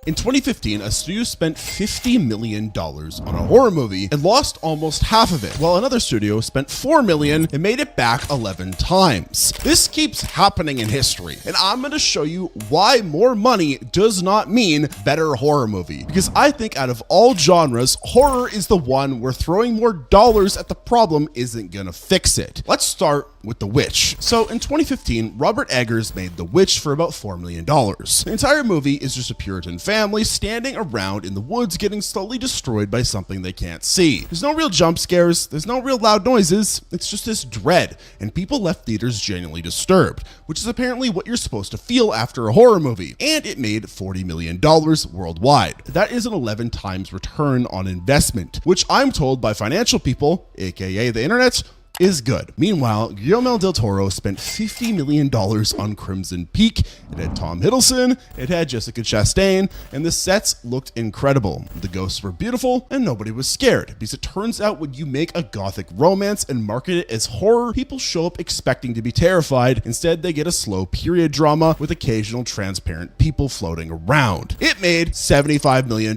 In 2015, a studio spent $50 million on a horror movie and lost almost half of it, while another studio spent $4 million and made it back 11 times. This keeps happening in history, and I'm going to show you why more money does not mean better horror movie. Because I think out of all genres, horror is the one where throwing more dollars at the problem isn't going to fix it. Let's start with The Witch. So in 2015, Robert Eggers made The Witch for about $4 million. The entire movie is just a Puritan family standing around in the woods getting slowly destroyed by something they can't see. There's no real jump scares, there's no real loud noises, it's just this dread, and people left theaters genuinely disturbed, which is apparently what you're supposed to feel after a horror movie, and it made $40 million worldwide. That is an 11 times return on investment, which I'm told by financial people, aka the internet, is good. Meanwhile, Guillermo del Toro spent $50 million on Crimson Peak. It had Tom Hiddleston, it had Jessica Chastain, and the sets looked incredible. The ghosts were beautiful, and nobody was scared, because it turns out when you make a gothic romance and market it as horror, people show up expecting to be terrified. Instead, they get a slow period drama with occasional transparent people floating around. It made $75 million,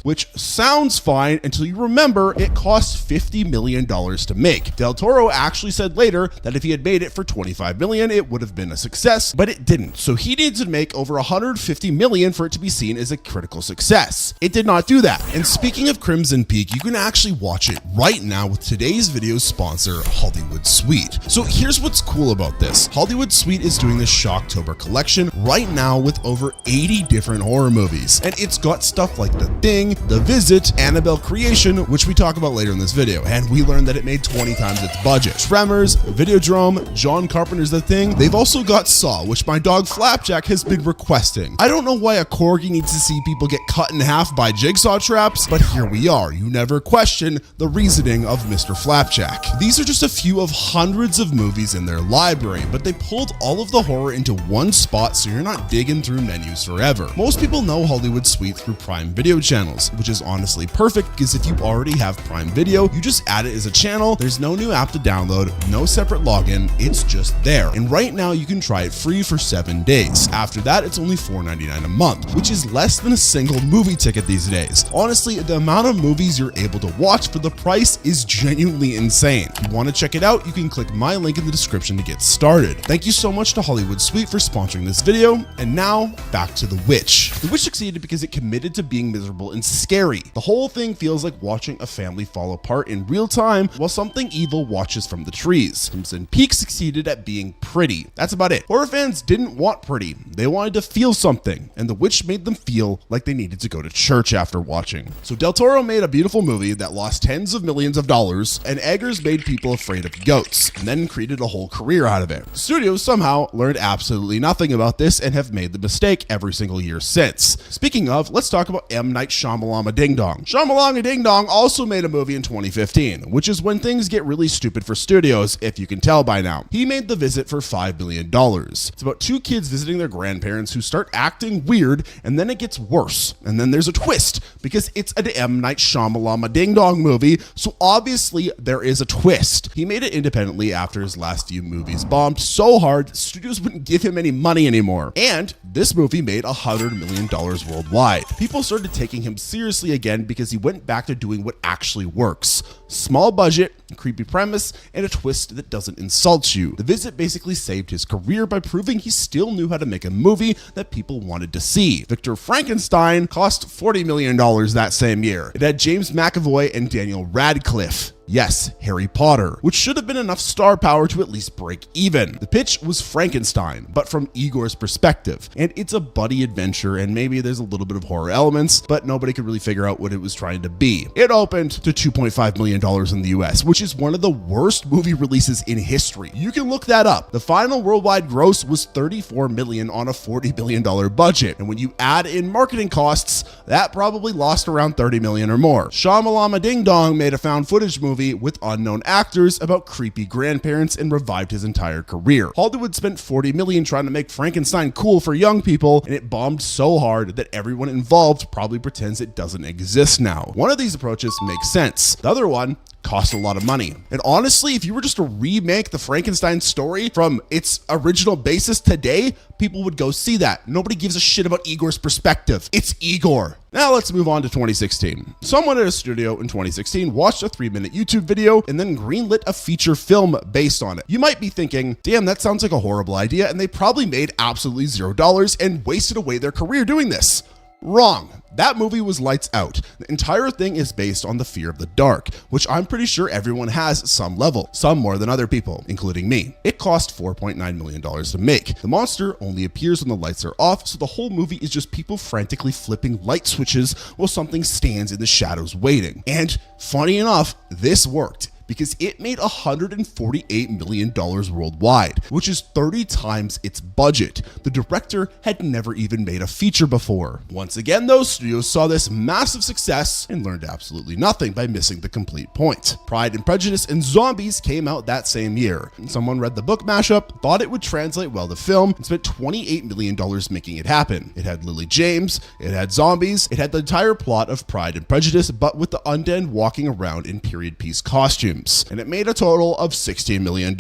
which sounds fine until you remember it cost $50 million to make. Del Toro actually said later that if he had made it for $25 million, it would have been a success, but it didn't. So he needs to make over $150 million for it to be seen as a critical success. It did not do that. And speaking of Crimson Peak, you can actually watch it right now with today's video sponsor, Hollywood Suite. So here's what's cool about this. Hollywood Suite is doing the Shocktober collection right now with over 80 different horror movies. And it's got stuff like The Thing, The Visit, Annabelle Creation, which we talk about later in this video. And we learned that it made 20 times its budget. Tremors, Videodrome, John Carpenter's The Thing. They've also got Saw, which my dog Flapjack has been requesting. I don't know why a corgi needs to see people get cut in half by jigsaw traps, but here we are. You never question the reasoning of Mr. Flapjack. These are just a few of hundreds of movies in their library, but they pulled all of the horror into one spot so you're not digging through menus forever. Most people know Hollywood Suite through Prime Video channels, which is honestly perfect because if you already have Prime Video, you just add it as a channel. There's no new app to download, no separate login, it's just there. And right now you can try it free for 7 days. After that, it's only $4.99 a month, which is less than a single movie ticket these days. Honestly, the amount of movies you're able to watch for the price is genuinely insane. If you want to check it out, you can click my link in the description to get started. Thank you so much to Hollywood Suite for sponsoring this video. And now, back to The Witch. The Witch succeeded because it committed to being miserable and scary. The whole thing feels like watching a family fall apart in real time while something evil watches from the trees. Crimson Peak succeeded at being pretty. That's about it. Horror fans didn't want pretty. They wanted to feel something, and The Witch made them feel like they needed to go to church after watching. So Del Toro made a beautiful movie that lost tens of millions of dollars, and Eggers made people afraid of goats, and then created a whole career out of it. The studios somehow learned absolutely nothing about this and have made the mistake every single year since. Speaking of, let's talk about M. Night Shyamalan Ding Dong. Shyamalan Ding Dong also made a movie in 2015, which is when things get really stupid for studios, if you can tell by now. He made The Visit for $5 million. It's about two kids visiting their grandparents who start acting weird, and then it gets worse. And then there's a twist, because it's an M. Night Shyamalan Ding Dong movie, so obviously there is a twist. He made it independently after his last few movies bombed so hard, studios wouldn't give him any money anymore. And this movie made $100 million worldwide. People started taking him seriously again because he went back to doing what actually works. Small budget, creepy premise, and a twist that doesn't insult you. The Visit basically saved his career by proving he still knew how to make a movie that people wanted to see. Victor Frankenstein cost $40 million that same year. It had James McAvoy and Daniel Radcliffe. Yes, Harry Potter, which should have been enough star power to at least break even. The pitch was Frankenstein, but from Igor's perspective, and it's a buddy adventure, and maybe there's a little bit of horror elements, but nobody could really figure out what it was trying to be. It opened to $2.5 million in the US, which is one of the worst movie releases in history. You can look that up. The final worldwide gross was $34 million on a $40 billion budget, and when you add in marketing costs, that probably lost around $30 million or more. Shyamalan Ding Dong made a found footage movie with unknown actors about creepy grandparents and revived his entire career. Hollywood spent $40 million trying to make Frankenstein cool for young people, and it bombed so hard that everyone involved probably pretends it doesn't exist now. One of these approaches makes sense. The other one cost a lot of money. And honestly, if you were just to remake the Frankenstein story from its original basis today, people would go see that. Nobody gives a shit about Igor's perspective. It's Igor. Now let's move on to 2016. Someone at a studio in 2016 watched a 3-minute YouTube video and then greenlit a feature film based on it. You might be thinking, damn, that sounds like a horrible idea, and they probably made absolutely $0 and wasted away their career doing this. Wrong. That movie was Lights Out. The entire thing is based on the fear of the dark, which I'm pretty sure everyone has at some level, some more than other people, including me. It cost $4.9 million to make. The monster only appears when the lights are off, so the whole movie is just people frantically flipping light switches while something stands in the shadows waiting. And funny enough, this worked, because it made $148 million worldwide, which is 30 times its budget. The director had never even made a feature before. Once again, those studios saw this massive success and learned absolutely nothing by missing the complete point. Pride and Prejudice and Zombies came out that same year. Someone read the book mashup, thought it would translate well to film, and spent $28 million making it happen. It had Lily James, it had zombies, it had the entire plot of Pride and Prejudice, but with the undead walking around in period piece costumes. And it made a total of $16 million.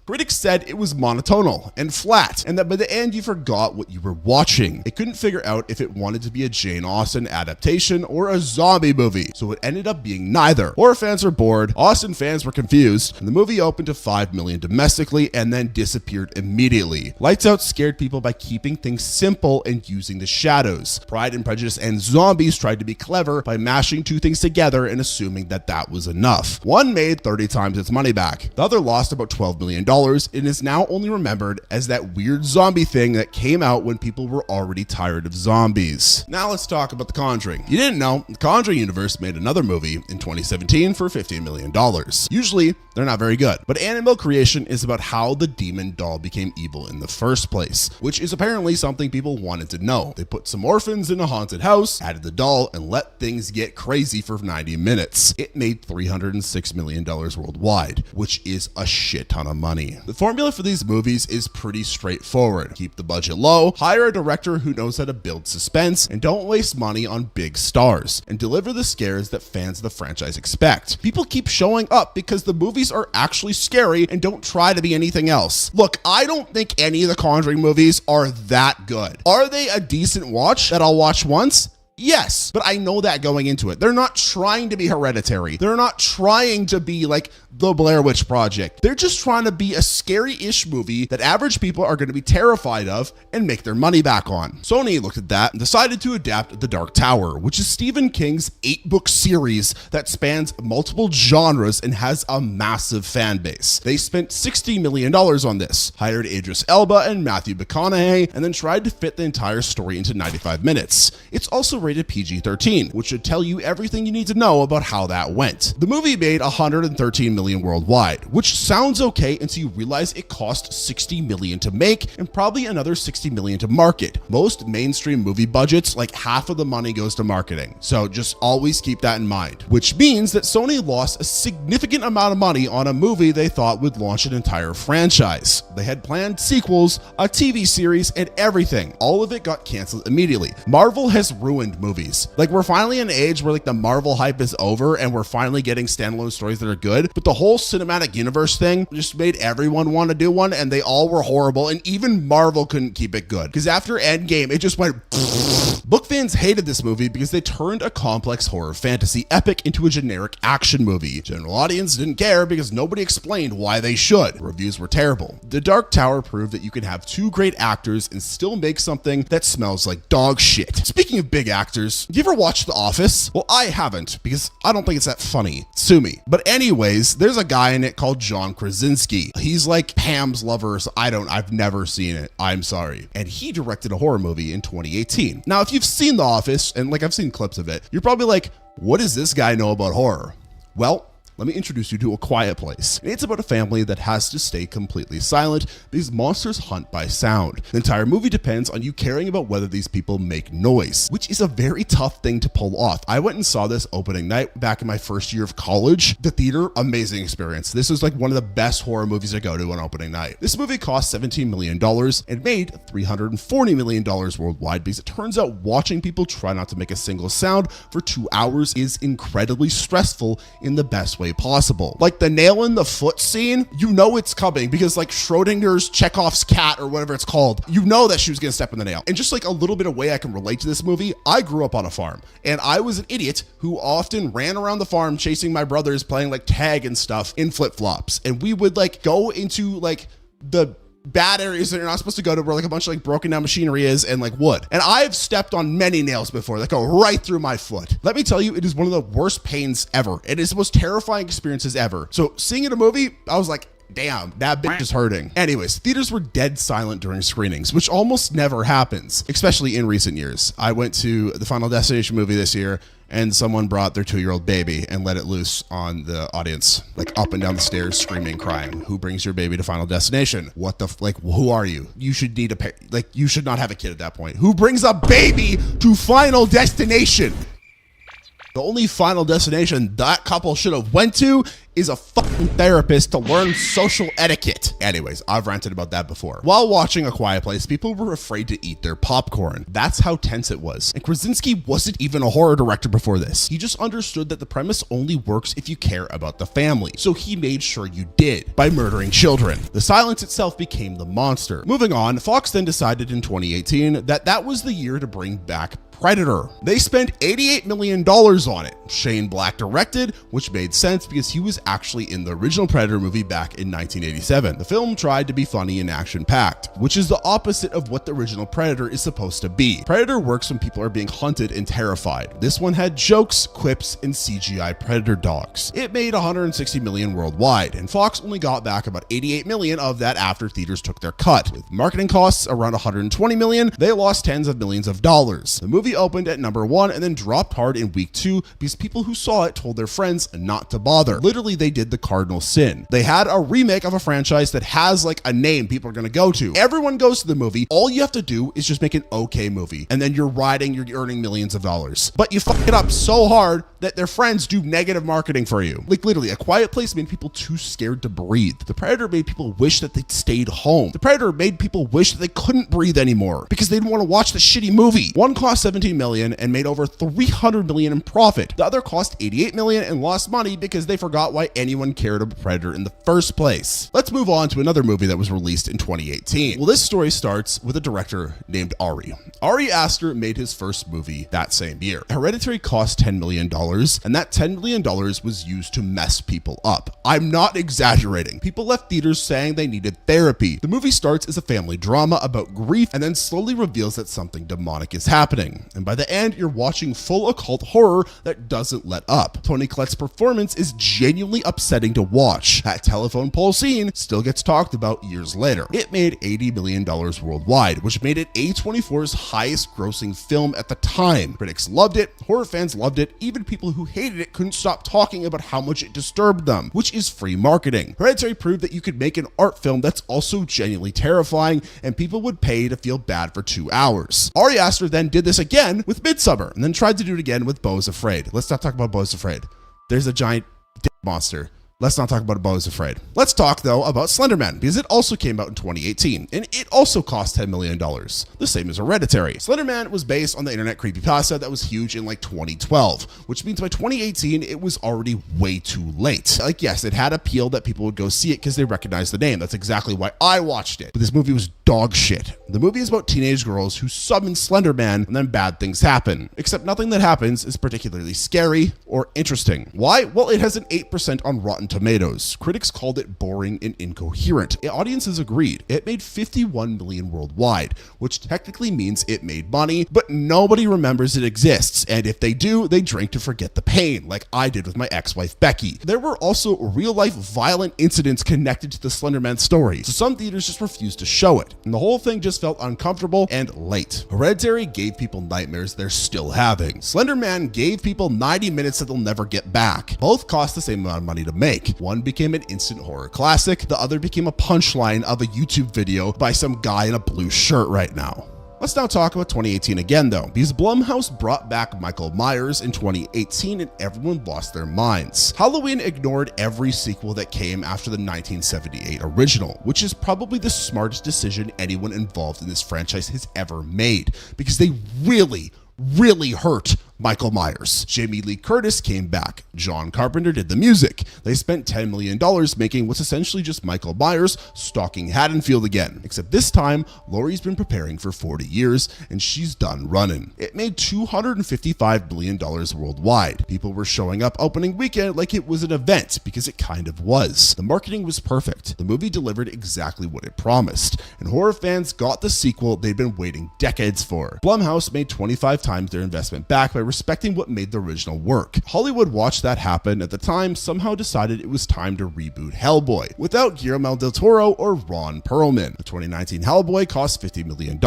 Critics said it was monotonal and flat, and that by the end you forgot what you were watching. It couldn't figure out if it wanted to be a Jane Austen adaptation or a zombie movie, so it ended up being neither. Horror fans were bored, Austen fans were confused, and the movie opened to $5 million domestically and then disappeared immediately. Lights Out scared people by keeping things simple and using the shadows. Pride and Prejudice and Zombies tried to be clever by mashing two things together and assuming that that was enough. One made 30 times its money back. The other lost about $12 million. It is now only remembered as that weird zombie thing that came out when people were already tired of zombies. Now let's talk about The Conjuring. You didn't know, the Conjuring universe made another movie in 2017 for $15 million. Usually, they're not very good, but Annabelle Creation is about how the demon doll became evil in the first place, which is apparently something people wanted to know. They put some orphans in a haunted house, added the doll, and let things get crazy for 90 minutes. It made $306 million worldwide, which is a shit ton of money. The formula for these movies is pretty straightforward. Keep the budget low, hire a director who knows how to build suspense, and don't waste money on big stars, and deliver the scares that fans of the franchise expect. People keep showing up because the movies are actually scary and don't try to be anything else. Look, I don't think any of the Conjuring movies are that good. Are they a decent watch that I'll watch once? Yes, but I know that going into it. They're not trying to be Hereditary. They're not trying to be like the Blair Witch Project. They're just trying to be a scary-ish movie that average people are going to be terrified of and make their money back on. Sony looked at that and decided to adapt The Dark Tower, which is Stephen King's 8-book series that spans multiple genres and has a massive fan base. They spent $60 million on this, hired Idris Elba and Matthew McConaughey, and then tried to fit the entire story into 95 minutes. It's also rated PG-13, which should tell you everything you need to know about how that went. The movie made $113 million worldwide, which sounds okay until you realize it cost $60 million to make and probably another $60 million to market. Most mainstream movie budgets, like half of the money goes to marketing. So just always keep that in mind, which means that Sony lost a significant amount of money on a movie they thought would launch an entire franchise. They had planned sequels, a TV series, and everything. All of it got canceled immediately. Marvel has ruined movies. Like, we're finally in an age where like the Marvel hype is over and we're finally getting standalone stories that are good, but the whole cinematic universe thing just made everyone want to do one, and they all were horrible, and even Marvel couldn't keep it good because after Endgame it just went Book fans hated this movie because they turned a complex horror fantasy epic into a generic action movie. General audience didn't care because nobody explained why they should. Reviews were terrible. The Dark Tower proved that you can have two great actors and still make something that smells like dog shit. Speaking of big actors, have you ever watched The Office? Well, I haven't because I don't think it's that funny. Sue me. But anyways, there's a guy in it called John Krasinski. He's like Pam's lover, so I've never seen it. I'm sorry. And he directed a horror movie in 2018. Now, if you've seen The Office, and like I've seen clips of it, you're probably like, what does this guy know about horror? Well, let me introduce you to A Quiet Place. It's about a family that has to stay completely silent because monsters hunt by sound. The entire movie depends on you caring about whether these people make noise, which is a very tough thing to pull off. I went and saw this opening night back in my first year of college. The theater, amazing experience. This was like one of the best horror movies to go to on opening night. This movie cost $17 million and made $340 million worldwide because it turns out watching people try not to make a single sound for 2 hours is incredibly stressful in the best way possible. Like the nail in the foot scene, you know it's coming because like Schrodinger's Chekhov's cat or whatever it's called, you know that she was gonna step in the nail. And just like a little bit of way I can relate to this movie, I grew up on a farm and I was an idiot who often ran around the farm chasing my brothers playing like tag and stuff in flip-flops. And we would like go into like the bad areas that you're not supposed to go to where like a bunch of like broken down machinery is and like wood. And I've stepped on many nails before that go right through my foot. Let me tell you, it is one of the worst pains ever. It is the most terrifying experiences ever. So seeing it in a movie, I was like, damn, that bitch is hurting. Anyways, theaters were dead silent during screenings, which almost never happens, especially in recent years. I went to the Final Destination movie this year and someone brought their 2-year-old baby and let it loose on the audience, like up and down the stairs, screaming, crying. Who brings your baby to Final Destination? What the, like, who are you? You should need a, like, you should not have a kid at that point. Who brings a baby to Final Destination? The only Final Destination that couple should have went to is a fucking therapist to learn social etiquette. Anyways, I've ranted about that before. While watching A Quiet Place, people were afraid to eat their popcorn. That's how tense it was. And Krasinski wasn't even a horror director before this. He just understood that the premise only works if you care about the family. So he made sure you did by murdering children. The silence itself became the monster. Moving on, Fox then decided in 2018 that that was the year to bring back Predator. They spent $88 million on it. Shane Black directed, which made sense because he was actually in the original Predator movie back in 1987. The film tried to be funny and action-packed, which is the opposite of what the original Predator is supposed to be. Predator works when people are being hunted and terrified. This one had jokes, quips, and CGI Predator dogs. It made $160 million worldwide, and Fox only got back about $88 million of that after theaters took their cut. With marketing costs around $120 million, they lost tens of millions of dollars. The movie opened at number 1 and then dropped hard in week 2 because people who saw it told their friends not to bother. Literally, they did the cardinal sin. They had a remake of a franchise that has like a name people are going to go to. Everyone goes to the movie. All you have to do is just make an okay movie, and then you're earning millions of dollars. But you fuck it up so hard that their friends do negative marketing for you. Like literally, A Quiet Place made people too scared to breathe. The Predator made people wish that they'd stayed home. The Predator made people wish that they couldn't breathe anymore because they didn't want to watch the shitty movie. One cost $17 million and made over $300 million in profit. The other cost $88 million and lost money because they forgot why anyone cared about Predator in the first place. Let's move on to another movie that was released in 2018. Well, this story starts with a director named Ari. Ari Aster made his first movie that same year. Hereditary cost $10 million, and that $10 million was used to mess people up. I'm not exaggerating. People left theaters saying they needed therapy. The movie starts as a family drama about grief and then slowly reveals that something demonic is happening. And by the end, you're watching full occult horror that doesn't let up. Toni Collette's performance is genuinely upsetting to watch. That telephone pole scene still gets talked about years later. It made $80 million worldwide, which made it A24's highest grossing film at the time. Critics loved it, horror fans loved it, even people who hated it couldn't stop talking about how much it disturbed them, which is free marketing. Hereditary proved that you could make an art film that's also genuinely terrifying, and people would pay to feel bad for 2 hours. Ari Aster then did this again with Midsummer, and then tried to do it again with Beau is Afraid. Let's not talk about Beau is Afraid. There's a giant dick monster. Let's not talk about Beau is Afraid. Let's talk, though, about Slender Man, because it also came out in 2018, and it also cost $10 million, the same as Hereditary. Slender Man was based on the internet creepypasta that was huge in like 2012, which means by 2018, it was already way too late. Like, yes, it had appeal that people would go see it because they recognized the name. That's exactly why I watched it. But this movie was dog shit. The movie is about teenage girls who summon Slender Man, and then bad things happen. Except nothing that happens is particularly scary or interesting. Why? Well, it has an 8% on Rotten Rotten Tomatoes. Critics called it boring and incoherent. Audiences agreed. It made 51 million worldwide, which technically means it made money, but nobody remembers it exists, and if they do, they drink to forget the pain, like I did with my ex-wife Becky. There were also real-life violent incidents connected to the Slender Man story, so some theaters just refused to show it, and the whole thing just felt uncomfortable and late. Hereditary gave people nightmares they're still having. Slender Man gave people 90 minutes that they'll never get back. Both cost the same amount of money to make. One became an instant horror classic, the other became a punchline of a YouTube video by some guy in a blue shirt right now. Let's now talk about 2018 again though, because Blumhouse brought back Michael Myers in 2018 and everyone lost their minds. Halloween ignored every sequel that came after the 1978 original, which is probably the smartest decision anyone involved in this franchise has ever made, because they really hurt Michael Myers. Jamie Lee Curtis came back. John Carpenter did the music. They spent $10 million making what's essentially just Michael Myers stalking Haddonfield again. Except this time, Laurie's been preparing for 40 years and she's done running. It made $255 million worldwide. People were showing up opening weekend like it was an event, because it kind of was. The marketing was perfect. The movie delivered exactly what it promised, and horror fans got the sequel they'd been waiting decades for. Blumhouse made 25 times their investment back by respecting what made the original work. Hollywood watched that happen at the time, somehow decided it was time to reboot Hellboy, without Guillermo del Toro or Ron Perlman. The 2019 Hellboy cost $50 million.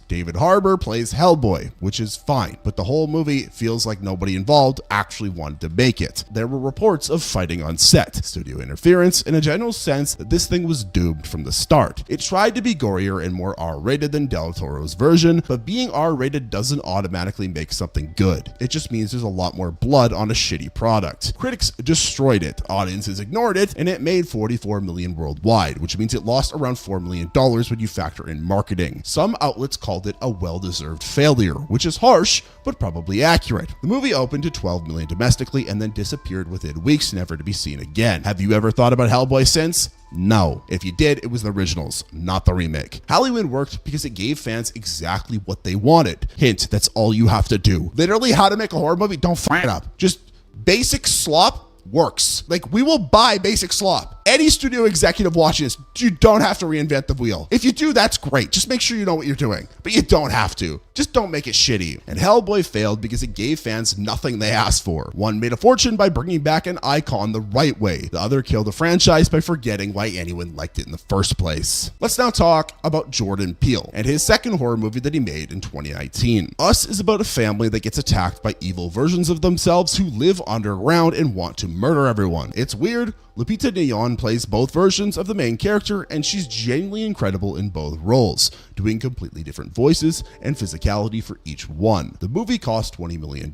David Harbour plays Hellboy, which is fine, but the whole movie feels like nobody involved actually wanted to make it. There were reports of fighting on set, studio interference, and a general sense that this thing was doomed from the start. It tried to be gorier and more R-rated than del Toro's version, but being R-rated doesn't automatically make something good. It just means there's a lot more blood on a shitty product. Critics destroyed it, audiences ignored it, and it made $44 million worldwide, which means it lost around $4 million when you factor in marketing. Some outlets called it a well-deserved failure, which is harsh, but probably accurate. The movie opened to $12 million domestically and then disappeared within weeks, never to be seen again. Have you ever thought about Hellboy since? No. If you did, it was the originals, not the remake. Halloween worked because it gave fans exactly what they wanted. Hint, that's all you have to do. Literally, how to make a horror movie, don't fuck it up. Just basic slop works. Like, we will buy basic slop. Any studio executive watching this, you don't have to reinvent the wheel. If you do, that's great. Just make sure you know what you're doing, but you don't have to. Just don't make it shitty. And Hellboy failed because it gave fans nothing they asked for. One made a fortune by bringing back an icon the right way. The other killed the franchise by forgetting why anyone liked it in the first place. Let's now talk about Jordan Peele and his second horror movie that he made in 2019. Us is about a family that gets attacked by evil versions of themselves who live underground and want to murder everyone. It's weird. Lupita Nyong'o plays both versions of the main character, and she's genuinely incredible in both roles, doing completely different voices and physicality for each one. The movie cost $20 million,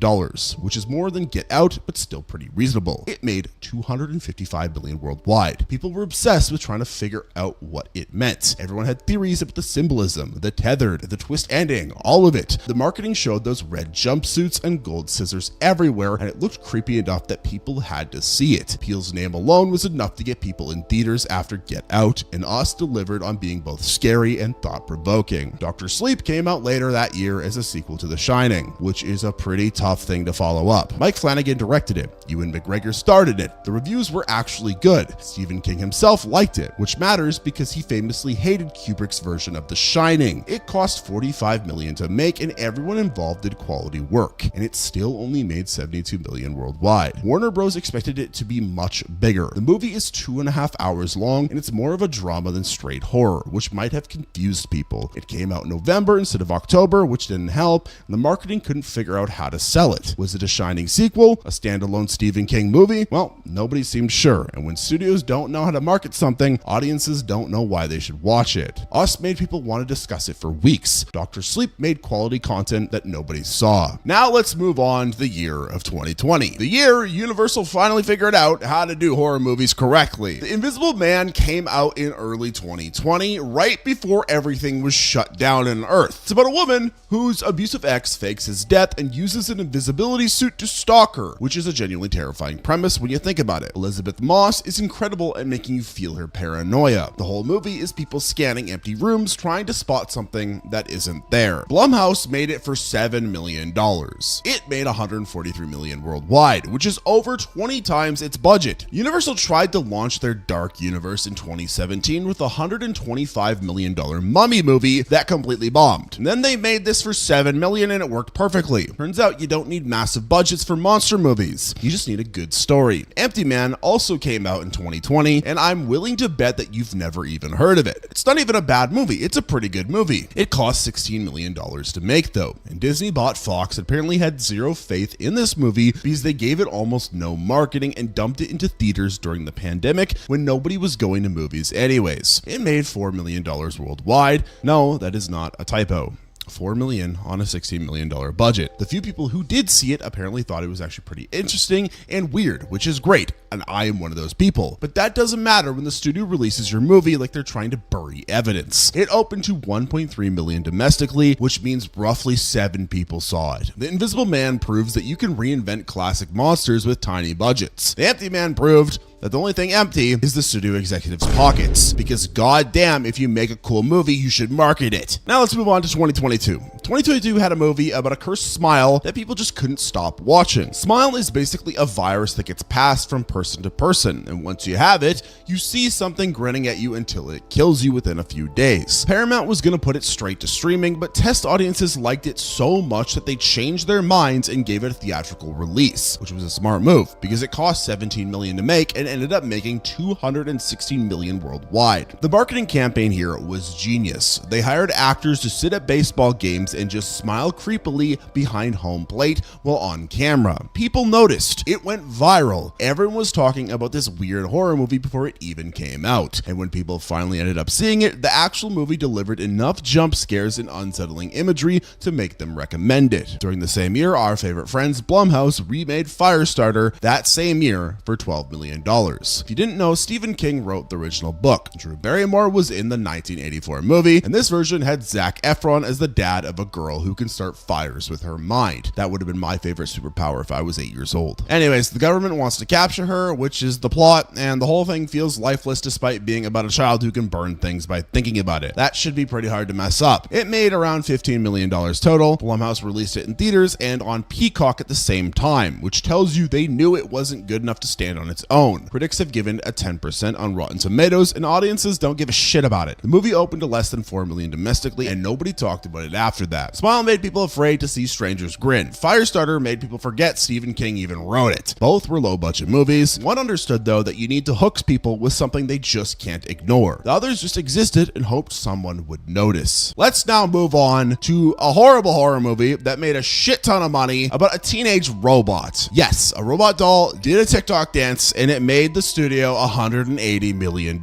which is more than Get Out, but still pretty reasonable. It made $255 million worldwide. People were obsessed with trying to figure out what it meant. Everyone had theories about the symbolism, the tethered, the twist ending, all of it. The marketing showed those red jumpsuits and gold scissors everywhere, and it looked creepy enough that people had to see it. Peele's name alone was enough to get people in theaters after Get Out, and Us delivered on being both scary and thought-provoking. Dr. Sleep came out later that year as a sequel to The Shining, which is a pretty tough thing to follow up. Mike Flanagan directed it. Ewan McGregor starred in it. The reviews were actually good. Stephen King himself liked it, which matters because he famously hated Kubrick's version of The Shining. It cost $45 million to make, and everyone involved did quality work, and it still only made $72 million worldwide. Warner Bros. Expected it to be much bigger. The movie is 2.5 hours long, and it's more of a drama than straight horror, which might have confused people. It came out in November instead of October, which didn't help, and the marketing couldn't figure out how to sell it. Was it a Shining sequel? A standalone Stephen King movie? Well, nobody seemed sure, and when studios don't know how to market something, audiences don't know why they should watch it. Us made people want to discuss it for weeks. Dr. Sleep made quality content that nobody saw. Now let's move on to the year of 2020. The year Universal finally figured out how to do horror movies correctly. The Invisible Man came out in early 2020, right before everything was shut down on Earth. It's about a woman whose abusive ex fakes his death and uses an invisibility suit to stalk her, which is a genuinely terrifying premise when you think about it. Elizabeth Moss is incredible at making you feel her paranoia. The whole movie is people scanning empty rooms trying to spot something that isn't there. Blumhouse made it for $7 million. It made $143 million worldwide, which is over 20 times its budget. Universal also tried to launch their dark universe in 2017 with a $125 million Mummy movie that completely bombed. And then they made this for $7 million and it worked perfectly. Turns out you don't need massive budgets for monster movies. You just need a good story. Empty Man also came out in 2020, and I'm willing to bet that you've never even heard of it. It's not even a bad movie. It's a pretty good movie. It cost $16 million to make though, and Disney bought Fox and apparently had zero faith in this movie because they gave it almost no marketing and dumped it into theaters during the pandemic when nobody was going to movies anyways. It made $4 million worldwide. No, that is not a typo. $4 million on a $16 million budget. The few people who did see it apparently thought it was actually pretty interesting and weird, which is great, and I am one of those people. But that doesn't matter when the studio releases your movie like they're trying to bury evidence. It opened to $1.3 million domestically, which means roughly 7 people saw it. The Invisible Man proves that you can reinvent classic monsters with tiny budgets. The Empty Man proved that the only thing empty is the studio executives' pockets, because goddamn, if you make a cool movie, you should market it. Now let's move on to 2022. 2022 had a movie about a cursed smile that people just couldn't stop watching. Smile is basically a virus that gets passed from person to person, and once you have it, you see something grinning at you until it kills you within a few days. Paramount was gonna put it straight to streaming, but test audiences liked it so much that they changed their minds and gave it a theatrical release, which was a smart move because it cost $17 million to make and ended up making $260 million worldwide. The marketing campaign here was genius. They hired actors to sit at baseball games and just smile creepily behind home plate while on camera. People noticed. It went viral. Everyone was talking about this weird horror movie before it even came out. And when people finally ended up seeing it, the actual movie delivered enough jump scares and unsettling imagery to make them recommend it. During the same year, our favorite friends Blumhouse remade Firestarter that same year for $12 million. If you didn't know, Stephen King wrote the original book. Drew Barrymore was in the 1984 movie, and this version had Zac Efron as the dad of a girl who can start fires with her mind. That would have been my favorite superpower if I was 8 years old. Anyways, the government wants to capture her, which is the plot, and the whole thing feels lifeless despite being about a child who can burn things by thinking about it. That should be pretty hard to mess up. It made around $15 million total. Blumhouse released it in theaters and on Peacock at the same time, which tells you they knew it wasn't good enough to stand on its own. Critics have given a 10% on Rotten Tomatoes, and audiences don't give a shit about it. The movie opened to less than $4 million domestically, and nobody talked about it after that. Smile made people afraid to see strangers grin. Firestarter made people forget Stephen King even wrote it. Both were low-budget movies. One understood, though, that you need to hook people with something they just can't ignore. The others just existed and hoped someone would notice. Let's now move on to a horrible horror movie that made a shit ton of money about a teenage robot. Yes, a robot doll did a TikTok dance, and it made the studio $180 million.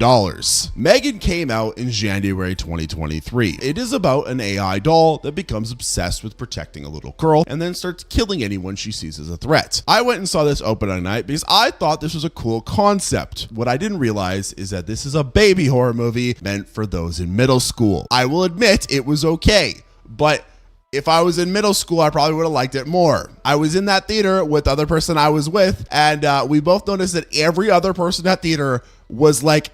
Megan came out in January 2023. It is about an AI doll that becomes obsessed with protecting a little girl and then starts killing anyone she sees as a threat. I went and saw this opening night because I thought this was a cool concept. What I didn't realize is that this is a baby horror movie meant for those in middle school. I will admit it was okay, but if I was in middle school, I probably would have liked it more. I was in that theater with the other person I was with, and we both noticed that every other person at theater was like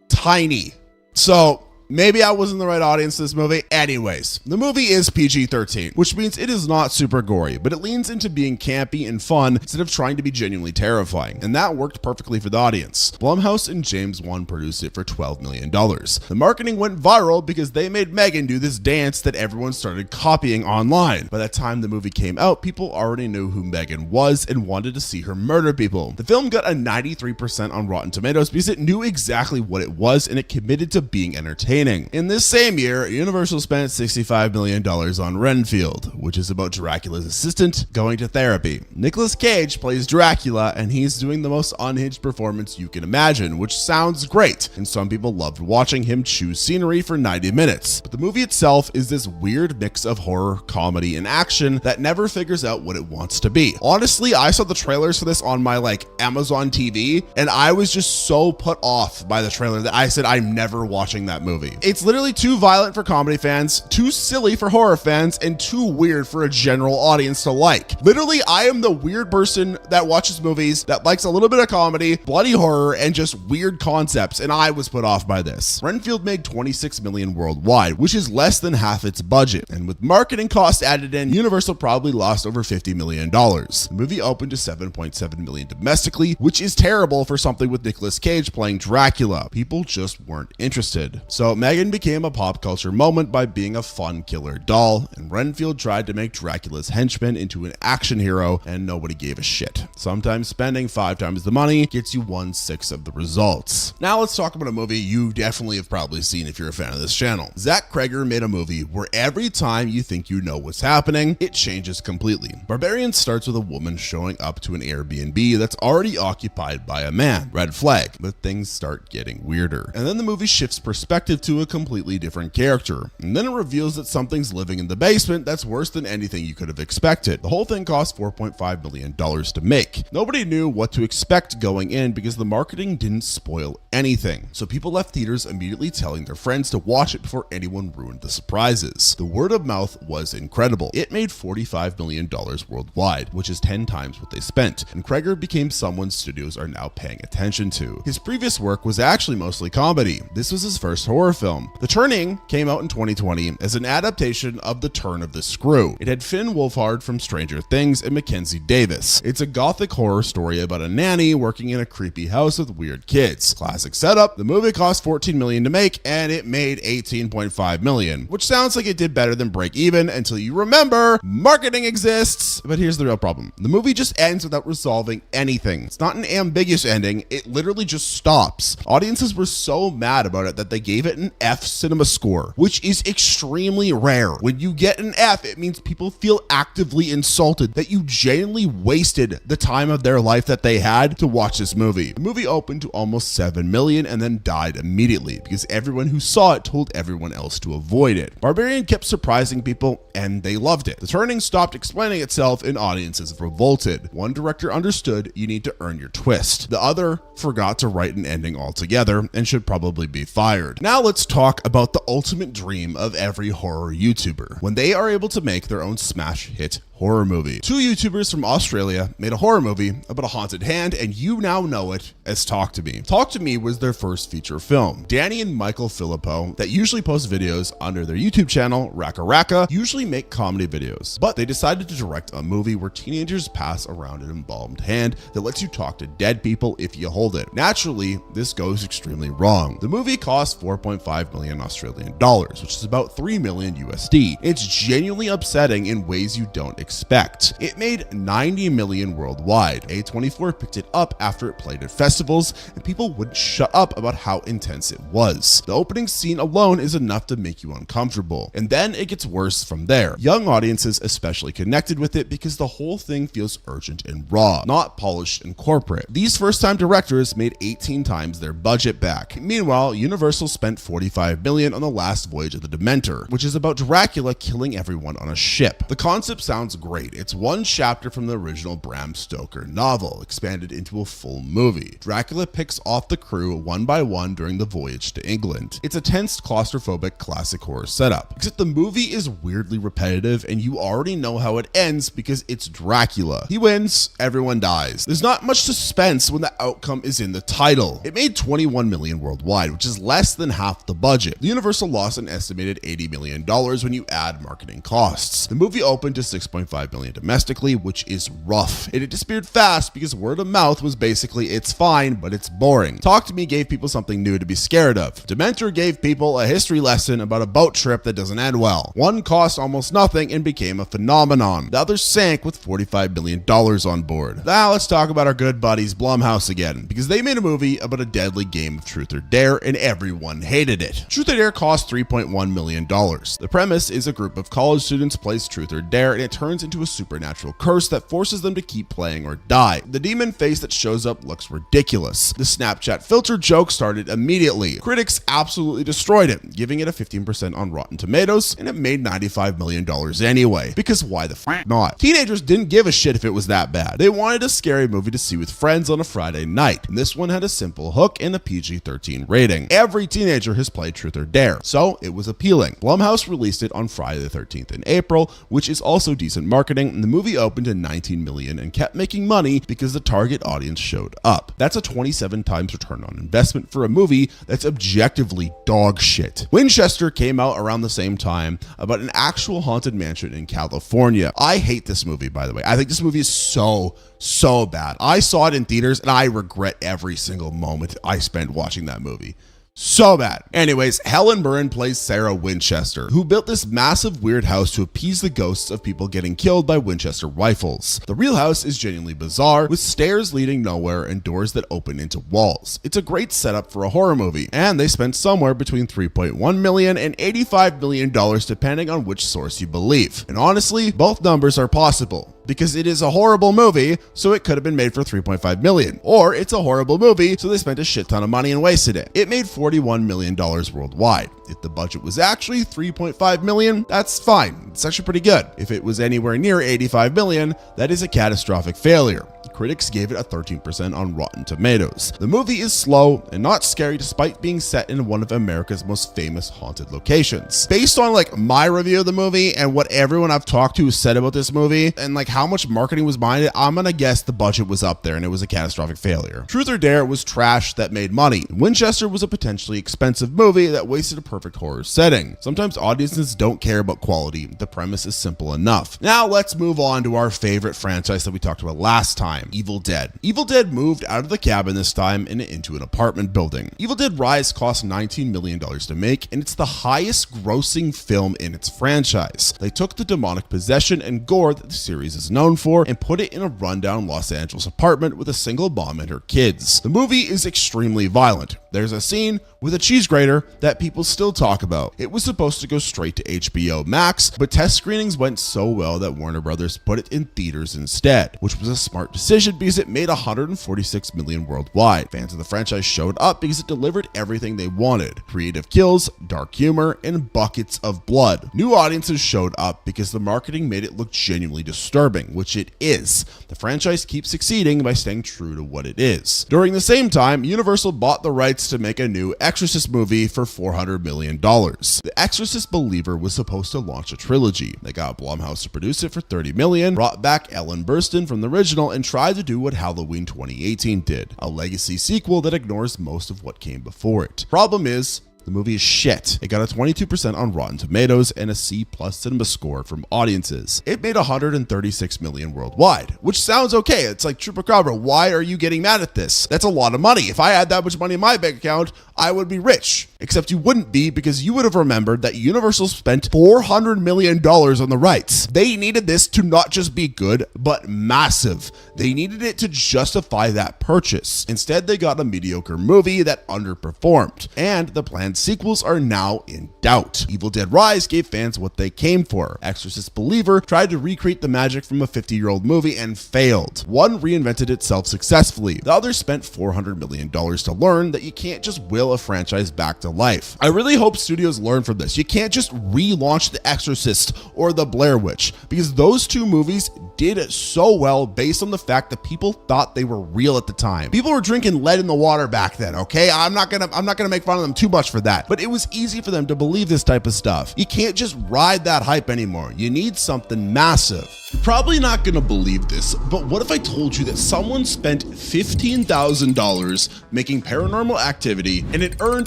tiny. So maybe I wasn't the right audience for this movie. Anyways, the movie is PG-13, which means it is not super gory, but it leans into being campy and fun instead of trying to be genuinely terrifying, and that worked perfectly for the audience. Blumhouse and James Wan produced it for $12 million. The marketing went viral because they made Megan do this dance that everyone started copying online. By the time the movie came out, people already knew who Megan was and wanted to see her murder people. The film got a 93% on Rotten Tomatoes because it knew exactly what it was and it committed to being entertaining. In this same year, Universal spent $65 million on Renfield, which is about Dracula's assistant going to therapy. Nicolas Cage plays Dracula, and he's doing the most unhinged performance you can imagine, which sounds great, and some people loved watching him choose scenery for 90 minutes. But the movie itself is this weird mix of horror, comedy, and action that never figures out what it wants to be. Honestly, I saw the trailers for this on my Amazon TV, and I was just so put off by the trailer that I said I'm never watching that movie. movie. It's literally too violent for comedy fans, too silly for horror fans, and too weird for a general audience to like. Literally, I am the weird person that watches movies, that likes a little bit of comedy, bloody horror, and just weird concepts, and I was put off by this. Renfield made $26 million worldwide, which is less than half its budget, and with marketing costs added in, Universal probably lost over $50 million. The movie opened to $7.7 million domestically, which is terrible for something with Nicolas Cage playing Dracula. People just weren't interested. So Megan became a pop culture moment by being a fun killer doll, and Renfield tried to make Dracula's henchman into an action hero, and nobody gave a shit. Sometimes spending 5 times the money gets you 1/6 of the results. Now let's talk about a movie you definitely have probably seen if you're a fan of this channel. Zach Kreger made a movie where every time you think you know what's happening, it changes completely. Barbarian starts with a woman showing up to an Airbnb that's already occupied by a man. Red flag, but things start getting weirder. And then the movie shifts perspective to a completely different character. And then it reveals that something's living in the basement that's worse than anything you could have expected. The whole thing cost $4.5 million to make. Nobody knew what to expect going in because the marketing didn't spoil anything. So people left theaters immediately telling their friends to watch it before anyone ruined the surprises. The word of mouth was incredible. It made $45 million worldwide, which is 10 times what they spent, and Kreger became someone studios are now paying attention to. His previous work was actually mostly comedy. This was his first horror film. The Turning came out in 2020 as an adaptation of The Turn of the Screw. It had Finn Wolfhard from Stranger Things and Mackenzie Davis. It's a gothic horror story about a nanny working in a creepy house with weird kids. Classic setup. The movie cost $14 million to make, and it made $18.5 million, which sounds like it did better than break even until you remember marketing exists. But here's the real problem. The movie just ends without resolving anything. It's not an ambiguous ending. It literally just stops. Audiences were so mad about it that they gave it an F cinema score, which is extremely rare. When you get an F, it means people feel actively insulted that you genuinely wasted the time of their life that they had to watch this movie. The movie opened to almost $7 million and then died immediately because everyone who saw it told everyone else to avoid it. Barbarian kept surprising people and they loved it. The Turning stopped explaining itself and audiences revolted. One director understood you need to earn your twist. The other forgot to write an ending altogether and should probably be fired. Now let's talk about the ultimate dream of every horror YouTuber, when they are able to make their own smash hit horror movie. 2 YouTubers from Australia made a horror movie about a haunted hand, and you now know it as Talk to Me. Talk to Me was their first feature film. Danny and Michael Filippo, that usually post videos under their YouTube channel, Raka Raka, usually make comedy videos, but they decided to direct a movie where teenagers pass around an embalmed hand that lets you talk to dead people if you hold it. Naturally, this goes extremely wrong. The movie cost 4.5 million Australian dollars, which is about 3 million USD. It's genuinely upsetting in ways you don't expect. It made 90 million worldwide. A24 picked it up after it played at festivals, and people wouldn't shut up about how intense it was. The opening scene alone is enough to make you uncomfortable, and then it gets worse from there. Young audiences especially connected with it because the whole thing feels urgent and raw, not polished and corporate. These first-time directors made 18 times their budget back. Meanwhile, Universal spent 45 million on The Last Voyage of the Dementor, which is about Dracula killing everyone on a ship. The concept sounds great. It's one chapter from the original Bram Stoker novel, expanded into a full movie. Dracula picks off the crew one by one during the voyage to England. It's a tense, claustrophobic classic horror setup, except the movie is weirdly repetitive and you already know how it ends because it's Dracula. He wins, everyone dies. There's not much suspense when the outcome is in the title. It made 21 million worldwide, which is less than half the budget. The Universal lost an estimated $80 million when you add marketing costs. The movie opened to 6.5 million domestically, which is rough. And it disappeared fast because word of mouth was basically it's fine, but it's boring. Talk to Me gave people something new to be scared of. Dementor gave people a history lesson about a boat trip that doesn't end well. One cost almost nothing and became a phenomenon. The other sank with $45 million on board. Now let's talk about our good buddies Blumhouse again, because they made a movie about a deadly game of Truth or Dare and everyone hated it. Truth or Dare cost $3.1 million. The premise is a group of college students plays Truth or Dare, and it turns turns into a supernatural curse that forces them to keep playing or die. The demon face that shows up looks ridiculous. The Snapchat filter joke started immediately. Critics absolutely destroyed it, giving it a 15% on Rotten Tomatoes, and it made $95 million anyway, because why the f not? Teenagers didn't give a shit if it was that bad. They wanted a scary movie to see with friends on a Friday night, and this one had a simple hook and a PG-13 rating. Every teenager has played Truth or Dare, so it was appealing. Blumhouse released it on Friday the 13th in April, which is also decent marketing, and the movie opened to $19 million and kept making money because the target audience showed up. That's a 27 times return on investment for a movie that's objectively dog shit. Winchester came out around the same time about an actual haunted mansion in California. I hate this movie, by the way. I think this movie is so bad. I saw it in theaters and I regret every single moment I spent watching that movie. So bad. Anyways, Helen Mirren plays Sarah Winchester, who built this massive weird house to appease the ghosts of people getting killed by Winchester rifles. The real house is genuinely bizarre, with stairs leading nowhere and doors that open into walls. It's a great setup for a horror movie, and they spent somewhere between $3.1 million and $85 million depending on which source you believe. And honestly, both numbers are possible, because it is a horrible movie, so it could have been made for $3.5 million. Or it's a horrible movie, so they spent a shit ton of money and wasted it. It made $41 million worldwide. If the budget was actually $3.5 million, that's fine. It's actually pretty good. If it was anywhere near $85 million, that is a catastrophic failure. Critics gave it a 13% on Rotten Tomatoes. The movie is slow and not scary despite being set in one of America's most famous haunted locations. Based on my review of the movie and what everyone I've talked to said about this movie and how much marketing was behind it, I'm gonna guess the budget was up there and it was a catastrophic failure. Truth or Dare was trash that made money. Winchester was a potentially expensive movie that wasted a perfect horror setting. Sometimes audiences don't care about quality. The premise is simple enough. Now let's move on to our favorite franchise that we talked about last time, Evil Dead. Evil Dead moved out of the cabin this time and into an apartment building. Evil Dead Rise cost $19 million to make, and it's the highest grossing film in its franchise. They took the demonic possession and gore that the series is known for and put it in a rundown Los Angeles apartment with a single mom and her kids. The movie is extremely violent. There's a scene with a cheese grater that people still talk about. It was supposed to go straight to HBO Max, but test screenings went so well that Warner Brothers put it in theaters instead, which was a smart decision because it made $146 million worldwide. Fans of the franchise showed up because it delivered everything they wanted: creative kills, dark humor, and buckets of blood. New audiences showed up because the marketing made it look genuinely disturbing, which it is. The franchise keeps succeeding by staying true to what it is. During the same time, Universal bought the rights to make a new Exorcist movie for $400 million. The Exorcist Believer was supposed to launch a trilogy. They got Blumhouse to produce it for $30 million, brought back Ellen Burstyn from the original, and tried to do what Halloween 2018 did, a legacy sequel that ignores most of what came before it. Problem is, the movie is shit. It got a 22% on Rotten Tomatoes and a C+ cinema score from audiences. It made $136 million worldwide, which sounds okay. It's like Chupacabra, why are you getting mad at this? That's a lot of money. If I had that much money in my bank account, I would be rich. Except you wouldn't be, because you would have remembered that Universal spent $400 million on the rights. They needed this to not just be good, but massive. They needed it to justify that purchase. Instead, they got a mediocre movie that underperformed, and the planned sequels are now in doubt. Evil Dead Rise gave fans what they came for. Exorcist Believer tried to recreate the magic from a 50-year-old movie and failed. One reinvented itself successfully. The other spent $400 million to learn that you can't just will a franchise back to life. I really hope studios learn from this. You can't just relaunch The Exorcist or The Blair Witch, because those two movies did so well based on the fact that people thought they were real at the time. People were drinking lead in the water back then, okay? I'm not gonna make fun of them too much for that, but it was easy for them to believe this type of stuff. You can't just ride that hype anymore. You need something massive. You're probably not gonna believe this, but what if I told you that someone spent $15,000 making Paranormal Activity and it earned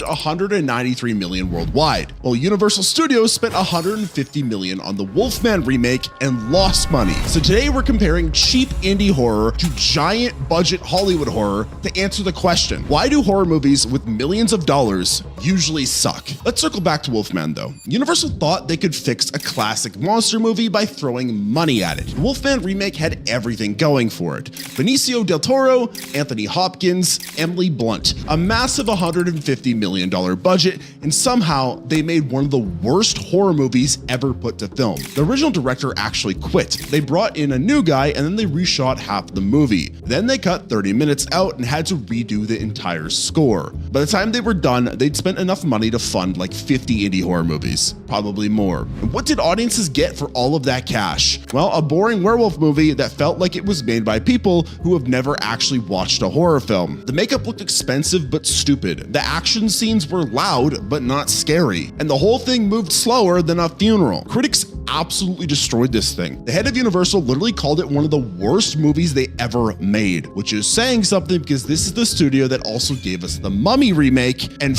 $193 million worldwide, while Universal Studios spent $150 million on the Wolfman remake and lost money? So today we're comparing cheap indie horror to giant budget Hollywood horror to answer the question, why do horror movies with millions of dollars usually suck? Let's circle back to Wolfman though. Universal thought they could fix a classic monster movie by throwing money at it. The Wolfman remake had everything going for it. Benicio del Toro, Anthony Hopkins, Emily Blunt. A massive $150 million budget, and somehow they made one of the worst horror movies ever put to film. The original director actually quit. They brought in a new guy and then they reshot half the movie. Then they cut 30 minutes out and had to redo the entire score. By the time they were done, they'd spent enough money to fund like 50 indie horror movies, probably more. And what did audiences get for all of that cash? Well, a boring werewolf movie that felt like it was made by people who have never actually watched a horror film. The makeup looked expensive but stupid. The action scenes were loud but not scary. And the whole thing moved slower than a funeral. Critics absolutely destroyed this thing. The head of Universal literally called it one of the worst movies they ever made, which is saying something because this is the studio that also gave us the Mummy remake and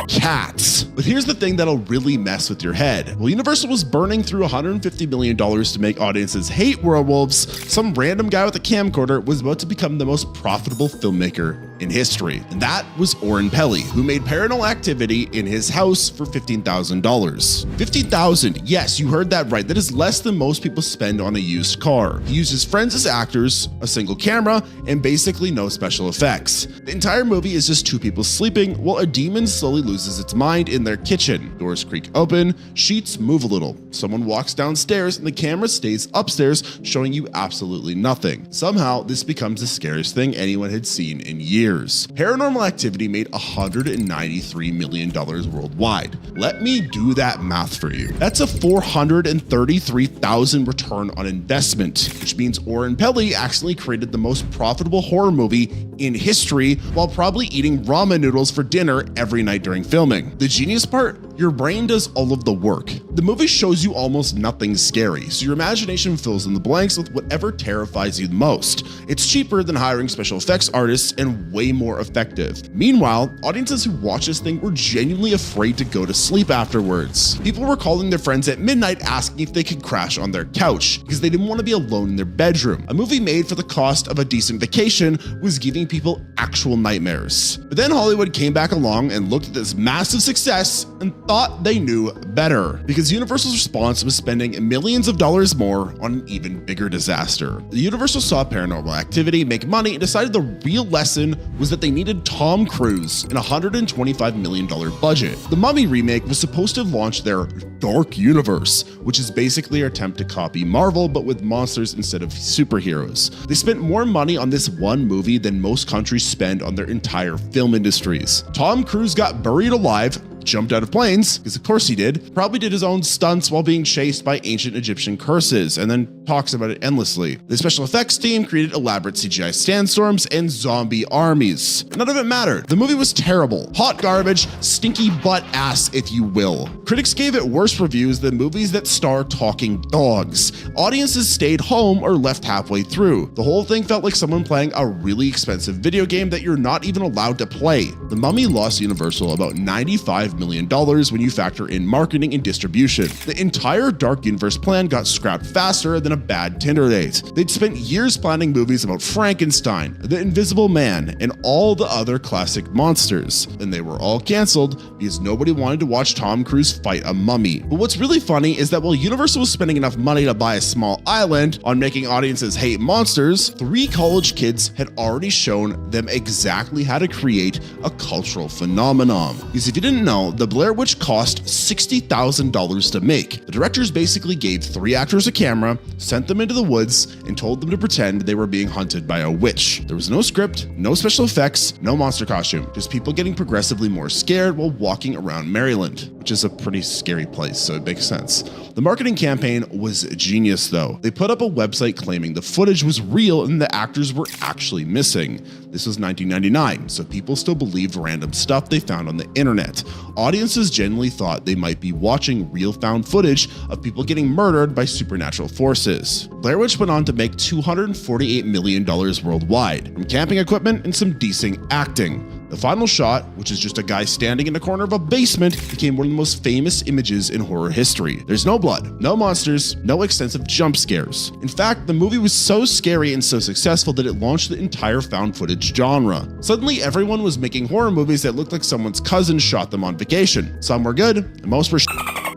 Cats. But here's the thing that'll really mess with your head. Well, Universal was burning through $150 million to make audiences hate werewolves. Some random guy with a camcorder was about to become the most profitable filmmaker in history. And that was Oren Peli, who made Paranormal Activity in his house for $15,000. $15,000, yes, you heard that right. That is less than most people spend on a used car. He used his friends as actors, a single camera, and basically no special effects. The entire movie is just two people sleeping while a demon slowly loses its mind in their kitchen. Doors creak open, sheets move a little. Someone walks downstairs and the camera stays upstairs, showing you absolutely nothing. Somehow, this becomes the scariest thing anyone had seen in years. Paranormal Activity made $193 million worldwide. Let me do that math for you. That's a $433,000 return on investment, which means Oren Peli accidentally created the most profitable horror movie in history while probably eating ramen noodles for dinner every night during filming. The genius part? Your brain does all of the work. The movie shows you almost nothing scary, so your imagination fills in the blanks with whatever terrifies you the most. It's cheaper than hiring special effects artists and way more effective. Meanwhile, audiences who watched this thing were genuinely afraid to go to sleep afterwards. People were calling their friends at midnight asking if they could crash on their couch because they didn't want to be alone in their bedroom. A movie made for the cost of a decent vacation was giving people actual nightmares. But then Hollywood came back along and looked at this massive success and thought they knew better, because Universal's response was spending millions of dollars more on an even bigger disaster. The Universal saw Paranormal Activity make money and decided the real lesson was that they needed Tom Cruise and a $125 million budget. The Mummy remake was supposed to launch their Dark Universe, which is basically an attempt to copy Marvel but with monsters instead of superheroes. They spent more money on this one movie than most countries spend on their entire film industries. Tom Cruise got buried alive, jumped out of planes, because of course he did, probably did his own stunts while being chased by ancient Egyptian curses, and then talks about it endlessly. The special effects team created elaborate CGI sandstorms and zombie armies. None of it mattered. The movie was terrible. Hot garbage, stinky butt ass, if you will. Critics gave it worse reviews than movies that star talking dogs. Audiences stayed home or left halfway through. The whole thing felt like someone playing a really expensive video game that you're not even allowed to play. The Mummy lost Universal about $95 million when you factor in marketing and distribution. The entire Dark Universe plan got scrapped faster than a bad Tinder date. They'd spent years planning movies about Frankenstein, the Invisible Man, and all the other classic monsters, and they were all canceled because nobody wanted to watch Tom Cruise fight a mummy. But what's really funny is that while Universal was spending enough money to buy a small island on making audiences hate monsters, 3 college kids had already shown them exactly how to create a cultural phenomenon. Because if you didn't know, the Blair Witch cost $60,000 to make. The directors basically gave 3 actors a camera, sent them into the woods, and told them to pretend they were being hunted by a witch. There was no script, no special effects, no monster costume, just people getting progressively more scared while walking around Maryland, which is a pretty scary place, so it makes sense. The marketing campaign was genius though. They put up a website claiming the footage was real and the actors were actually missing. This was 1999, so people still believed random stuff they found on the internet. Audiences genuinely thought they might be watching real found footage of people getting murdered by supernatural forces. Blair Witch went on to make $248 million worldwide, from camping equipment and some decent acting. The final shot, which is just a guy standing in the corner of a basement, became one of the most famous images in horror history. There's no blood, no monsters, no extensive jump scares. In fact, the movie was so scary and so successful that it launched the entire found footage genre. Suddenly, everyone was making horror movies that looked like someone's cousin shot them on vacation. Some were good, and most were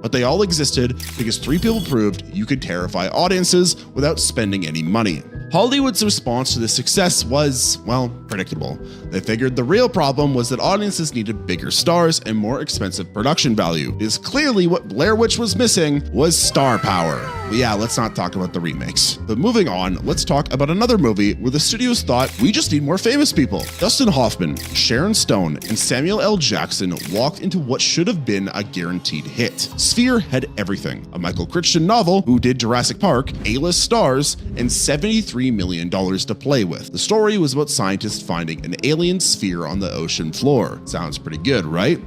but they all existed because 3 people proved you could terrify audiences without spending any money. Hollywood's response to this success was, well, predictable. They figured the real problem was that audiences needed bigger stars and more expensive production value, because clearly what Blair Witch was missing was star power. But yeah, let's not talk about the remakes. But moving on, let's talk about another movie where the studios thought, we just need more famous people. Dustin Hoffman, Sharon Stone, and Samuel L. Jackson walked into what should have been a guaranteed hit. Sphere had everything: a Michael Crichton novel, who did Jurassic Park, A-list stars, and $73 million to play with. The story was about scientists finding an alien sphere on the ocean floor. Sounds pretty good, right?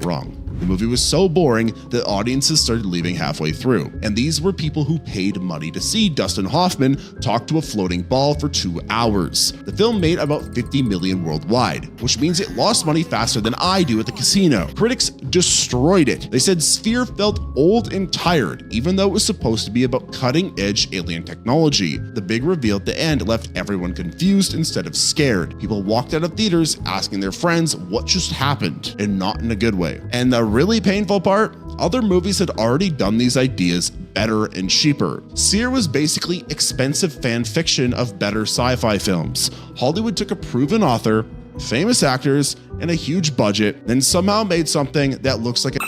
Wrong. The movie was so boring that audiences started leaving halfway through, and these were people who paid money to see Dustin Hoffman talk to a floating ball for 2 hours. The film made about 50 million worldwide, which means it lost money faster than I do at the casino. Critics destroyed it. They said Sphere felt old and tired, even though it was supposed to be about cutting-edge alien technology. The big reveal at the end left everyone confused instead of scared. People walked out of theaters asking their friends what just happened, and not in a good way. And the really painful part? Other movies had already done these ideas better and cheaper. Sphere was basically expensive fan fiction of better sci-fi films. Hollywood took a proven author, famous actors, and a huge budget, then somehow made something that looks like a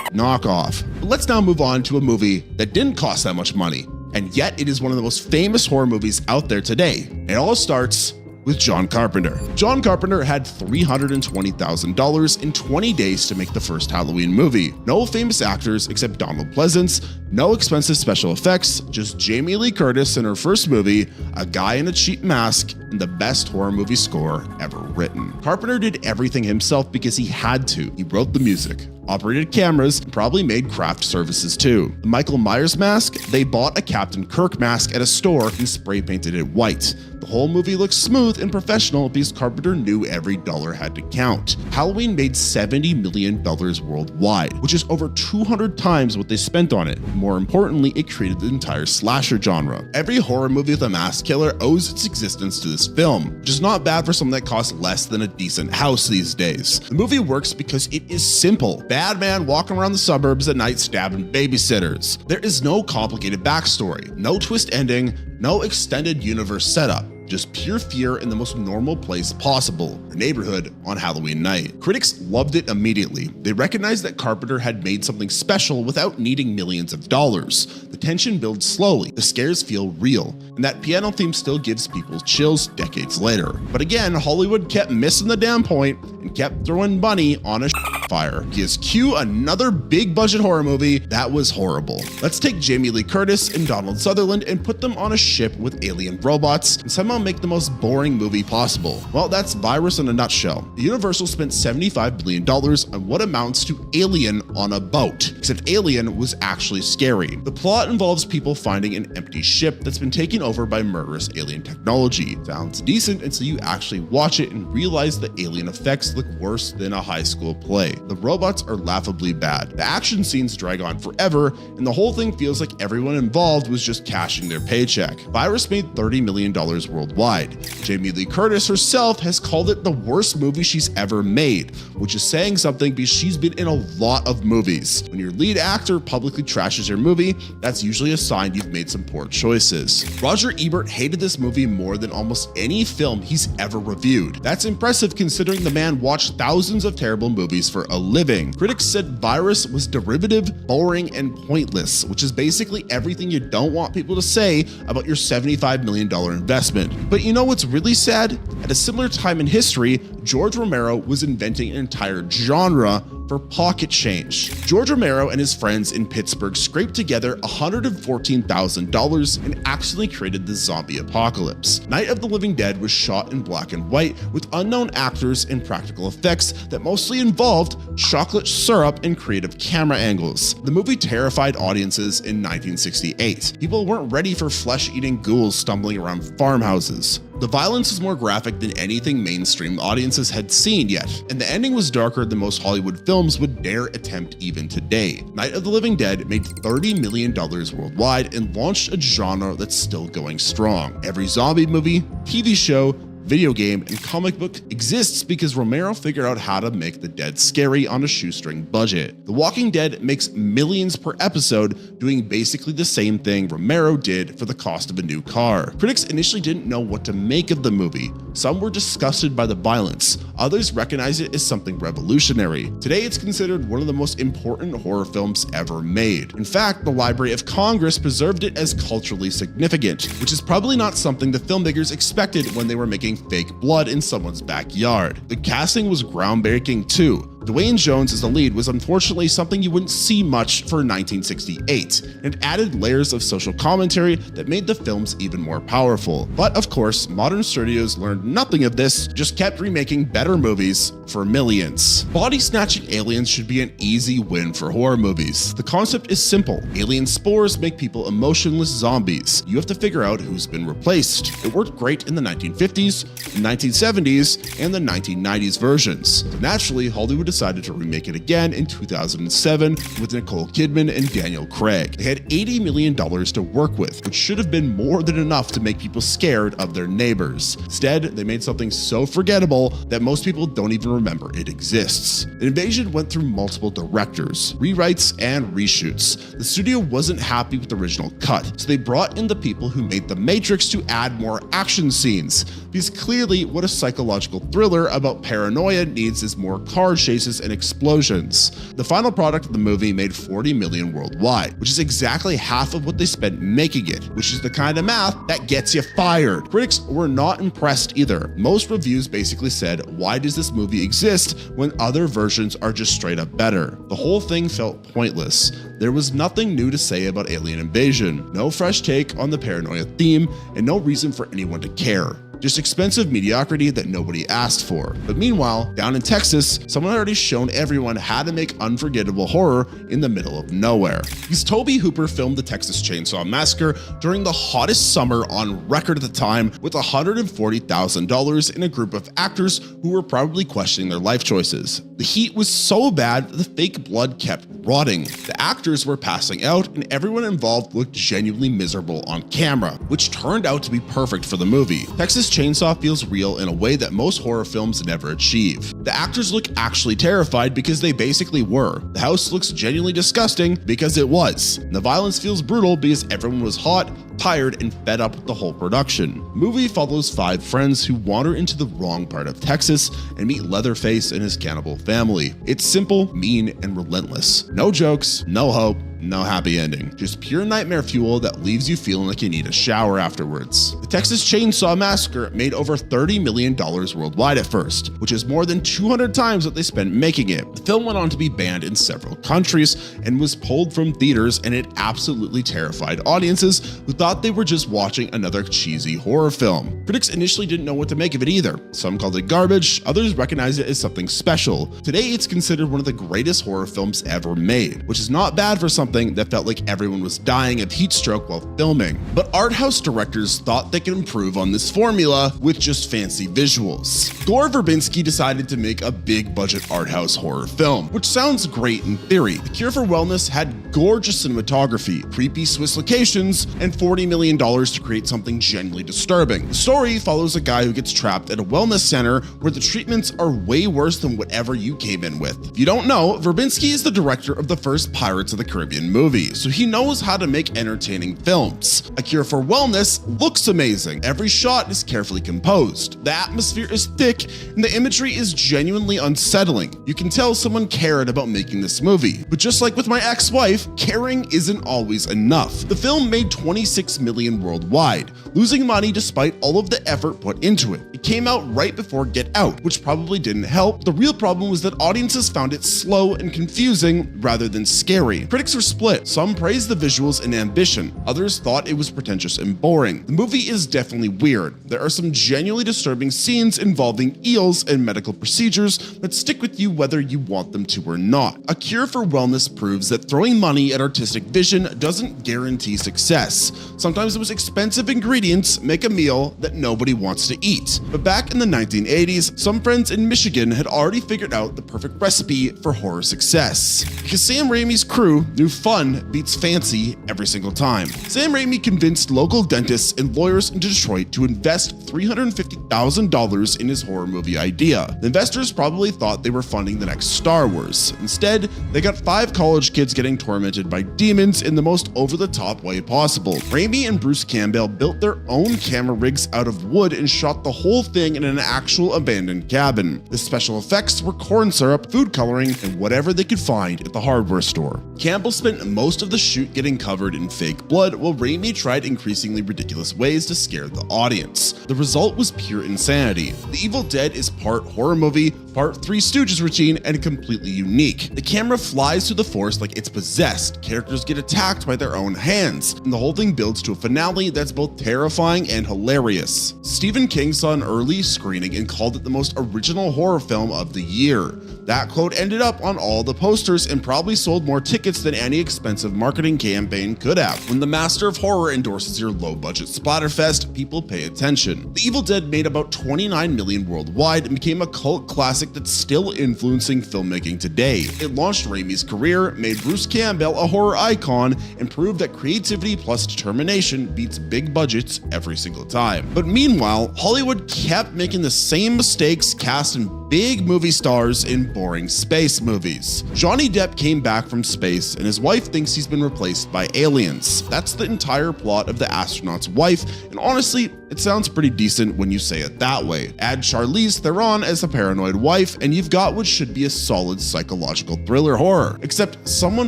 knockoff. But let's now move on to a movie that didn't cost that much money, and yet it is one of the most famous horror movies out there today. It all starts with John Carpenter. John Carpenter had $320,000 in 20 days to make the first Halloween movie. No famous actors except Donald Pleasence, no expensive special effects, just Jamie Lee Curtis in her first movie, a guy in a cheap mask, and the best horror movie score ever written. Carpenter did everything himself because he had to. He wrote the music, operated cameras, and probably made craft services too. The Michael Myers mask, they bought a Captain Kirk mask at a store and spray painted it white. The whole movie looks smooth and professional because Carpenter knew every dollar had to count. Halloween made $70 million worldwide, which is over 200 times what they spent on it. More importantly, it created the entire slasher genre. Every horror movie with a mask killer owes its existence to this film, which is not bad for something that costs less than a decent house these days. The movie works because it is simple. Bad man walking around the suburbs at night stabbing babysitters. There is no complicated backstory, no twist ending, no extended universe setup. Just pure fear in the most normal place possible, your neighborhood on Halloween night. Critics loved it immediately. They recognized that Carpenter had made something special without needing millions of dollars. The tension builds slowly, the scares feel real, and that piano theme still gives people chills decades later. But again, Hollywood kept missing the damn point and kept throwing money on a fire. Because cue another big budget horror movie that was horrible. Let's take Jamie Lee Curtis and Donald Sutherland and put them on a ship with alien robots and somehow make the most boring movie possible. Well, that's Virus in a nutshell. Universal spent $75 billion on what amounts to Alien on a boat, except Alien was actually scary. The plot involves people finding an empty ship that's been taken over by murderous alien technology. Sounds decent until you actually watch it and realize the alien effects look worse than a high school play. The robots are laughably bad. The action scenes drag on forever, and the whole thing feels like everyone involved was just cashing their paycheck. Virus made $30 million worldwide. Jamie Lee Curtis herself has called it the worst movie she's ever made, which is saying something because she's been in a lot of movies. When your lead actor publicly trashes your movie, that's usually a sign you've made some poor choices. Roger Ebert hated this movie more than almost any film he's ever reviewed. That's impressive considering the man watched thousands of terrible movies for a living. Critics said Virus was derivative, boring, and pointless, which is basically everything you don't want people to say about your $75 million investment. But you know what's really sad? At a similar time in history, George Romero was inventing an entire genre for pocket change. George Romero and his friends in Pittsburgh scraped together $114,000 and accidentally created the zombie apocalypse. Night of the Living Dead was shot in black and white with unknown actors and practical effects that mostly involved chocolate syrup and creative camera angles. The movie terrified audiences in 1968. People weren't ready for flesh-eating ghouls stumbling around farmhouses. The violence was more graphic than anything mainstream audiences had seen yet, and the ending was darker than most Hollywood films would dare attempt even today. Night of the Living Dead made $30 million worldwide and launched a genre that's still going strong. Every zombie movie, TV show, video game, and comic book exists because Romero figured out how to make the dead scary on a shoestring budget. The Walking Dead makes millions per episode, doing basically the same thing Romero did for the cost of a new car. Critics initially didn't know what to make of the movie. Some were disgusted by the violence, others recognized it as something revolutionary. Today it's considered one of the most important horror films ever made. In fact, the Library of Congress preserved it as culturally significant, which is probably not something the filmmakers expected when they were making fake blood in someone's backyard. The casting was groundbreaking too. Dwayne Jones as the lead was unfortunately something you wouldn't see much for 1968, and added layers of social commentary that made the films even more powerful. But of course, modern studios learned nothing of this, just kept remaking better movies for millions. Body-snatching aliens should be an easy win for horror movies. The concept is simple. Alien spores make people emotionless zombies. You have to figure out who's been replaced. It worked great in the 1950s, the 1970s, and the 1990s versions. But naturally, Hollywood decided to remake it again in 2007 with Nicole Kidman and Daniel Craig. They had $80 million to work with, which should have been more than enough to make people scared of their neighbors. Instead, they made something so forgettable that most people don't even remember it exists. The invasion went through multiple directors, rewrites, and reshoots. The studio wasn't happy with the original cut, so they brought in the people who made The Matrix to add more action scenes, because clearly what a psychological thriller about paranoia needs is more car chases and explosions. The final product of the movie made $40 million worldwide, which is exactly half of what they spent making it, which is the kind of math that gets you fired. Critics were not impressed either. Most reviews basically said, why does this movie exist when other versions are just straight up better? The whole thing felt pointless. There was nothing new to say about alien invasion, no fresh take on the paranoia theme, and no reason for anyone to care. Just expensive mediocrity that nobody asked for. But meanwhile, down in Texas, someone had already shown everyone how to make unforgettable horror in the middle of nowhere. Because Tobe Hooper filmed the Texas Chain Saw Massacre during the hottest summer on record at the time with $140,000 in a group of actors who were probably questioning their life choices. The heat was so bad that the fake blood kept rotting. The actors were passing out and everyone involved looked genuinely miserable on camera, which turned out to be perfect for the movie. Texas Chain Saw feels real in a way that most horror films never achieve. The actors look actually terrified because they basically were. The house looks genuinely disgusting because it was. And the violence feels brutal because everyone was hot, tired, and fed up with the whole production. The movie follows 5 friends who wander into the wrong part of Texas and meet Leatherface and his cannibal family. It's simple, mean, and relentless. No jokes, no hope, no happy ending. Just pure nightmare fuel that leaves you feeling like you need a shower afterwards. The Texas Chain Saw Massacre made over $30 million worldwide at first, which is more than 200 times what they spent making it. The film went on to be banned in several countries and was pulled from theaters, and it absolutely terrified audiences who thought they were just watching another cheesy horror film. Critics initially didn't know what to make of it either. Some called it garbage, others recognized it as something special. Today it's considered one of the greatest horror films ever made, which is not bad for something that felt like everyone was dying of heat stroke while filming. But art house directors thought they could improve on this formula with just fancy visuals. Gore Verbinski decided to make a big budget art house horror film, which sounds great in theory. The Cure for Wellness had gorgeous cinematography, creepy Swiss locations, and $40 million to create something genuinely disturbing. The story follows a guy who gets trapped at a wellness center where the treatments are way worse than whatever you came in with. If you don't know, Verbinski is the director of the first Pirates of the Caribbean movie, so he knows how to make entertaining films. A Cure for Wellness looks amazing. Every shot is carefully composed. The atmosphere is thick, and the imagery is genuinely unsettling. You can tell someone cared about making this movie. But just like with my ex-wife, caring isn't always enough. The film made $26 million worldwide, losing money despite all of the effort put into it. It came out right before Get Out, which probably didn't help. The real problem was that audiences found it slow and confusing rather than scary. Critics were split. Some praised the visuals and ambition. Others thought it was pretentious and boring. The movie is definitely weird. There are some genuinely disturbing scenes involving eels and medical procedures that stick with you whether you want them to or not. A Cure for Wellness proves that throwing money money and artistic vision doesn't guarantee success. Sometimes the most expensive ingredients make a meal that nobody wants to eat. But back in the 1980s, some friends in Michigan had already figured out the perfect recipe for horror success. Because Sam Raimi's crew knew fun beats fancy every single time. Sam Raimi convinced local dentists and lawyers in Detroit to invest $350,000 in his horror movie idea. The investors probably thought they were funding the next Star Wars. Instead, they got 5 college kids getting tormented by demons in the most over-the-top way possible. Raimi and Bruce Campbell built their own camera rigs out of wood and shot the whole thing in an actual abandoned cabin. The special effects were corn syrup, food coloring, and whatever they could find at the hardware store. Campbell spent most of the shoot getting covered in fake blood, while Raimi tried increasingly ridiculous ways to scare the audience. The result was pure insanity. The Evil Dead is part horror movie, part Three Stooges routine, and completely unique. The camera flies through the forest like it's possessed, characters get attacked by their own hands, and the whole thing builds to a finale that's both terrifying and hilarious. Stephen King saw an early screening and called it the most original horror film of the year. That quote ended up on all the posters and probably sold more tickets than any expensive marketing campaign could have. When the master of horror endorses your low-budget splatterfest, people pay attention. The Evil Dead made about 29 million worldwide and became a cult classic that's still influencing filmmaking today. It launched Raimi's career, made Bruce Campbell a horror icon, and proved that creativity plus determination beats big budgets every single time. But meanwhile, Hollywood kept making the same mistakes, casting big movie stars in boring space movies. Johnny Depp came back from space and his wife thinks he's been replaced by aliens. That's the entire plot of The Astronaut's Wife, and honestly, it sounds pretty decent when you say it that way. Add Charlize Theron as the paranoid wife, and you've got what should be a solid psychological thriller horror. Except someone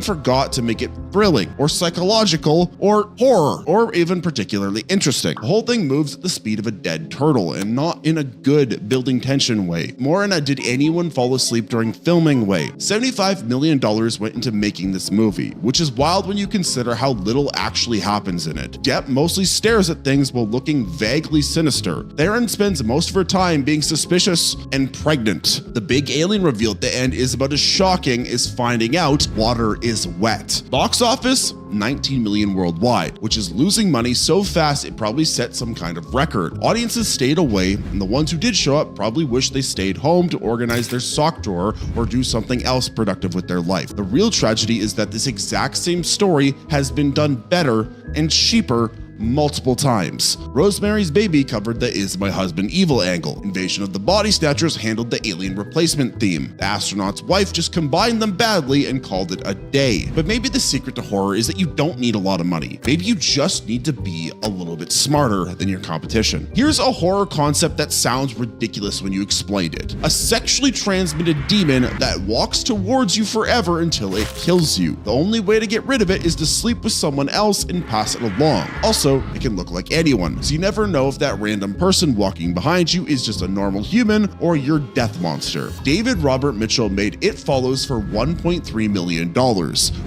forgot to make it thrilling, or psychological, or horror, or even particularly interesting. The whole thing moves at the speed of a dead turtle, and not in a good building tension way. More in a did anyone fall asleep during filming way. $75 million went into making this movie, which is wild when you consider how little actually happens in it. Depp mostly stares at things while looking vaguely sinister. Theron spends most of her time being suspicious and pregnant. The big alien reveal at the end is about as shocking as finding out water is wet. Box office, 19 million worldwide, which is losing money so fast it probably set some kind of record. Audiences stayed away, and the ones who did show up probably wish they stayed home to organize their sock drawer or do something else productive with their life. The real tragedy is that this exact same story has been done better and cheaper multiple times. Rosemary's Baby covered the Is My Husband Evil angle. Invasion of the Body Snatchers handled the alien replacement theme. The Astronaut's Wife just combined them badly and called it a day. But maybe the secret to horror is that you don't need a lot of money. Maybe you just need to be a little bit smarter than your competition. Here's a horror concept that sounds ridiculous when you explained it. A sexually transmitted demon that walks towards you forever until it kills you. The only way to get rid of it is to sleep with someone else and pass it along. Also, it can look like anyone, so you never know if that random person walking behind you is just a normal human or your death monster. David Robert Mitchell made It Follows for $1.3 million,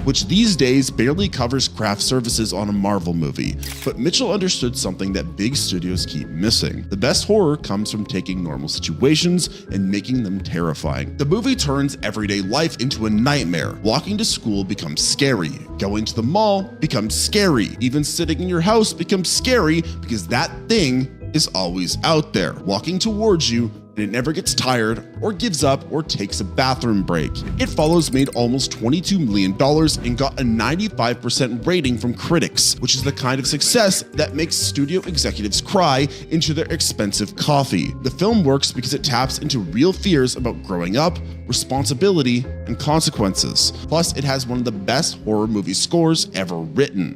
which these days barely covers craft services on a Marvel movie. But Mitchell understood something that big studios keep missing. The best horror comes from taking normal situations and making them terrifying. The movie turns everyday life into a nightmare. Walking to school becomes scary. Going to the mall becomes scary. Even sitting in your house becomes scary because that thing is always out there, walking towards you, and it never gets tired or gives up or takes a bathroom break. It Follows made almost $22 million and got a 95% rating from critics, which is the kind of success that makes studio executives cry into their expensive coffee. The film works because it taps into real fears about growing up, responsibility, and consequences. Plus, it has one of the best horror movie scores ever written.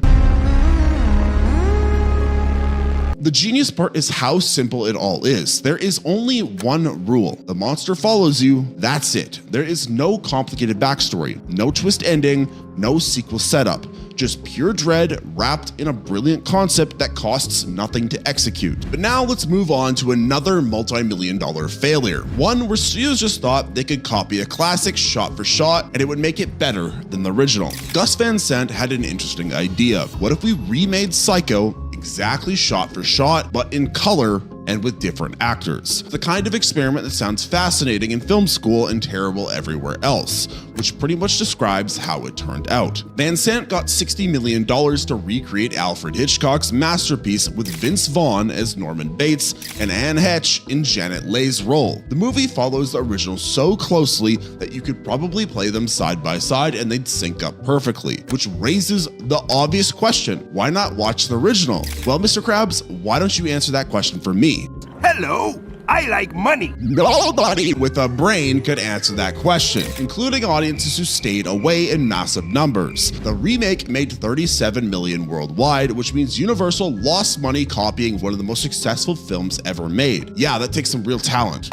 The genius part is how simple it all is. There is only one rule. The monster follows you, that's it. There is no complicated backstory, no twist ending, no sequel setup. Just pure dread wrapped in a brilliant concept that costs nothing to execute. But now let's move on to another multi-million-dollar failure. One where studios just thought they could copy a classic shot for shot and it would make it better than the original. Gus Van Sant had an interesting idea. What if we remade Psycho exactly shot for shot, but in color and with different actors. The kind of experiment that sounds fascinating in film school and terrible everywhere else, which pretty much describes how it turned out. Van Sant got $60 million to recreate Alfred Hitchcock's masterpiece with Vince Vaughn as Norman Bates and Anne Heche in Janet Leigh's role. The movie follows the original so closely that you could probably play them side by side and they'd sync up perfectly, which raises the obvious question, why not watch the original? Well, Mr. Krabs, why don't you answer that question for me? Hello, I like money. Nobody with a brain could answer that question, including audiences who stayed away in massive numbers. The remake made $37 million worldwide, which means Universal lost money copying one of the most successful films ever made. Yeah, that takes some real talent.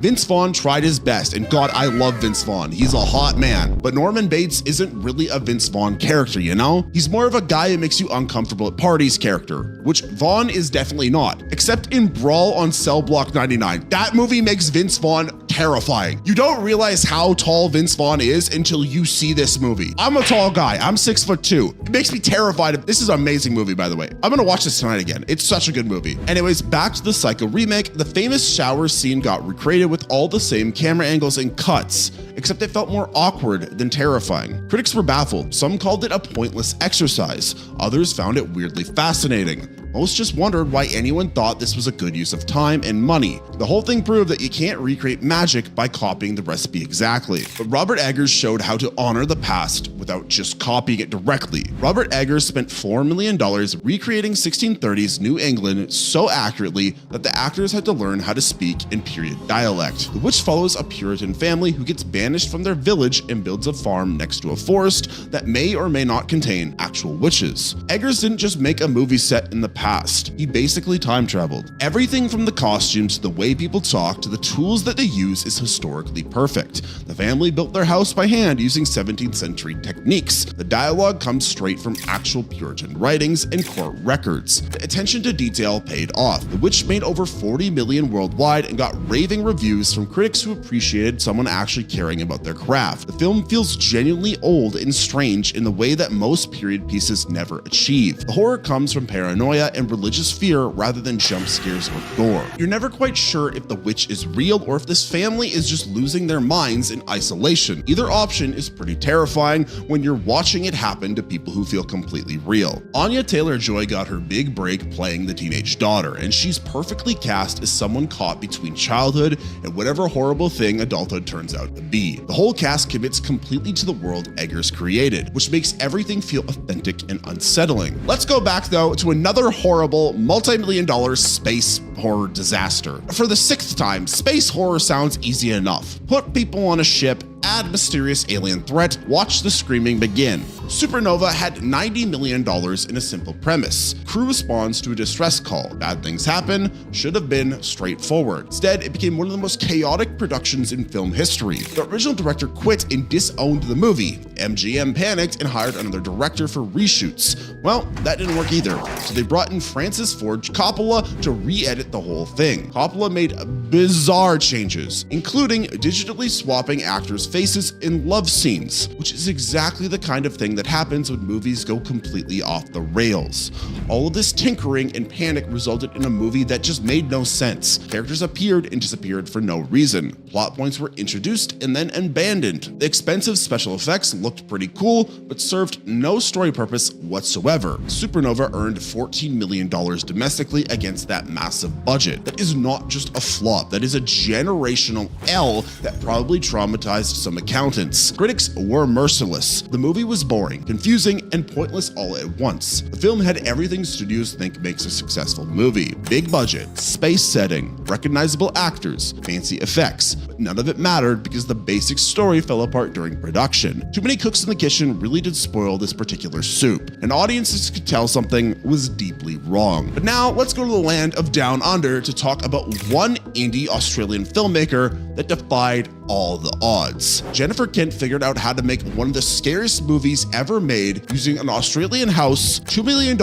Vince Vaughn tried his best, and God, I love Vince Vaughn. He's a hot man. But Norman Bates isn't really a Vince Vaughn character, you know? He's more of a guy who makes you uncomfortable at parties character, which Vaughn is definitely not, except in Brawl on Cell Block 99. That movie makes Vince Vaughn terrifying. You don't realize how tall Vince Vaughn is until you see this movie. I'm a tall guy. I'm 6'2". It makes me terrified. This is an amazing movie, by the way. I'm gonna watch this tonight again. It's such a good movie. Anyways, back to the Psycho remake. The famous shower scene got recreated with all the same camera angles and cuts, except it felt more awkward than terrifying. Critics were baffled. Some called it a pointless exercise. Others found it weirdly fascinating. Most just wondered why anyone thought this was a good use of time and money. The whole thing proved that you can't recreate magic by copying the recipe exactly. But Robert Eggers showed how to honor the past without just copying it directly. Robert Eggers spent $4 million recreating 1630s New England so accurately that the actors had to learn how to speak in period dialect, which follows a Puritan family who gets banished from their village and builds a farm next to a forest that may or may not contain actual witches. Eggers didn't just make a movie set in the past. He basically time traveled. Everything from the costumes to the way people talk to the tools that they use is historically perfect. The family built their house by hand using 17th century techniques. The dialogue comes straight from actual Puritan writings and court records. The attention to detail paid off. The Witch made over 40 million worldwide and got raving reviews from critics who appreciated someone actually caring about their craft. The film feels genuinely old and strange in the way that most period pieces never achieve. The horror comes from paranoia and religious fear rather than jump scares or gore. You're never quite sure if the witch is real or if this family is just losing their minds in isolation. Either option is pretty terrifying when you're watching it happen to people who feel completely real. Anya Taylor-Joy got her big break playing the teenage daughter, and she's perfectly cast as someone caught between childhood and whatever horrible thing adulthood turns out to be. The whole cast commits completely to the world Eggers created, which makes everything feel authentic and unsettling. Let's go back though to another horrible multi-million-dollar space horror disaster. For the 6th time, space horror sounds easy enough. Put people on a ship, add mysterious alien threat, watch the screaming begin. Supernova had $90 million in a simple premise. Crew responds to a distress call. Bad things happen, should have been straightforward. Instead, it became one of the most chaotic productions in film history. The original director quit and disowned the movie. MGM panicked and hired another director for reshoots. Well, that didn't work either, so they brought in Francis Ford Coppola to re-edit the whole thing. Coppola made bizarre changes, including digitally swapping actors' faces in love scenes, which is exactly the kind of thing that happens when movies go completely off the rails. All of this tinkering and panic resulted in a movie that just made no sense. Characters appeared and disappeared for no reason. Plot points were introduced and then abandoned. The expensive special effects looked pretty cool, but served no story purpose whatsoever. Supernova earned $14 million domestically against that massive budget. That is not just a flop, that is a generational L that probably traumatized some accountants. Critics were merciless. The movie was boring, confusing, and pointless all at once. The film had everything studios think makes a successful movie. Big budget, space setting, recognizable actors, fancy effects, but none of it mattered because the basic story fell apart during production. Too many cooks in the kitchen really did spoil this particular soup, and audiences could tell something was deeply wrong. But now let's go to the land of Down Under to talk about one indie Australian filmmaker that defied all the odds. Jennifer Kent figured out how to make one of the scariest movies ever made using an Australian house, $2 million,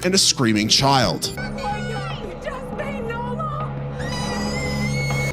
and a screaming child.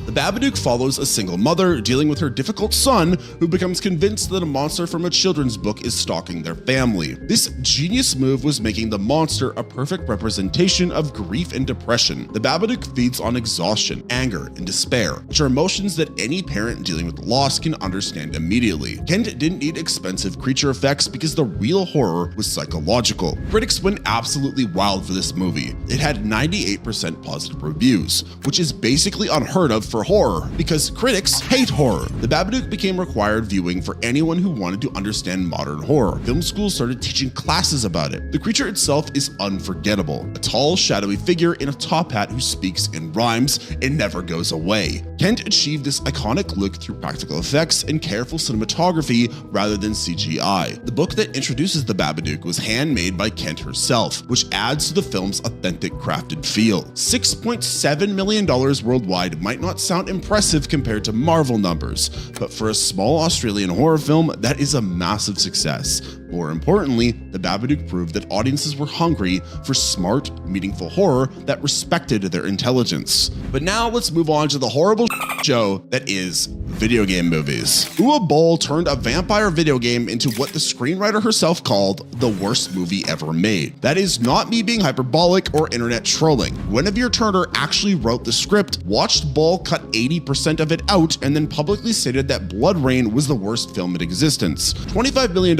The Babadook follows a single mother dealing with her difficult son who becomes convinced that a monster from a children's book is stalking their family. This genius move was making the monster a perfect representation of grief and depression. The Babadook feeds on exhaustion, anger, and despair, which are emotions that any parent dealing with loss can understand immediately. Kent didn't need expensive creature effects because the real horror was psychological. Critics went absolutely wild for this movie. It had 98% positive reviews, which is basically unheard of for horror because critics hate horror. The Babadook became required viewing for anyone who wanted to understand modern horror. Film schools started teaching classes about it. The creature itself is unforgettable. A tall, shadowy figure in a top hat who speaks in rhymes and never goes away. Kent achieved this iconic look through practical effects and careful cinematography rather than CGI. The book that introduces the Babadook was handmade by Kent herself, which adds to the film's authentic crafted feel. $6.7 million worldwide might not sound impressive compared to Marvel numbers, but for a small Australian horror film, that is a massive success. More importantly, the Babadook proved that audiences were hungry for smart, meaningful horror that respected their intelligence. But now let's move on to the horrible show that is video game movies. Ua Boll turned a vampire video game into what the screenwriter herself called the worst movie ever made. That is not me being hyperbolic or internet trolling. Guinevere Turner actually wrote the script, watched Boll cut 80% of it out, and then publicly stated that Blood Rain was the worst film in existence. $25 million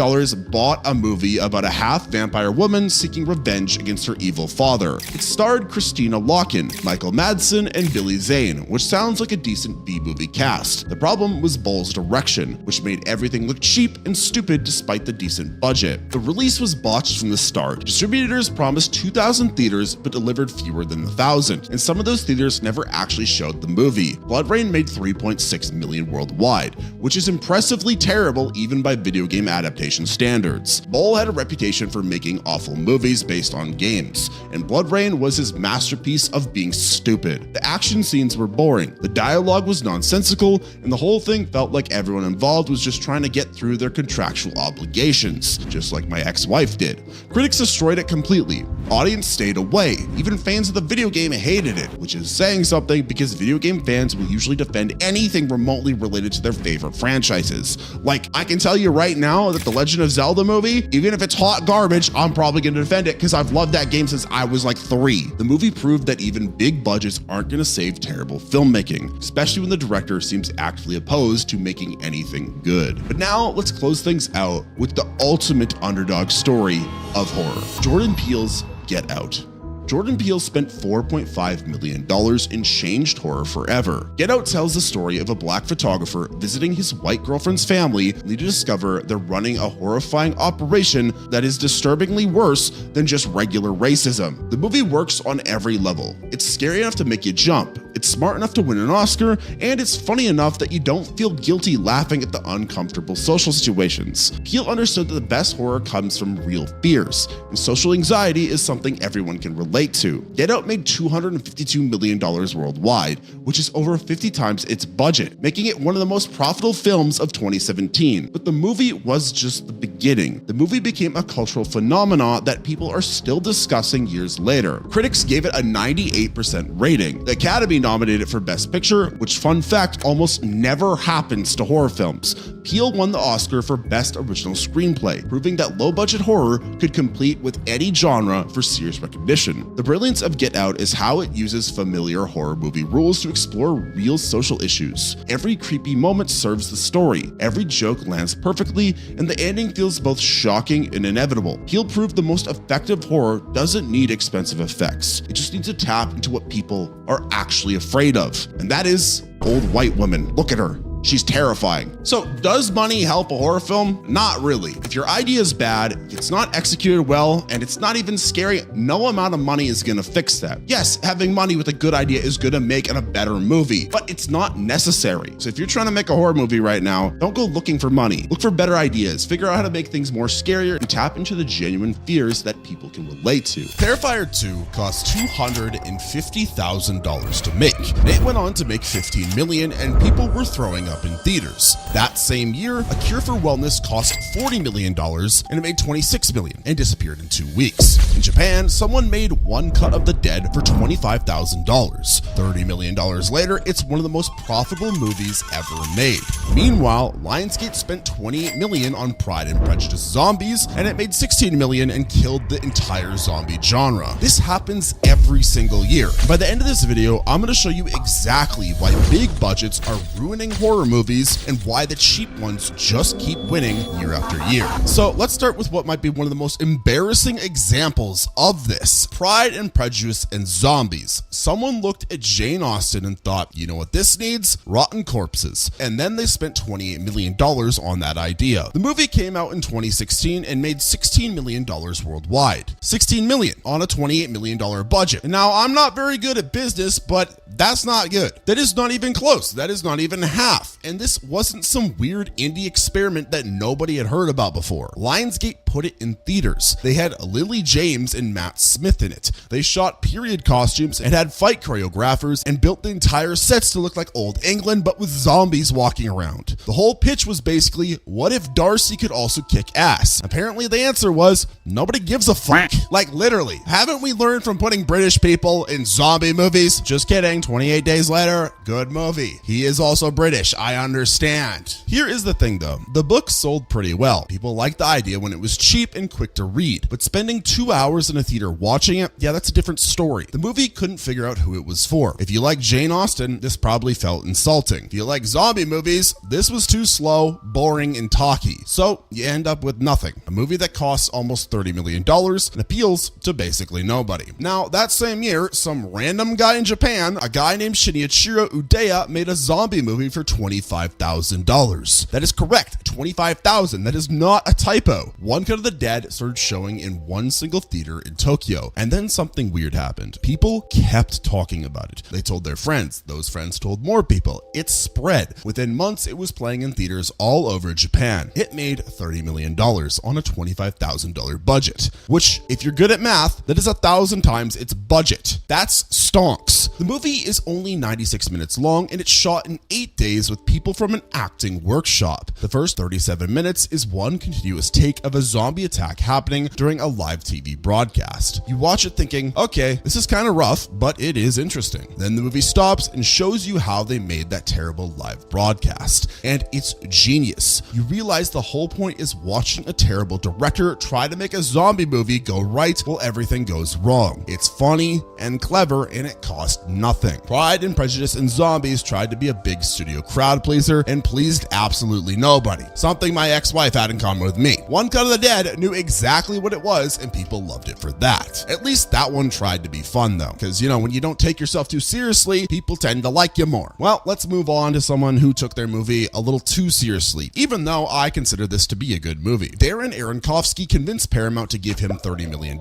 bought a movie about a half-vampire woman seeking revenge against her evil father. It starred Christina Loken, Michael Madsen, and Billy Zane, which sounds like a decent B-movie cast. The problem was Boll's direction, which made everything look cheap and stupid despite the decent budget. The release was botched from the start. Distributors promised 2,000 theaters but delivered fewer than 1,000, and some of those theaters never actually showed the movie. Blood Rain made $3.6 million worldwide, which is impressively terrible even by video game adaptation standards. Boll had a reputation for making awful movies based on games, and Blood Rain was his masterpiece of being stupid. The action scenes were boring, the dialogue was nonsensical, and the whole thing felt like everyone involved was just trying to get through their contractual obligations, just like my ex-wife did. Critics destroyed it completely. Audience stayed away. Even fans of the video game hated it, which is saying something because video game fans will usually defend anything remotely related to their favorite franchises. Like, I can tell you right now that the Legend of Zelda movie, even if it's hot garbage, I'm probably going to defend it because I've loved that game since I was like 3. The movie proved that even big budgets aren't going to save terrible filmmaking, especially when the director seems actively opposed to making anything good. But now let's close things out with the ultimate underdog story of horror. Jordan Peele's Get Out. Jordan Peele spent $4.5 million and changed horror forever. Get Out tells the story of a black photographer visiting his white girlfriend's family only to discover they're running a horrifying operation that is disturbingly worse than just regular racism. The movie works on every level. It's scary enough to make you jump, it's smart enough to win an Oscar, and it's funny enough that you don't feel guilty laughing at the uncomfortable social situations. Peele understood that the best horror comes from real fears, and social anxiety is something everyone can relate to. Get Out made $252 million worldwide, which is over 50 times its budget, making it one of the most profitable films of 2017. But the movie was just the beginning. The movie became a cultural phenomenon that people are still discussing years later. Critics gave it a 98% rating. The Academy nominated it for Best Picture, which, fun fact, almost never happens to horror films. Peele won the Oscar for Best Original Screenplay, proving that low-budget horror could compete with any genre for serious recognition. The brilliance of Get Out is how it uses familiar horror movie rules to explore real social issues. Every creepy moment serves the story, every joke lands perfectly, and the ending feels both shocking and inevitable. Peele proved the most effective horror doesn't need expensive effects. It just needs to tap into what people are actually afraid of, and that is old white women. Look at her. She's terrifying. So does money help a horror film? Not really. If your idea is bad, if it's not executed well, and it's not even scary, no amount of money is gonna fix that. Yes, having money with a good idea is gonna make it a better movie, but it's not necessary. So if you're trying to make a horror movie right now, don't go looking for money. Look for better ideas, figure out how to make things more scarier, and tap into the genuine fears that people can relate to. Terrifier 2 cost $250,000 to make, and it went on to make $15 million, and people were throwing up up in theaters. That same year, A Cure for Wellness cost $40 million and it made $26 million and disappeared in 2 weeks. In Japan, someone made One Cut of the Dead for $25,000. $30 million later, it's one of the most profitable movies ever made. Meanwhile, Lionsgate spent $28 million on Pride and Prejudice Zombies, and it made $16 million and killed the entire zombie genre. This happens every single year. By the end of this video, I'm going to show you exactly why big budgets are ruining horror movies and why the cheap ones just keep winning year after year. So let's start with what might be one of the most embarrassing examples of this. Pride and Prejudice and zombies. Someone looked at Jane Austen and thought, you know what this needs? Rotten corpses. And then they spent $28 million on that idea. The movie came out in 2016 and made $16 million worldwide. $16 million on a $28 million budget. And now, I'm not very good at business, but that's not good. That is not even close. That is not even half. And this wasn't some weird indie experiment that nobody had heard about before. Lionsgate put it in theaters. They had Lily James and Matt Smith in it. They shot period costumes and had fight choreographers and built the entire sets to look like old England, but with zombies walking around. The whole pitch was basically, what if Darcy could also kick ass? Apparently the answer was, nobody gives a fuck. Like literally, haven't we learned from putting British people in zombie movies? Just kidding. 28 Days Later, good movie. He is also British, I understand. Here is the thing though, the book sold pretty well. People liked the idea when it was cheap and quick to read, but spending 2 hours in a theater watching it, yeah, that's a different story. The movie couldn't figure out who it was for. If you like Jane Austen, this probably felt insulting. If you like zombie movies, this was too slow, boring, and talky. So you end up with nothing. A movie that costs almost $30 million and appeals to basically nobody. Now, that same year, some random guy in Japan, a guy named Shinichiro Ueda, made a zombie movie for $25,000. That is correct, $25,000. That is not a typo. One Cut of the Dead started showing in one single theater in Tokyo, and then something weird happened. People kept talking about it. They told their friends. Those friends told more people. It spread. Within months, it was playing in theaters all over Japan. It made $30 million on a $25,000 budget, which, if you're good at math, that is 1,000 times its budget. That's stonks. The movie is only 96 minutes long, and it's shot in 8 days with people from an acting workshop. The first 37 minutes is one continuous take of a zombie attack happening during a live TV broadcast. You watch it thinking, okay, this is kind of rough, but it is interesting. Then the movie stops and shows you how they made that terrible live broadcast. And it's genius. You realize the whole point is watching a terrible director try to make a zombie movie go right while everything goes wrong. It's funny and clever, and it cost nothing. Pride and Prejudice and Zombies tried to be a big studio crowd pleaser and pleased absolutely nobody. Something my ex-wife had in common with me. One Cut of the Dead knew exactly what it was, and people loved it for that. At least that one tried to be fun though, because you know, when you don't take yourself too seriously, people tend to like you more. Well, let's move on to someone who took their movie a little too seriously, even though I consider this to be a good movie. Darren Aronofsky convinced Paramount to give him $30 million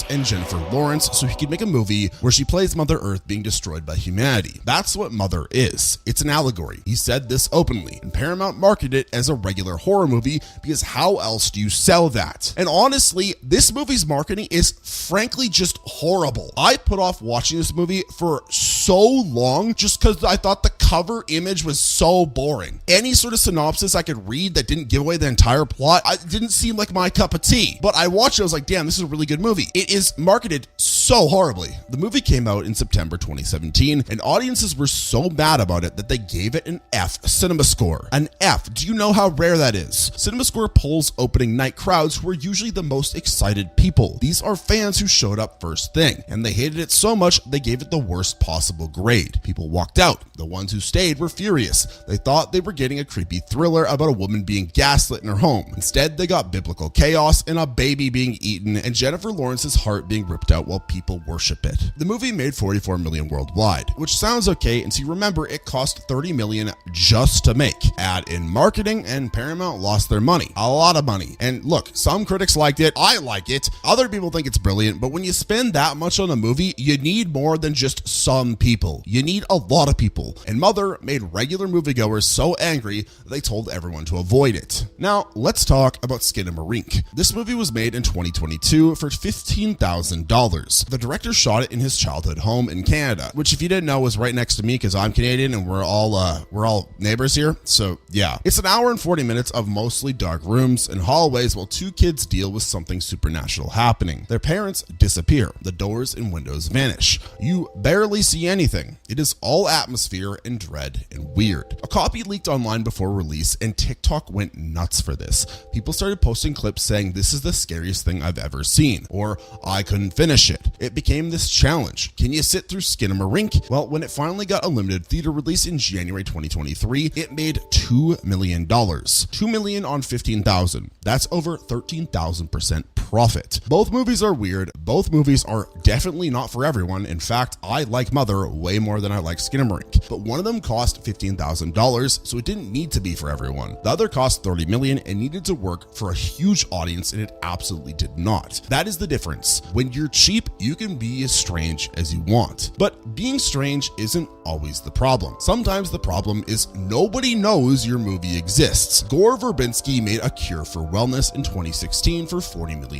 and Jennifer Lawrence so he could make a movie where she plays Mother Earth being destroyed by humanity. That's what Mother is. It's an allegory. He said this openly, and Paramount marketed it as a regular horror movie because how else do you sell that? And honestly, this movie's marketing is frankly just horrible. I put off watching this movie for so long just because I thought the cover image was so boring. Any sort of synopsis I could read that didn't give away the entire plot, it didn't seem like my cup of tea. But I watched it, I was like, damn, this is a really good movie. It is marketed so horribly. The movie came out in September 2017, and audiences were so mad about it that they gave it an F cinema score. An F. Do you know how rare that is? Cinema score polls opening night crowds who are usually the most excited people. These are fans who showed up first thing, and they hated it so much they gave it the worst possible grade. People walked out. The ones who stayed were furious. They thought they were getting a creepy thriller about a woman being gaslit in her home. Instead, they got biblical chaos and a baby being eaten and Jennifer Lawrence's heart being ripped out while people worship it. The movie made $44 million worldwide, which sounds okay until you remember it cost $30 million just to make. Add in marketing and Paramount lost their money. A lot of money. And look, some critics liked it. I like it. Other people think it's brilliant, but when you spend that much on a movie, you need more than just some people. You need a lot of people. And Mother made regular moviegoers so angry that they told everyone to avoid it. Now, let's talk about Skinamarink. This movie was made in 2022 for $15,000. The director shot it in his childhood home in Canada, which if you didn't know was right next to me because I'm Canadian and we're all neighbors here. So yeah, it's an hour and 40 minutes of mostly dark rooms and hallways while two kids deal with something supernatural happening. Their parents disappear. The doors and windows vanish. You barely see anything. It is all atmosphere and dread and weird. A copy leaked online before release and TikTok went nuts for this. People started posting clips saying this is the scariest thing I've ever seen, or I couldn't finish it. It became this challenge. Can you sit through Skinamarink? Well, when it finally got a limited theater release in January 2023, it made $2 million. $2 million on 15,000. That's over 13,000% profit. Both movies are weird. Both movies are definitely not for everyone. In fact, I like Mother way more than I like Skinamarink, but one of them cost $15,000, so it didn't need to be for everyone. The other cost $30 million and needed to work for a huge audience, and it absolutely did not. That is the difference. When you're cheap, you can be as strange as you want, but being strange isn't always the problem. Sometimes the problem is nobody knows your movie exists. Gore Verbinski made A Cure for Wellness in 2016 for $40 million.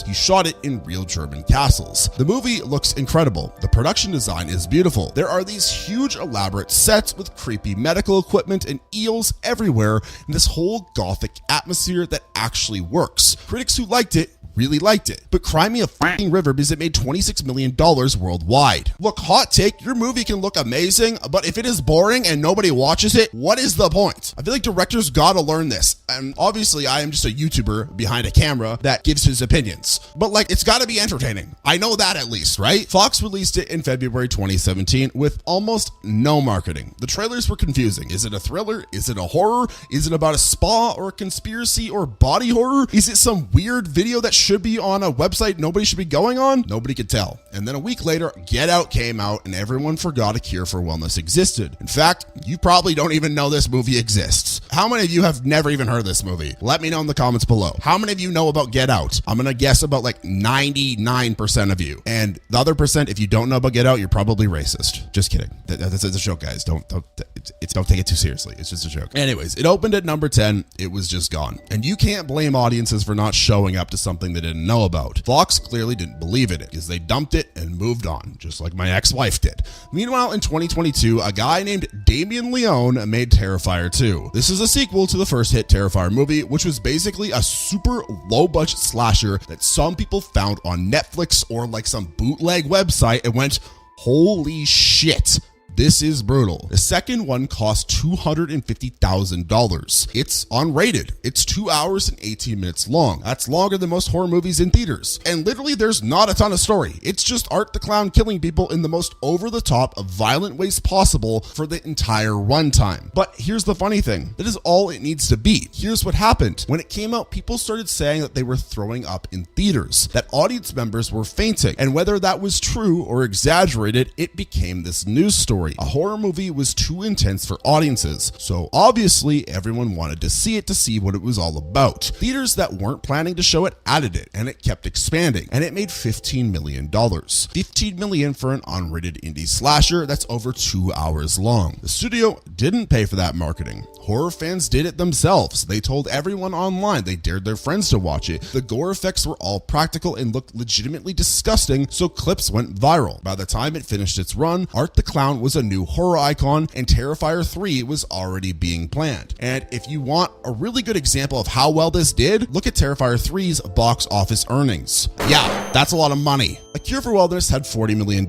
He shot it in real German castles. The movie looks incredible. The production design is beautiful. There are these huge elaborate sets with creepy medical equipment and eels everywhere and this whole gothic atmosphere that actually works. Critics who liked it really liked it, but cry me a fucking river because it made $26 million worldwide. Look, hot take, your movie can look amazing, but if it is boring and nobody watches it, what is the point? I feel like directors gotta learn this. And obviously I am just a YouTuber behind a camera that gives his opinions, but like, it's gotta be entertaining. I know that at least, right? Fox released it in February 2017 with almost no marketing. The trailers were confusing. Is it a thriller? Is it a horror? Is it about a spa or a conspiracy or body horror? Is it some weird video that should be on a website nobody should be going on? Nobody could tell. And then a week later, Get Out came out and everyone forgot A Cure for Wellness existed. In fact, you probably don't even know this movie exists. How many of you have never even heard of this movie? Let me know in the comments below. How many of you know about Get Out? I'm gonna guess about like 99% of you. And the other percent, if you don't know about Get Out, you're probably racist. Just kidding. That's a joke, guys. Don't take it too seriously. It's just a joke. Anyways, it opened at number 10. It was just gone. And you can't blame audiences for not showing up to something they didn't know about. Fox clearly didn't believe in it because they dumped it and moved on, just like my ex-wife did. Meanwhile, in 2022, a guy named Damien Leone made Terrifier 2. This is a sequel to the first hit Terrifier movie, which was basically a super low-budget slasher that some people found on Netflix or like some bootleg website and went, holy shit. This is brutal. The second one cost $250,000. It's unrated. It's 2 hours and 18 minutes long. That's longer than most horror movies in theaters. And literally there's not a ton of story. It's just Art the Clown killing people in the most over-the-top, violent ways possible for the entire runtime. But here's the funny thing. That is all it needs to be. Here's what happened. When it came out, people started saying that they were throwing up in theaters, that audience members were fainting. And whether that was true or exaggerated, it became this news story. A horror movie was too intense for audiences, so obviously everyone wanted to see it to see what it was all about. Theaters that weren't planning to show it added it, and it kept expanding, and it made $15 million. $15 million for an unrated indie slasher that's over 2 hours long. The studio didn't pay for that marketing. Horror fans did it themselves. They told everyone online. They dared their friends to watch it. The gore effects were all practical and looked legitimately disgusting, so clips went viral. By the time it finished its run, Art the Clown was a new horror icon, and Terrifier 3 was already being planned. And if you want a really good example of how well this did, look at Terrifier 3's box office earnings. Yeah, that's a lot of money. A Cure for Wellness had $40 million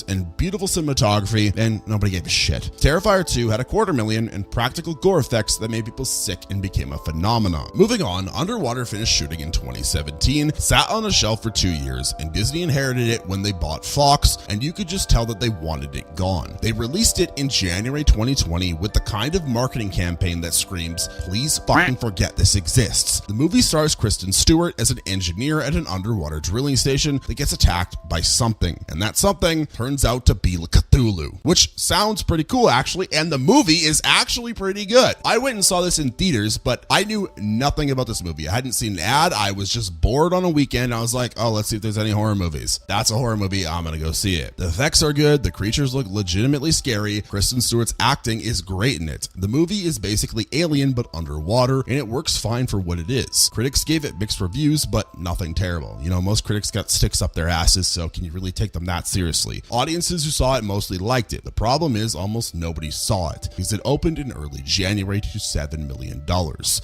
and beautiful cinematography, and nobody gave a shit. Terrifier 2 had $250,000 and practical gore effects that made people sick and became a phenomenon. Moving on, Underwater finished shooting in 2017, sat on a shelf for 2 years, and Disney inherited it when they bought Fox, and you could just tell that they wanted it gone. They released it in January 2020 with the kind of marketing campaign that screams, please fucking forget this exists. The movie stars Kristen Stewart as an engineer at an underwater drilling station that gets attacked by something, and that something turns out to be Cthulhu, which sounds pretty cool actually, and the movie is actually pretty good. I went and saw this in theaters, but I knew nothing about this movie. I hadn't seen an ad. I was just bored on a weekend. I was like, oh, let's see if there's any horror movies. That's a horror movie. I'm gonna go see it. The effects are good. The creatures look legitimately legitimately scary. Kristen Stewart's acting is great in it. The movie is basically Alien but underwater, and it works fine for what it is. Critics gave it mixed reviews, but nothing terrible. You know, most critics got sticks up their asses, so can you really take them that seriously? Audiences who saw it mostly liked it. The problem is almost nobody saw it, because it opened in early January to $7 million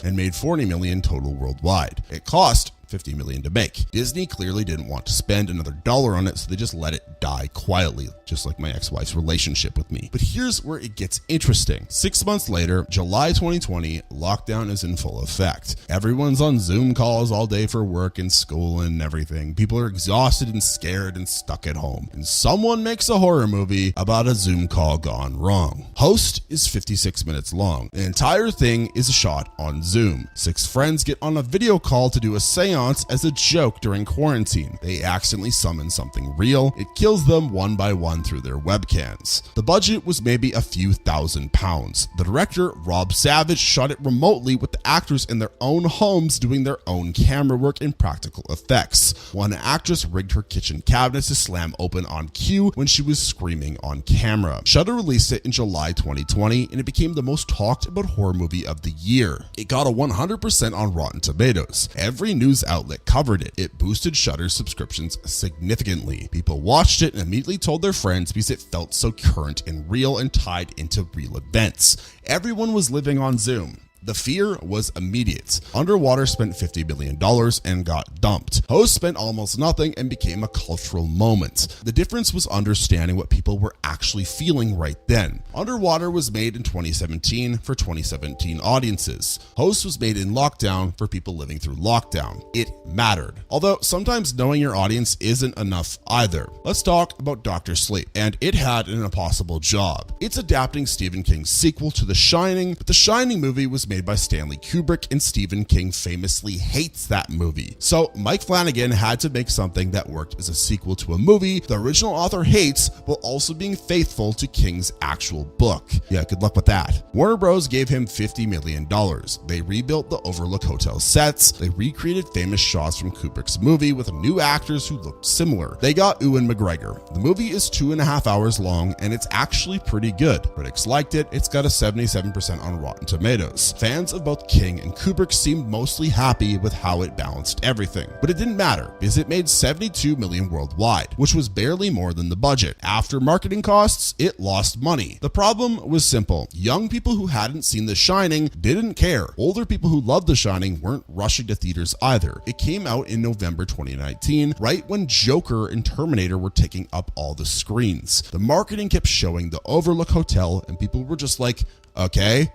and made $40 million total worldwide. It cost $50 million to make. Disney clearly didn't want to spend another dollar on it, so they just let it die quietly, just like my ex-wife's relationship with me. But here's where it gets interesting. 6 months later, July 2020, lockdown is in full effect. Everyone's on Zoom calls all day for work and school and everything. People are exhausted and scared and stuck at home. And someone makes a horror movie about a Zoom call gone wrong. Host is 56 minutes long. The entire thing is shot on Zoom. 6 friends get on a video call to do a seance as a joke during quarantine. They accidentally summon something real. It kills them one by one through their webcams. The budget was maybe a few £1,000s. The director, Rob Savage, shot it remotely with the actors in their own homes doing their own camera work and practical effects. One actress rigged her kitchen cabinets to slam open on cue when she was screaming on camera. Shudder released it in July 2020, and it became the most talked about horror movie of the year. It got a 100% on Rotten Tomatoes. Every news outlet covered it. It boosted Shudder's subscriptions significantly. People watched it and immediately told their friends because it felt so current and real and tied into real events. Everyone was living on Zoom. The fear was immediate. Underwater spent $50 million and got dumped. Host spent almost nothing and became a cultural moment. The difference was understanding what people were actually feeling right then. Underwater was made in 2017 for 2017 audiences. Host was made in lockdown for people living through lockdown. It mattered. Although sometimes knowing your audience isn't enough either. Let's talk about Dr. Sleep, and it had an impossible job. It's adapting Stephen King's sequel to The Shining, but The Shining movie was made by Stanley Kubrick, and Stephen King famously hates that movie. So Mike Flanagan had to make something that worked as a sequel to a movie the original author hates, while also being faithful to King's actual book. Yeah, good luck with that. Warner Bros. Gave him $50 million. They rebuilt the Overlook Hotel sets. They recreated famous shots from Kubrick's movie with new actors who looked similar. They got Ewan McGregor. The movie is 2.5 hours long, and it's actually pretty good. Critics liked it. It's got a 77% on Rotten Tomatoes. Fans of both King and Kubrick seemed mostly happy with how it balanced everything. But it didn't matter, because it made $72 million worldwide, which was barely more than the budget. After marketing costs, it lost money. The problem was simple. Young people who hadn't seen The Shining didn't care. Older people who loved The Shining weren't rushing to theaters either. It came out in November 2019, right when Joker and Terminator were taking up all the screens. The marketing kept showing the Overlook Hotel, and people were just like, okay,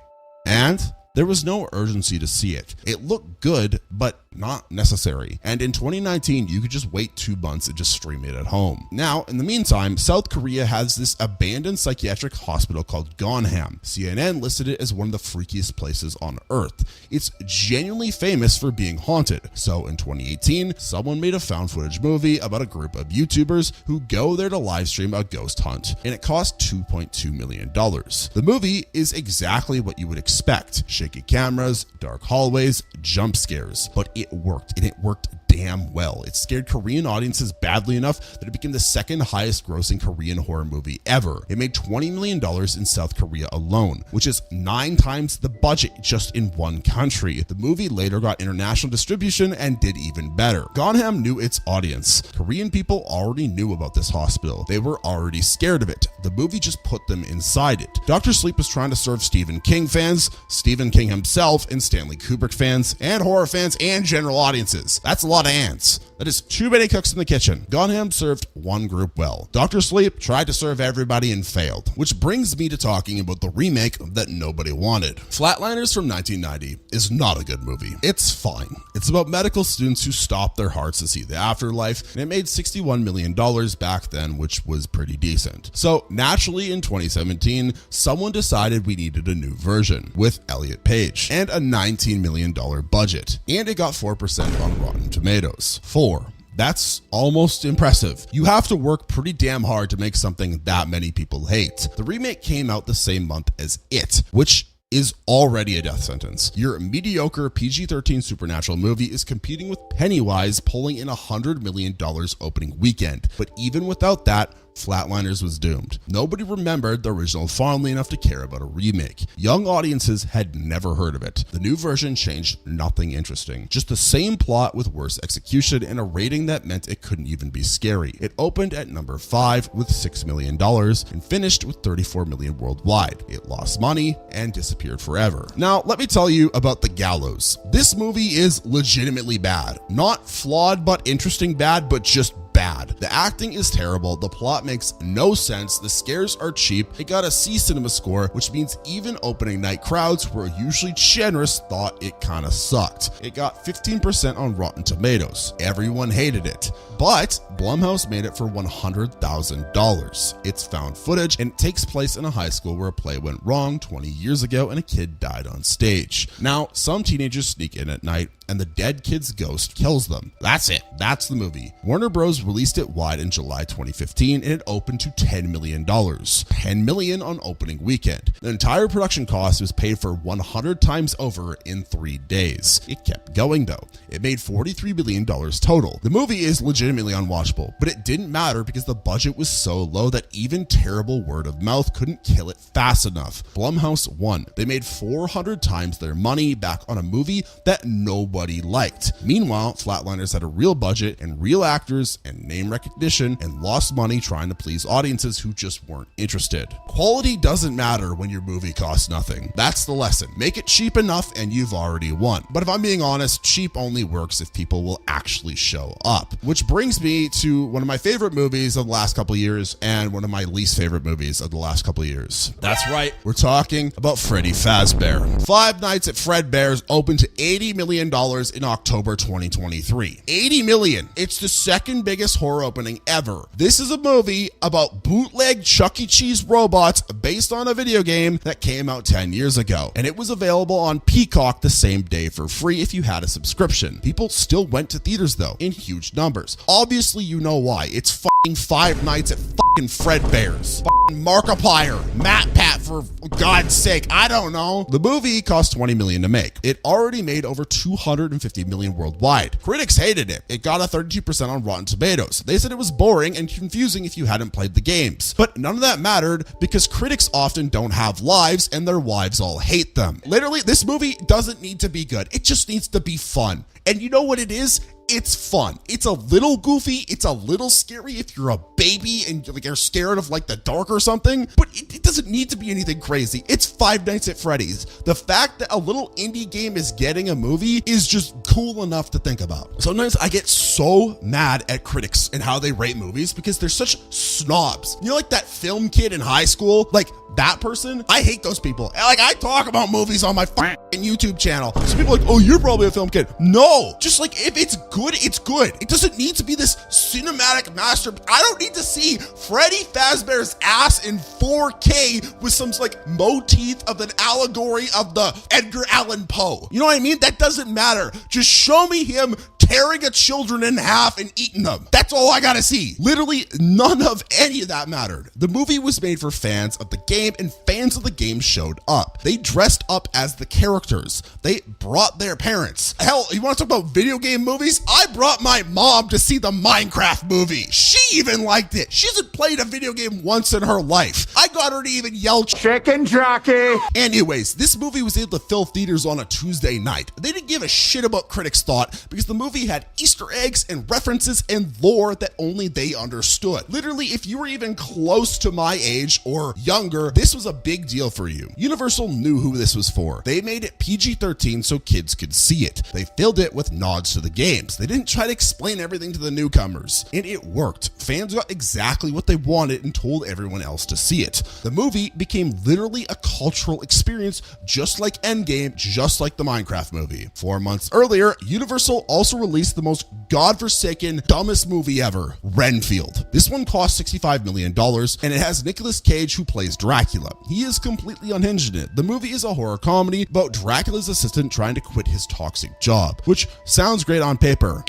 and there was no urgency to see it. It looked good, but not necessary. And in 2019, you could just wait 2 months and just stream it at home. Now, in the meantime, South Korea has this abandoned psychiatric hospital called Gonham. CNN listed it as one of the freakiest places on earth. It's genuinely famous for being haunted. So in 2018, someone made a found footage movie about a group of YouTubers who go there to live stream a ghost hunt, and it cost $2.2 million. The movie is exactly what you would expect. Shaky cameras, dark hallways, jump scares, but it worked, and it worked damn well. It scared Korean audiences badly enough that it became the second highest grossing Korean horror movie ever. It made $20 million in South Korea alone, which is 9 times the budget just in one country. The movie later got international distribution and did even better. Gonham knew its audience. Korean people already knew about this hospital. They were already scared of it. The movie just put them inside it. Dr. Sleep was trying to serve Stephen King fans, Stephen King himself, and Stanley Kubrick fans, and horror fans, and general audiences. That's a lot of ants. That is too many cooks in the kitchen. Gonham served one group well. Dr. Sleep tried to serve everybody and failed, which brings me to talking about the remake that nobody wanted. Flatliners from 1990 is not a good movie. It's fine. It's about medical students who stopped their hearts to see the afterlife, and it made $61 million back then, which was pretty decent. So naturally in 2017, someone decided we needed a new version with Elliot Page and a $19 million budget, and it got 4% on Rotten Tomatoes. 4. That's almost impressive. You have to work pretty damn hard to make something that many people hate. The remake came out the same month as It, which is already a death sentence. Your mediocre PG-13 supernatural movie is competing with Pennywise, pulling in $100 million opening weekend. But even without that, Flatliners was doomed. Nobody remembered the original fondly enough to care about a remake. Young audiences had never heard of it. The new version changed nothing interesting. Just the same plot with worse execution and a rating that meant it couldn't even be scary. It opened at number 5 with $6 million and finished with $34 million worldwide. It lost money and disappeared forever. Now, let me tell you about The Gallows. This movie is legitimately bad. Not flawed but interesting bad, but just bad. The acting is terrible, the plot makes no sense, the scares are cheap, it got a C cinema score, which means even opening night crowds who are usually generous thought it kinda sucked. It got 15% on Rotten Tomatoes. Everyone hated it. But Blumhouse made it for $100,000. It's found footage and it takes place in a high school where a play went wrong 20 years ago and a kid died on stage. Now, some teenagers sneak in at night and the dead kid's ghost kills them. That's it. That's the movie. Warner Bros. Released it wide in July 2015 and it opened to $10 million. $10 million on opening weekend. The entire production cost was paid for 100 times over in 3 days. It kept going though. It made $43 million total. The movie is legitimately unwatchable, but it didn't matter because the budget was so low that even terrible word of mouth couldn't kill it fast enough. Blumhouse won. They made 400 times their money back on a movie that nobody liked. Meanwhile, Flatliners had a real budget and real actors and name recognition and lost money trying to please audiences who just weren't interested. Quality doesn't matter when your movie costs nothing. That's the lesson. Make it cheap enough and you've already won. But if I'm being honest, cheap only works if people will actually show up. Which brings me to one of my favorite movies of the last couple of years and one of my least favorite movies of the last couple of years. That's right, we're talking about Freddy Fazbear. Five Nights at Fredbear's opened to $80 million in October 2023. $80 million. It's the second biggest horror opening ever. This is a movie about bootleg Chuck E. Cheese robots based on a video game that came out 10 years ago. And it was available on Peacock the same day for free if you had a subscription. People still went to theaters though, in huge numbers. Obviously you know why. It's fucking Five Nights at fucking Fredbear's. Fucking Markiplier. MatPat for God's sake. I don't know. The movie cost $20 million to make. It already made over $250 million worldwide. Critics hated it. It got a 32% on Rotten Tomatoes. They said it was boring and confusing if you hadn't played the games. But none of that mattered because critics often don't have lives and their wives all hate them. Literally, this movie doesn't need to be good. It just needs to be fun. And you know what it is? It's fun. It's a little goofy. It's a little scary if you're a baby and you're scared of like the dark or something, but it doesn't need to be anything crazy. It's Five Nights at Freddy's. The fact that a little indie game is getting a movie is just cool enough to think about. Sometimes I get so mad at critics and how they rate movies because they're such snobs. You know, like that film kid in high school? Like that person? I hate those people. Like I talk about movies on my fucking YouTube channel. So people are like, oh, you're probably a film kid. No, just like if it's good, it's good. It doesn't need to be this cinematic master. I don't need to see Freddy Fazbear's ass in 4K with some like motif of an allegory of the Edgar Allan Poe. You know what I mean? That doesn't matter. Just show me him tearing a children in half and eating them. That's all I gotta see. Literally none of any of that mattered. The movie was made for fans of the game and fans of the game showed up. They dressed up as the characters. They brought their parents. Hell, you want to talk about video game movies? I brought my mom to see the Minecraft movie. She even liked it. She hasn't played a video game once in her life. I got her to even yell chicken jockey. Anyways, this movie was able to fill theaters on a Tuesday night. They didn't give a shit about critics' thought because the movie had Easter eggs and references and lore that only they understood. Literally, if you were even close to my age or younger, this was a big deal for you. Universal knew who this was for. They made it PG-13 so kids could see it. They filled it with nods to the games. They didn't try to explain everything to the newcomers. And it worked. Fans got exactly what they wanted and told everyone else to see it. The movie became literally a cultural experience just like Endgame, just like the Minecraft movie. 4 months earlier, Universal also released the most godforsaken, dumbest movie ever, Renfield. This one cost $65 million and it has Nicolas Cage who plays Dracula. He is completely unhinged in it. The movie is a horror comedy about Dracula's assistant trying to quit his toxic job, which sounds great on paper.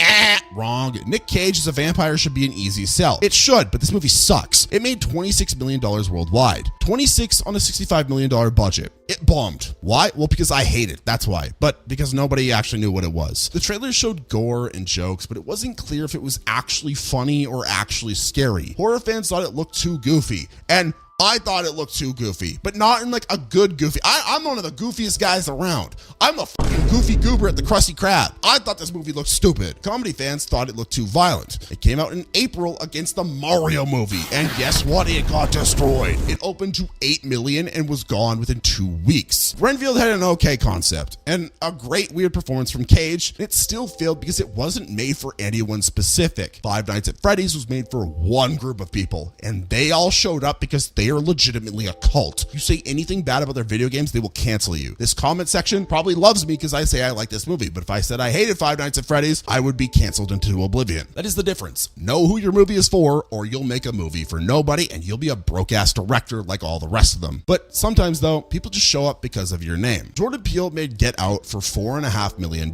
Wrong. Nick Cage as a vampire should be an easy sell. It should, but this movie sucks. It made $26 million worldwide. 26 on a $65 million budget. It bombed. Why? Well, because I hate it. That's why. But because nobody actually knew what it was. The trailer showed gore and jokes, but it wasn't clear if it was actually funny or actually scary. Horror fans thought it looked too goofy. And I thought it looked too goofy, but not in like a good goofy. I'm one of the goofiest guys around. I'm the fucking goofy goober at the Krusty Krab. I thought this movie looked stupid. Comedy fans thought it looked too violent. It came out in April against the Mario movie, and guess what? It got destroyed. It opened to $8 million and was gone within 2 weeks. Renfield had an okay concept and a great weird performance from Cage. It still failed because it wasn't made for anyone specific. Five Nights at Freddy's was made for one group of people, and they all showed up because they are legitimately a cult. You say anything bad about their video games, they will cancel you. This comment section probably loves me because I say I like this movie, but if I said I hated Five Nights at Freddy's, I would be canceled into oblivion. That is the difference. Know who your movie is for, or you'll make a movie for nobody and you'll be a broke-ass director like all the rest of them. But sometimes though, people just show up because of your name. Jordan Peele made Get Out for $4.5 million.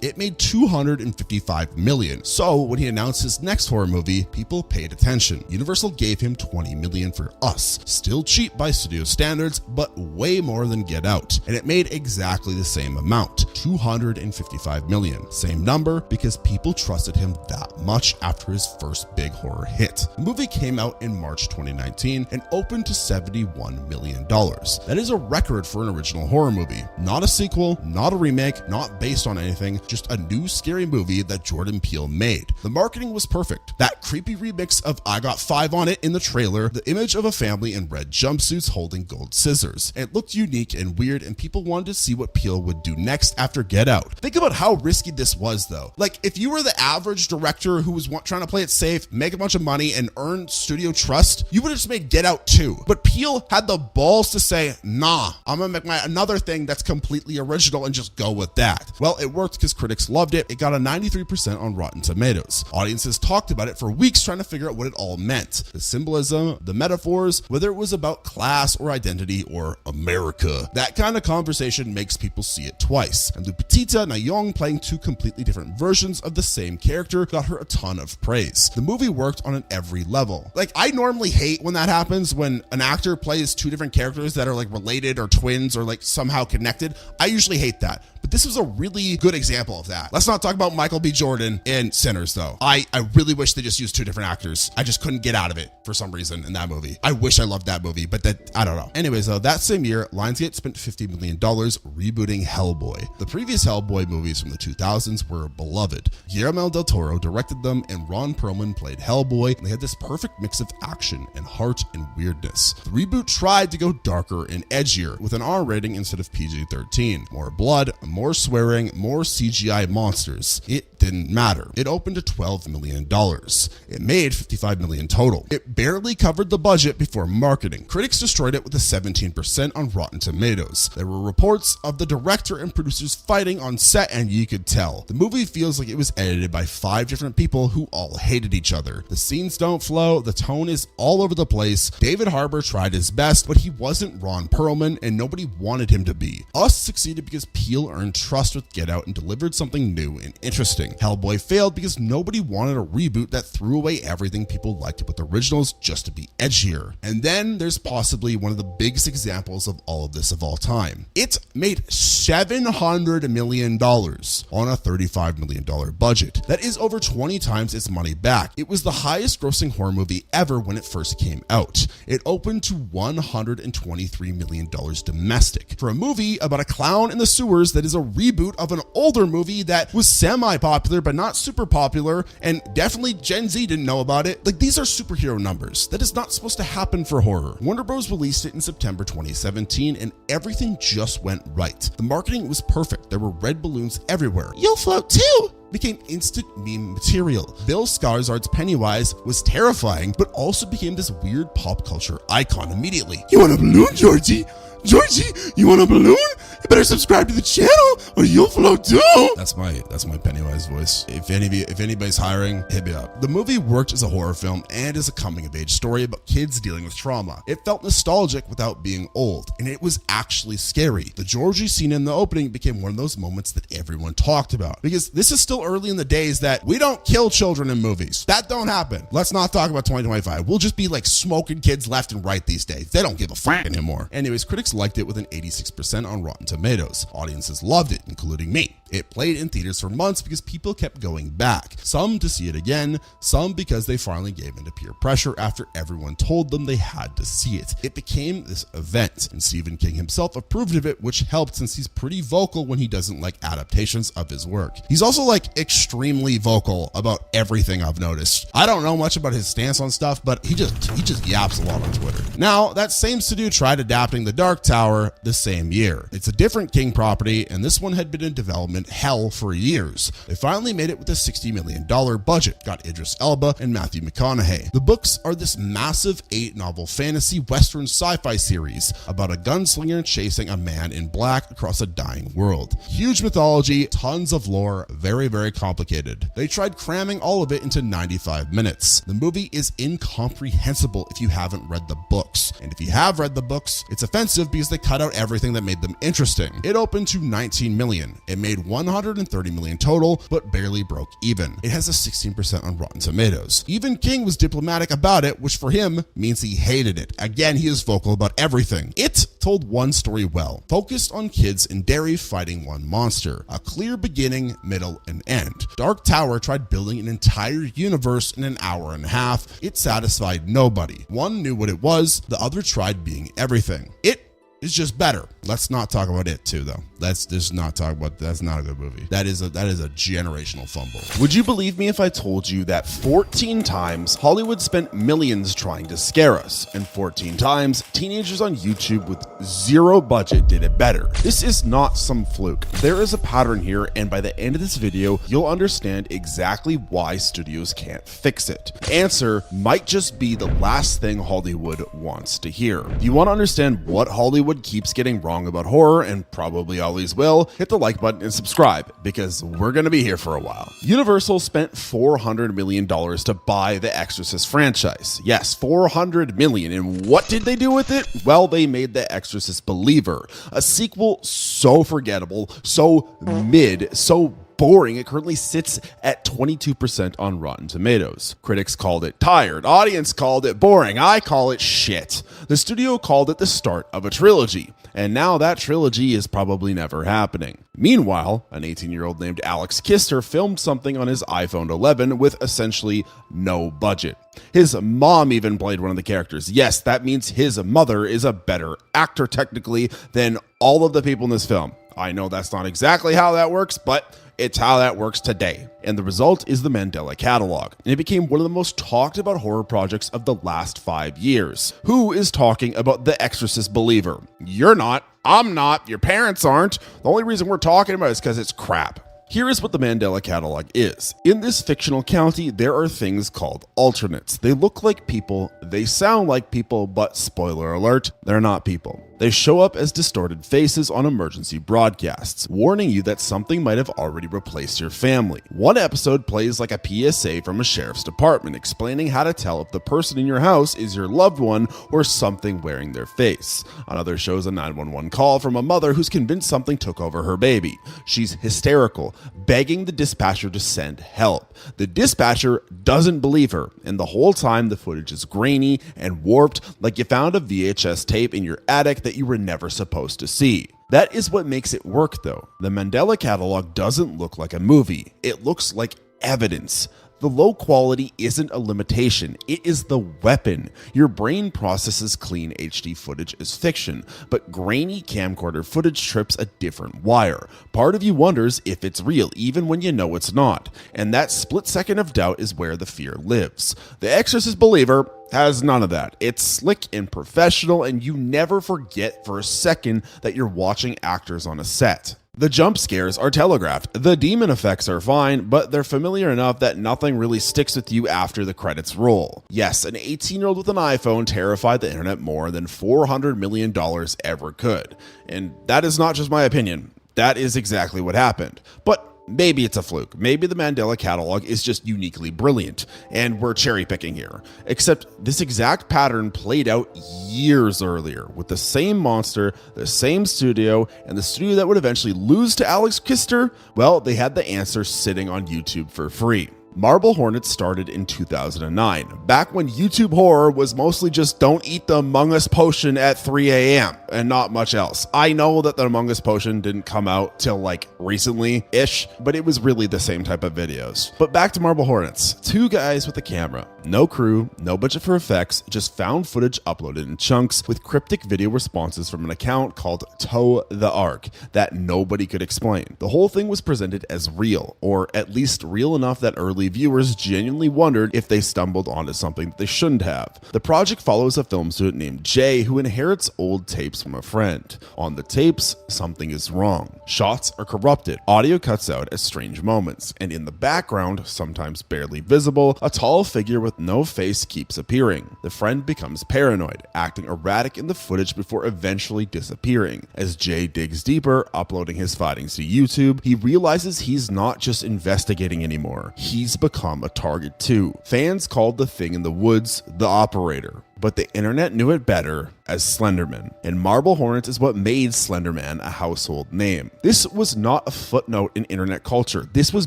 It made $255 million. So when he announced his next horror movie, people paid attention. Universal gave him $20 million for Us. Still cheap by studio standards, but way more than Get Out. And it made exactly the same amount, $255 million. Same number because people trusted him that much after his first big horror hit. The movie came out in March 2019 and opened to $71 million. That is a record for an original horror movie. Not a sequel, not a remake, not based on anything, just a new scary movie that Jordan Peele made. The marketing was perfect. That creepy remix of I Got Five on It in the trailer, the image of a family in red jumpsuits holding gold scissors. It looked unique and weird, and people wanted to see what Peele would do next after Get Out. Think about how risky this was though. Like if you were the average director who was trying to play it safe, make a bunch of money and earn studio trust, you would have just made Get Out 2. But Peele had the balls to say, nah, I'm gonna make another thing that's completely original and just go with that. Well, it worked because critics loved it. It got a 93% on Rotten Tomatoes. Audiences talked about it for weeks trying to figure out what it all meant. The symbolism, the metaphors, whether it was about class or identity or America. That kind of conversation makes people see it twice. And Lupita Nyong'o playing two completely different versions of the same character got her a ton of praise. The movie worked on every level. Like I normally hate when that happens, when an actor plays two different characters that are like related or twins or like somehow connected. I usually hate that. But this was a really good example of that. Let's not talk about Michael B. Jordan in Sinners though. I really wish they just used two different actors. I just couldn't get out of it for some reason in that movie. I wish I loved that movie, but I don't know. Anyways though, that same year, Lionsgate spent $50 million rebooting Hellboy. The previous Hellboy movies from the 2000s were beloved. Guillermo del Toro directed them and Ron Perlman played Hellboy, and they had this perfect mix of action and heart and weirdness. The reboot tried to go darker and edgier with an R rating instead of PG-13. More blood, more swearing, more CGI monsters. It didn't matter. It opened to $12 million. It made $55 million total. It barely covered the budget before marketing. Critics destroyed it with a 17% on Rotten Tomatoes. There were reports of the director and producers fighting on set, and you could tell. The movie feels like it was edited by 5 different people who all hated each other. The scenes don't flow, the tone is all over the place. David Harbour tried his best, but he wasn't Ron Perlman, and nobody wanted him to be. Us succeeded because Peele earned trust with Get Out and delivered something new and interesting. Hellboy failed because nobody wanted a reboot that threw away everything people liked about the originals just to be edgier. And then there's possibly one of the biggest examples of all of this of all time. It made $700 million on a $35 million budget. That is over 20 times its money back. It was the highest grossing horror movie ever when it first came out. It opened to $123 million domestic. For a movie about a clown in the sewers that is a reboot of an older movie that was semi-popular but not super popular, and definitely Gen Z didn't know about it. Like, these are superhero numbers. That is not supposed to happen for horror. Warner Bros. Released it in September 2017 and everything just went right. The marketing was perfect. There were red balloons everywhere. You'll float too! Became instant meme material. Bill Skarsgård's Pennywise was terrifying, but also became this weird pop culture icon immediately. You want a balloon, Georgie? Georgie, you want a balloon? You better subscribe to the channel or you'll float too. That's my Pennywise voice. If anybody's hiring, hit me up. The movie worked as a horror film and as a coming of age story about kids dealing with trauma. It felt nostalgic without being old, and it was actually scary. The Georgie scene in the opening became one of those moments that everyone talked about, because this is still early in the days that we don't kill children in movies. That don't happen. Let's not talk about 2025. We'll just be like smoking kids left and right these days. They don't give a fuck anymore. Anyways, critics liked it with an 86% on Rotten Tomatoes. Audiences loved it, including me. It played in theaters for months because people kept going back. Some to see it again, some because they finally gave in to peer pressure after everyone told them they had to see it. It became this event, and Stephen King himself approved of it, which helped since he's pretty vocal when he doesn't like adaptations of his work. He's also like extremely vocal about everything I've noticed. I don't know much about his stance on stuff, but he just yaps a lot on Twitter. Now, that same studio tried adapting The Dark Tower the same year. It's a different King property, and this one had been in development hell for years. They finally made it with a $60 million budget, got Idris Elba and Matthew McConaughey. The books are this massive 8-novel fantasy western sci-fi series about a gunslinger chasing a man in black across a dying world. Huge mythology, tons of lore, very, very complicated. They tried cramming all of it into 95 minutes. The movie is incomprehensible if you haven't read the books, and if you have read the books, it's offensive because they cut out everything that made them interesting. It opened to 19 million. It made 130 million total, but barely broke even. It has a 16% on Rotten Tomatoes. Even King was diplomatic about it, which for him means he hated it. Again, he is vocal about everything. It told one story well, focused on kids in Derry fighting one monster. A clear beginning, middle, and end. Dark Tower tried building an entire universe in an hour and a half. It satisfied nobody. One knew what it was, the other tried being everything. It is just better. Let's not talk about it too, though. Let's just not talk about that's not a good movie. That is a generational fumble. Would you believe me if I told you that 14 times Hollywood spent millions trying to scare us, and 14 times teenagers on YouTube with zero budget did it better? This is not some fluke. There is a pattern here, and by the end of this video, you'll understand exactly why studios can't fix it. The answer might just be the last thing Hollywood wants to hear. If you want to understand what Hollywood keeps getting wrong about horror, and probably always will, hit the like button and subscribe, because we're going to be here for a while. Universal spent $400 million to buy the Exorcist franchise. Yes, $400 million. And what did they do with it? Well, they made The Exorcist Believer, a sequel so forgettable, so mid, so boring, it currently sits at 22% on Rotten Tomatoes. Critics called it tired, audience called it boring, I call it shit. The studio called it the start of a trilogy, and now that trilogy is probably never happening. Meanwhile, an 18-year-old named Alex Kister filmed something on his iPhone 11 with essentially no budget. His mom even played one of the characters. Yes, that means his mother is a better actor technically than all of the people in this film. I know that's not exactly how that works, but it's how that works today. And the result is the Mandela Catalog. And it became one of the most talked about horror projects of the last 5 years. Who is talking about The Exorcist Believer? You're not. I'm not. Your parents aren't. The only reason we're talking about it is because it's crap. Here is what the Mandela Catalog is. In this fictional county, there are things called alternates. They look like people, they sound like people, but spoiler alert, they're not people. They show up as distorted faces on emergency broadcasts, warning you that something might have already replaced your family. One episode plays like a PSA from a sheriff's department, explaining how to tell if the person in your house is your loved one or something wearing their face. Another shows a 911 call from a mother who's convinced something took over her baby. She's hysterical, begging the dispatcher to send help. The dispatcher doesn't believe her, and the whole time the footage is grainy and warped, like you found a VHS tape in your attic that you were never supposed to see. That is what makes it work, though. The Mandela Catalog doesn't look like a movie. It looks like evidence. The low quality isn't a limitation, it is the weapon. Your brain processes clean HD footage as fiction, but grainy camcorder footage trips a different wire. Part of you wonders if it's real, even when you know it's not. And that split second of doubt is where the fear lives. The Exorcist Believer has none of that. It's slick and professional, and you never forget for a second that you're watching actors on a set. The jump scares are telegraphed. The demon effects are fine, but they're familiar enough that nothing really sticks with you after the credits roll. Yes, an 18-year-old with an iPhone terrified the internet more than $400 million ever could. And that is not just my opinion. That is exactly what happened. But maybe it's a fluke. Maybe the Mandela catalog is just uniquely brilliant, and we're cherry picking here. Except this exact pattern played out years earlier with the same monster, the same studio, and the studio that would eventually lose to Alex Kister. Well, they had the answer sitting on YouTube for free. Marble Hornets started in 2009, back when YouTube horror was mostly just don't eat the Among Us potion at 3 a.m. and not much else. I know that the Among Us potion didn't come out till like recently-ish, but it was really the same type of videos. But back to Marble Hornets. Two guys with a camera, no crew, no budget for effects, just found footage uploaded in chunks with cryptic video responses from an account called Toe the Ark that nobody could explain. The whole thing was presented as real, or at least real enough that early viewers genuinely wondered if they stumbled onto something that they shouldn't have. The project follows a film student named Jay who inherits old tapes from a friend. On the tapes, something is wrong. Shots are corrupted, audio cuts out at strange moments, and in the background, sometimes barely visible, a tall figure with no face keeps appearing. The friend becomes paranoid, acting erratic in the footage before eventually disappearing. As Jay digs deeper, uploading his findings to YouTube, he realizes he's not just investigating anymore. He's become a target too. Fans called the thing in the woods the Operator, but the internet knew it better as Slenderman, and Marble Hornets is what made Slenderman a household name. This was not a footnote in internet culture. This was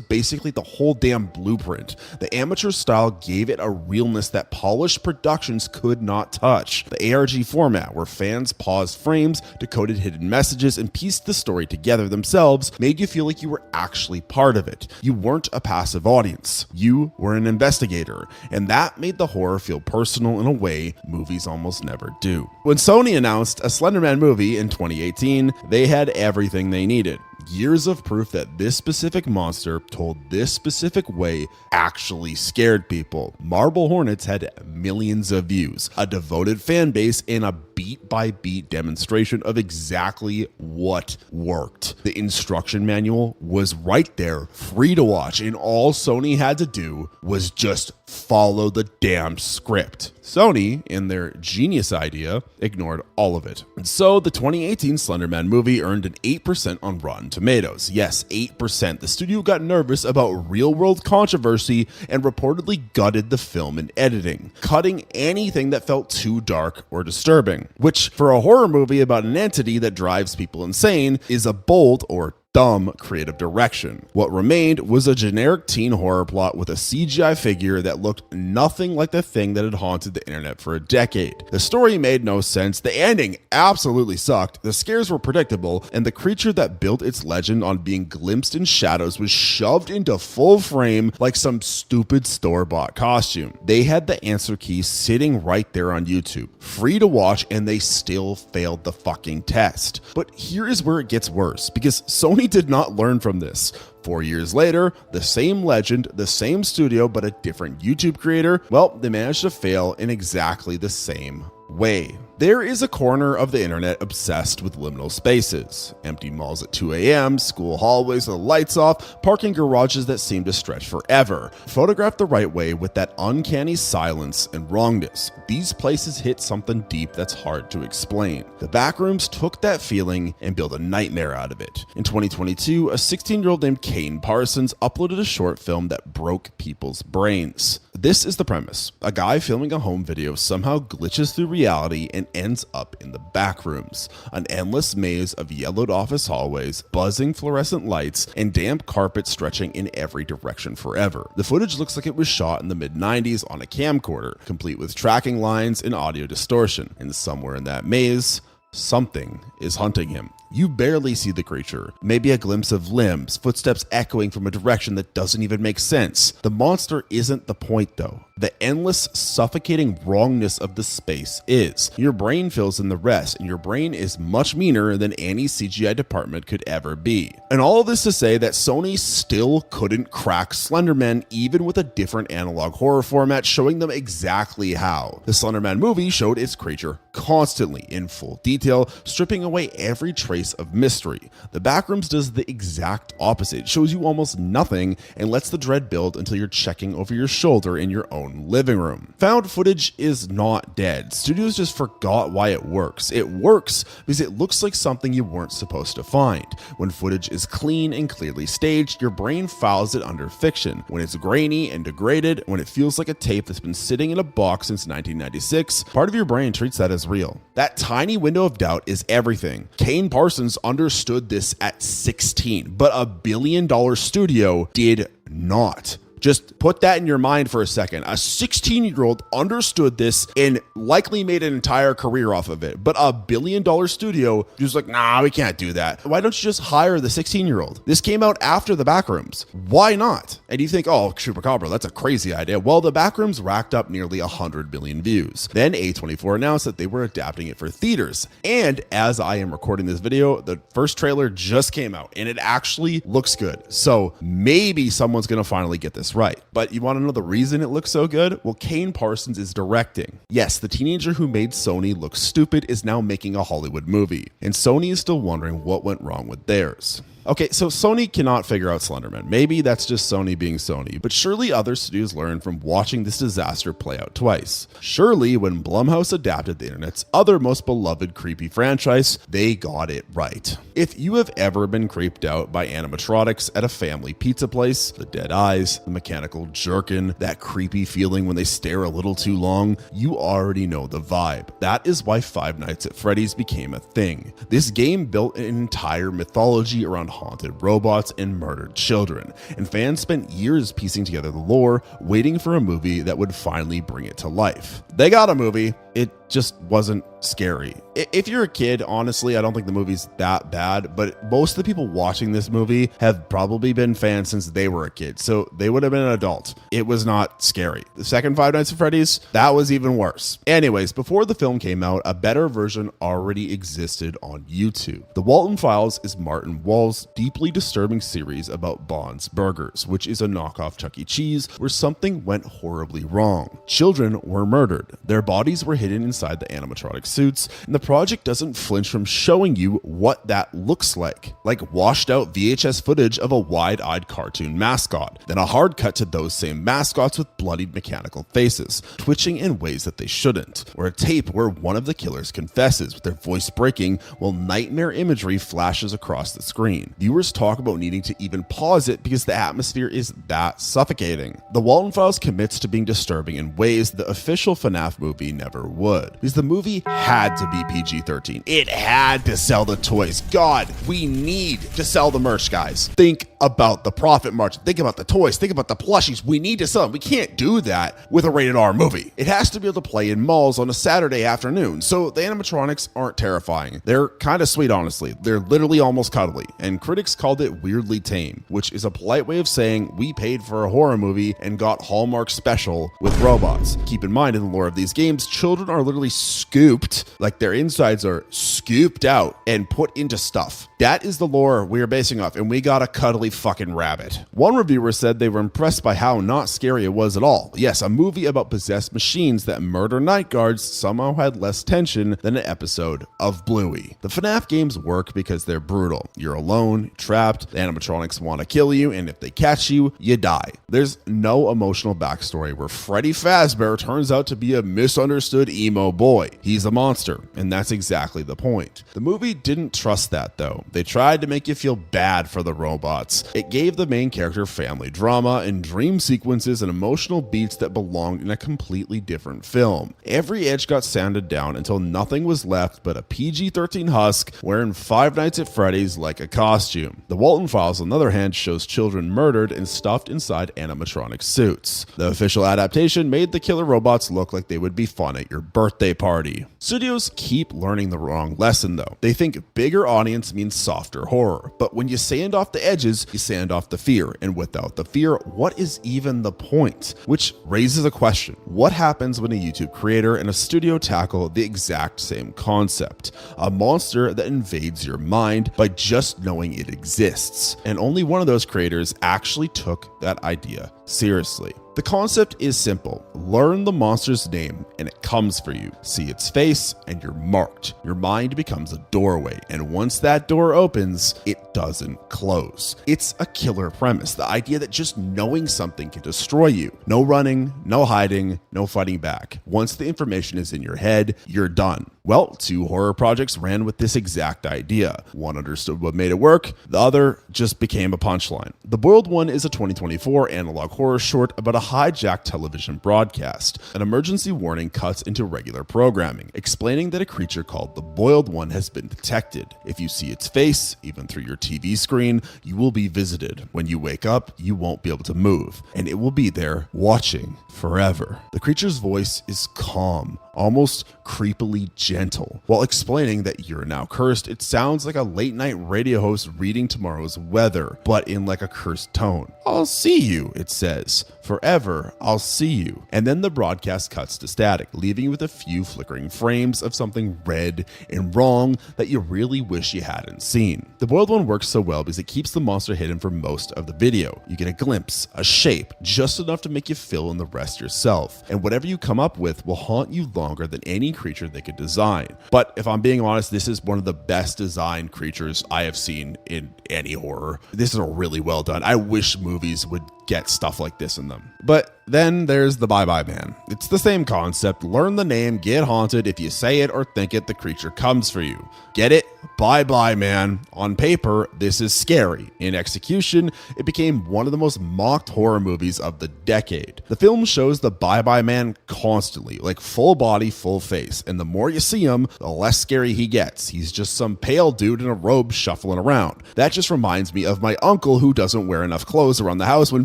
basically the whole damn blueprint. The amateur style gave it a realness that polished productions could not touch. The ARG format, where fans paused frames, decoded hidden messages, and pieced the story together themselves, made you feel like you were actually part of it. You weren't a passive audience. You were an investigator, and that made the horror feel personal in a way movies almost never do. When Sony announced a Slenderman movie in 2018, they had everything they needed. Years of proof that this specific monster told this specific way actually scared people. Marble Hornets had millions of views, a devoted fan base, and a beat-by-beat demonstration of exactly what worked. The instruction manual was right there, free to watch, and all Sony had to do was just follow the damn script. Sony, in their genius idea, ignored all of it. And so the 2018 Slenderman movie earned an 8% on Rotten Tomatoes. Yes, 8%. The studio got nervous about real-world controversy and reportedly gutted the film in editing, cutting anything that felt too dark or disturbing, which for a horror movie about an entity that drives people insane is a bold or dumb creative direction. What remained was a generic teen horror plot with a CGI figure that looked nothing like the thing that had haunted the internet for a decade. The story made no sense, the ending absolutely sucked, the scares were predictable, and the creature that built its legend on being glimpsed in shadows was shoved into full frame like some stupid store-bought costume. They had the answer key sitting right there on YouTube, free to watch, and they still failed the fucking test. But here is where it gets worse, because Sony did not learn from this. 4 years later, the same legend, the same studio, but a different YouTube creator, well, they managed to fail in exactly the same way. There is a corner of the internet obsessed with liminal spaces. Empty malls at 2 a.m., school hallways with the lights off, parking garages that seem to stretch forever. Photographed the right way with that uncanny silence and wrongness, these places hit something deep that's hard to explain. The backrooms took that feeling and built a nightmare out of it. In 2022, a 16-year-old named Kane Parsons uploaded a short film that broke people's brains. This is the premise. A guy filming a home video somehow glitches through reality and ends up in the back rooms. An endless maze of yellowed office hallways, buzzing fluorescent lights, and damp carpet stretching in every direction forever. The footage looks like it was shot in the mid-90s on a camcorder, complete with tracking lines and audio distortion. And somewhere in that maze, something is hunting him. You barely see the creature, maybe a glimpse of limbs, footsteps echoing from a direction that doesn't even make sense. The monster isn't the point though. The endless, suffocating wrongness of the space is. Your brain fills in the rest, and your brain is much meaner than any CGI department could ever be. And all of this to say that Sony still couldn't crack Slenderman even with a different analog horror format showing them exactly how. The Slenderman movie showed its creature constantly in full detail, stripping away every trace of mystery. The Backrooms does the exact opposite. It shows you almost nothing and lets the dread build until you're checking over your shoulder in your own living room. Found footage is not dead. Studios just forgot why it works. It works because it looks like something you weren't supposed to find. When footage is clean and clearly staged, your brain files it under fiction. When it's grainy and degraded, when it feels like a tape that's been sitting in a box since 1996, part of your brain treats that as real. That tiny window of doubt is everything. Kane Parsons understood this at 16, but a billion-dollar studio did not. Just put that in your mind for a second. A 16-year-old understood this and likely made an entire career off of it. But a billion-dollar studio was like, nah, we can't do that. Why don't you just hire the 16-year-old? This came out after the Backrooms. Why not? And you think, oh, Chupacabra, that's a crazy idea. Well, the Backrooms racked up nearly 100 million views. Then A24 announced that they were adapting it for theaters. And as I am recording this video, the first trailer just came out and it actually looks good. So maybe someone's going to finally get this right. But you want to know the reason it looks so good? Well, Kane Parsons is directing. Yes, the teenager who made Sony look stupid is now making a Hollywood movie, and Sony is still wondering what went wrong with theirs. Okay, so Sony cannot figure out Slenderman. Maybe that's just Sony being Sony, but surely other studios learned from watching this disaster play out twice. Surely when Blumhouse adapted the internet's other most beloved creepy franchise, they got it right. If you have ever been creeped out by animatronics at a family pizza place, the dead eyes, the mechanical jerkin, that creepy feeling when they stare a little too long, you already know the vibe. That is why Five Nights at Freddy's became a thing. This game built an entire mythology around haunted robots and murdered children, and fans spent years piecing together the lore, waiting for a movie that would finally bring it to life. They got a movie. It just wasn't scary. If you're a kid, honestly, I don't think the movie's that bad, but most of the people watching this movie have probably been fans since they were a kid, so they would have been an adult. It was not scary. The second Five Nights at Freddy's, that was even worse. Anyways, before the film came out, a better version already existed on YouTube. The Walton Files is Martin Wall's deeply disturbing series about Bond's Burgers, which is a knockoff Chuck E. Cheese where something went horribly wrong. Children were murdered. Their bodies were hidden inside the animatronic suits, and the project doesn't flinch from showing you what that looks like washed out VHS footage of a wide-eyed cartoon mascot, then a hard cut to those same mascots with bloodied mechanical faces, twitching in ways that they shouldn't, or a tape where one of the killers confesses with their voice breaking while nightmare imagery flashes across the screen. Viewers talk about needing to even pause it because the atmosphere is that suffocating. The Walton Files commits to being disturbing in ways the official FNAF movie never would, because the movie had to be PG-13. It had to sell the toys. God, we need to sell the merch, guys. Think about the profit margin. Think about the toys. Think about the plushies. We need to sell them. We can't do that with a rated R movie. It has to be able to play in malls on a Saturday afternoon. So the animatronics aren't terrifying. They're kind of sweet, honestly. They're literally almost cuddly. And critics called it weirdly tame, which is a polite way of saying we paid for a horror movie and got Hallmark special with robots. Keep in mind, in the lore of these games, children are literally scooped, like their insides are scooped out and put into stuff. That is the lore we are basing off, and we got a cuddly fucking rabbit. One reviewer said they were impressed by how not scary it was at all. Yes, a movie about possessed machines that murder night guards somehow had less tension than an episode of Bluey. The FNAF games work because they're brutal. You're alone, trapped, the animatronics want to kill you, and if they catch you, you die. There's no emotional backstory where Freddy Fazbear turns out to be a misunderstood emo boy. He's a monster, and that's exactly the point. The movie didn't trust that, though. They tried to make you feel bad for the robots. It gave the main character family drama and dream sequences and emotional beats that belonged in a completely different film. Every edge got sanded down until nothing was left but a PG-13 husk wearing Five Nights at Freddy's like a costume. The Walton Files, on the other hand, shows children murdered and stuffed inside animatronic suits. The official adaptation made the killer robots look like they would be fun at your birthday party. Studios keep learning the wrong lesson, though. They think bigger audience means softer horror, but when you sand off the edges, you sand off the fear, and without the fear, what is even the point? Which raises a question. What happens when a YouTube creator and a studio tackle the exact same concept? A monster that invades your mind by just knowing it exists. And only one of those creators actually took that idea seriously. The concept is simple. Learn the monster's name and it comes for you. See its face and you're marked. Your mind becomes a doorway, and once that door opens, it doesn't close. It's a killer premise. The idea that just knowing something can destroy you. No running, no hiding, no fighting back. Once the information is in your head, you're done. Well, 2 horror projects ran with this exact idea. One understood what made it work, the other just became a punchline. The Boiled One is a 2024 analog horror short about a hijacked television broadcast. An emergency warning cuts into regular programming, explaining that a creature called the Boiled One has been detected. If you see its face, even through your TV screen, you will be visited. When you wake up, you won't be able to move, and it will be there watching forever. The creature's voice is calm, almost creepily gentle. While explaining that you're now cursed, it sounds like a late night radio host reading tomorrow's weather, but in like a cursed tone. "I'll see you," it says. "Forever, I'll see you." And then the broadcast cuts to static, leaving you with a few flickering frames of something red and wrong that you really wish you hadn't seen. The Boiled One works so well because it keeps the monster hidden for most of the video. You get a glimpse, a shape, just enough to make you fill in the rest yourself. And whatever you come up with will haunt you longer than any creature they could design. But if I'm being honest, this is one of the best designed creatures I have seen in any horror. This is really well done. I wish movies would get stuff like this in them. But then there's the Bye Bye Man. It's the same concept. Learn the name, get haunted. If you say it or think it, the creature comes for you. Get it? Bye Bye Man. On paper, this is scary. In execution, it became one of the most mocked horror movies of the decade. The film shows the Bye Bye Man constantly, like full body, full face. And the more you see him, the less scary he gets. He's just some pale dude in a robe shuffling around. That just reminds me of my uncle who doesn't wear enough clothes around the house when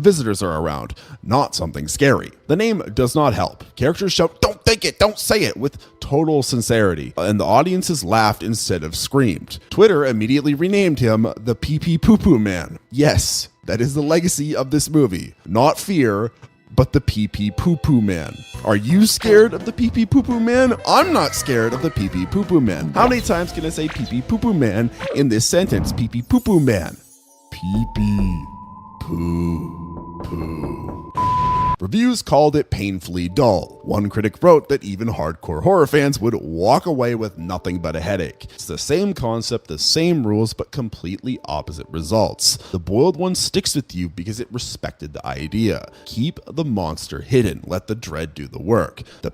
visitors are around. Not something scary. The name does not help. Characters shout, "Don't think it, don't say it," with total sincerity, and the audiences laughed instead of screamed. Twitter immediately renamed him the Pee Pee Poo Poo Man. Yes, that is the legacy of this movie. Not fear, but the Pee Pee Poo Poo Man. Are you scared of the Pee Pee Poo Poo Man? I'm not scared of the Pee Pee Poo Poo Man. How many times can I say Pee Pee Poo Poo Man in this sentence? Pee Pee Poo Poo Man. Pee Pee Poo Poo. Reviews called it painfully dull. One critic wrote that even hardcore horror fans would walk away with nothing but a headache. It's the same concept, the same rules, but completely opposite results. The Boiled One sticks with you because it respected the idea. Keep the monster hidden. Let the dread do the work. The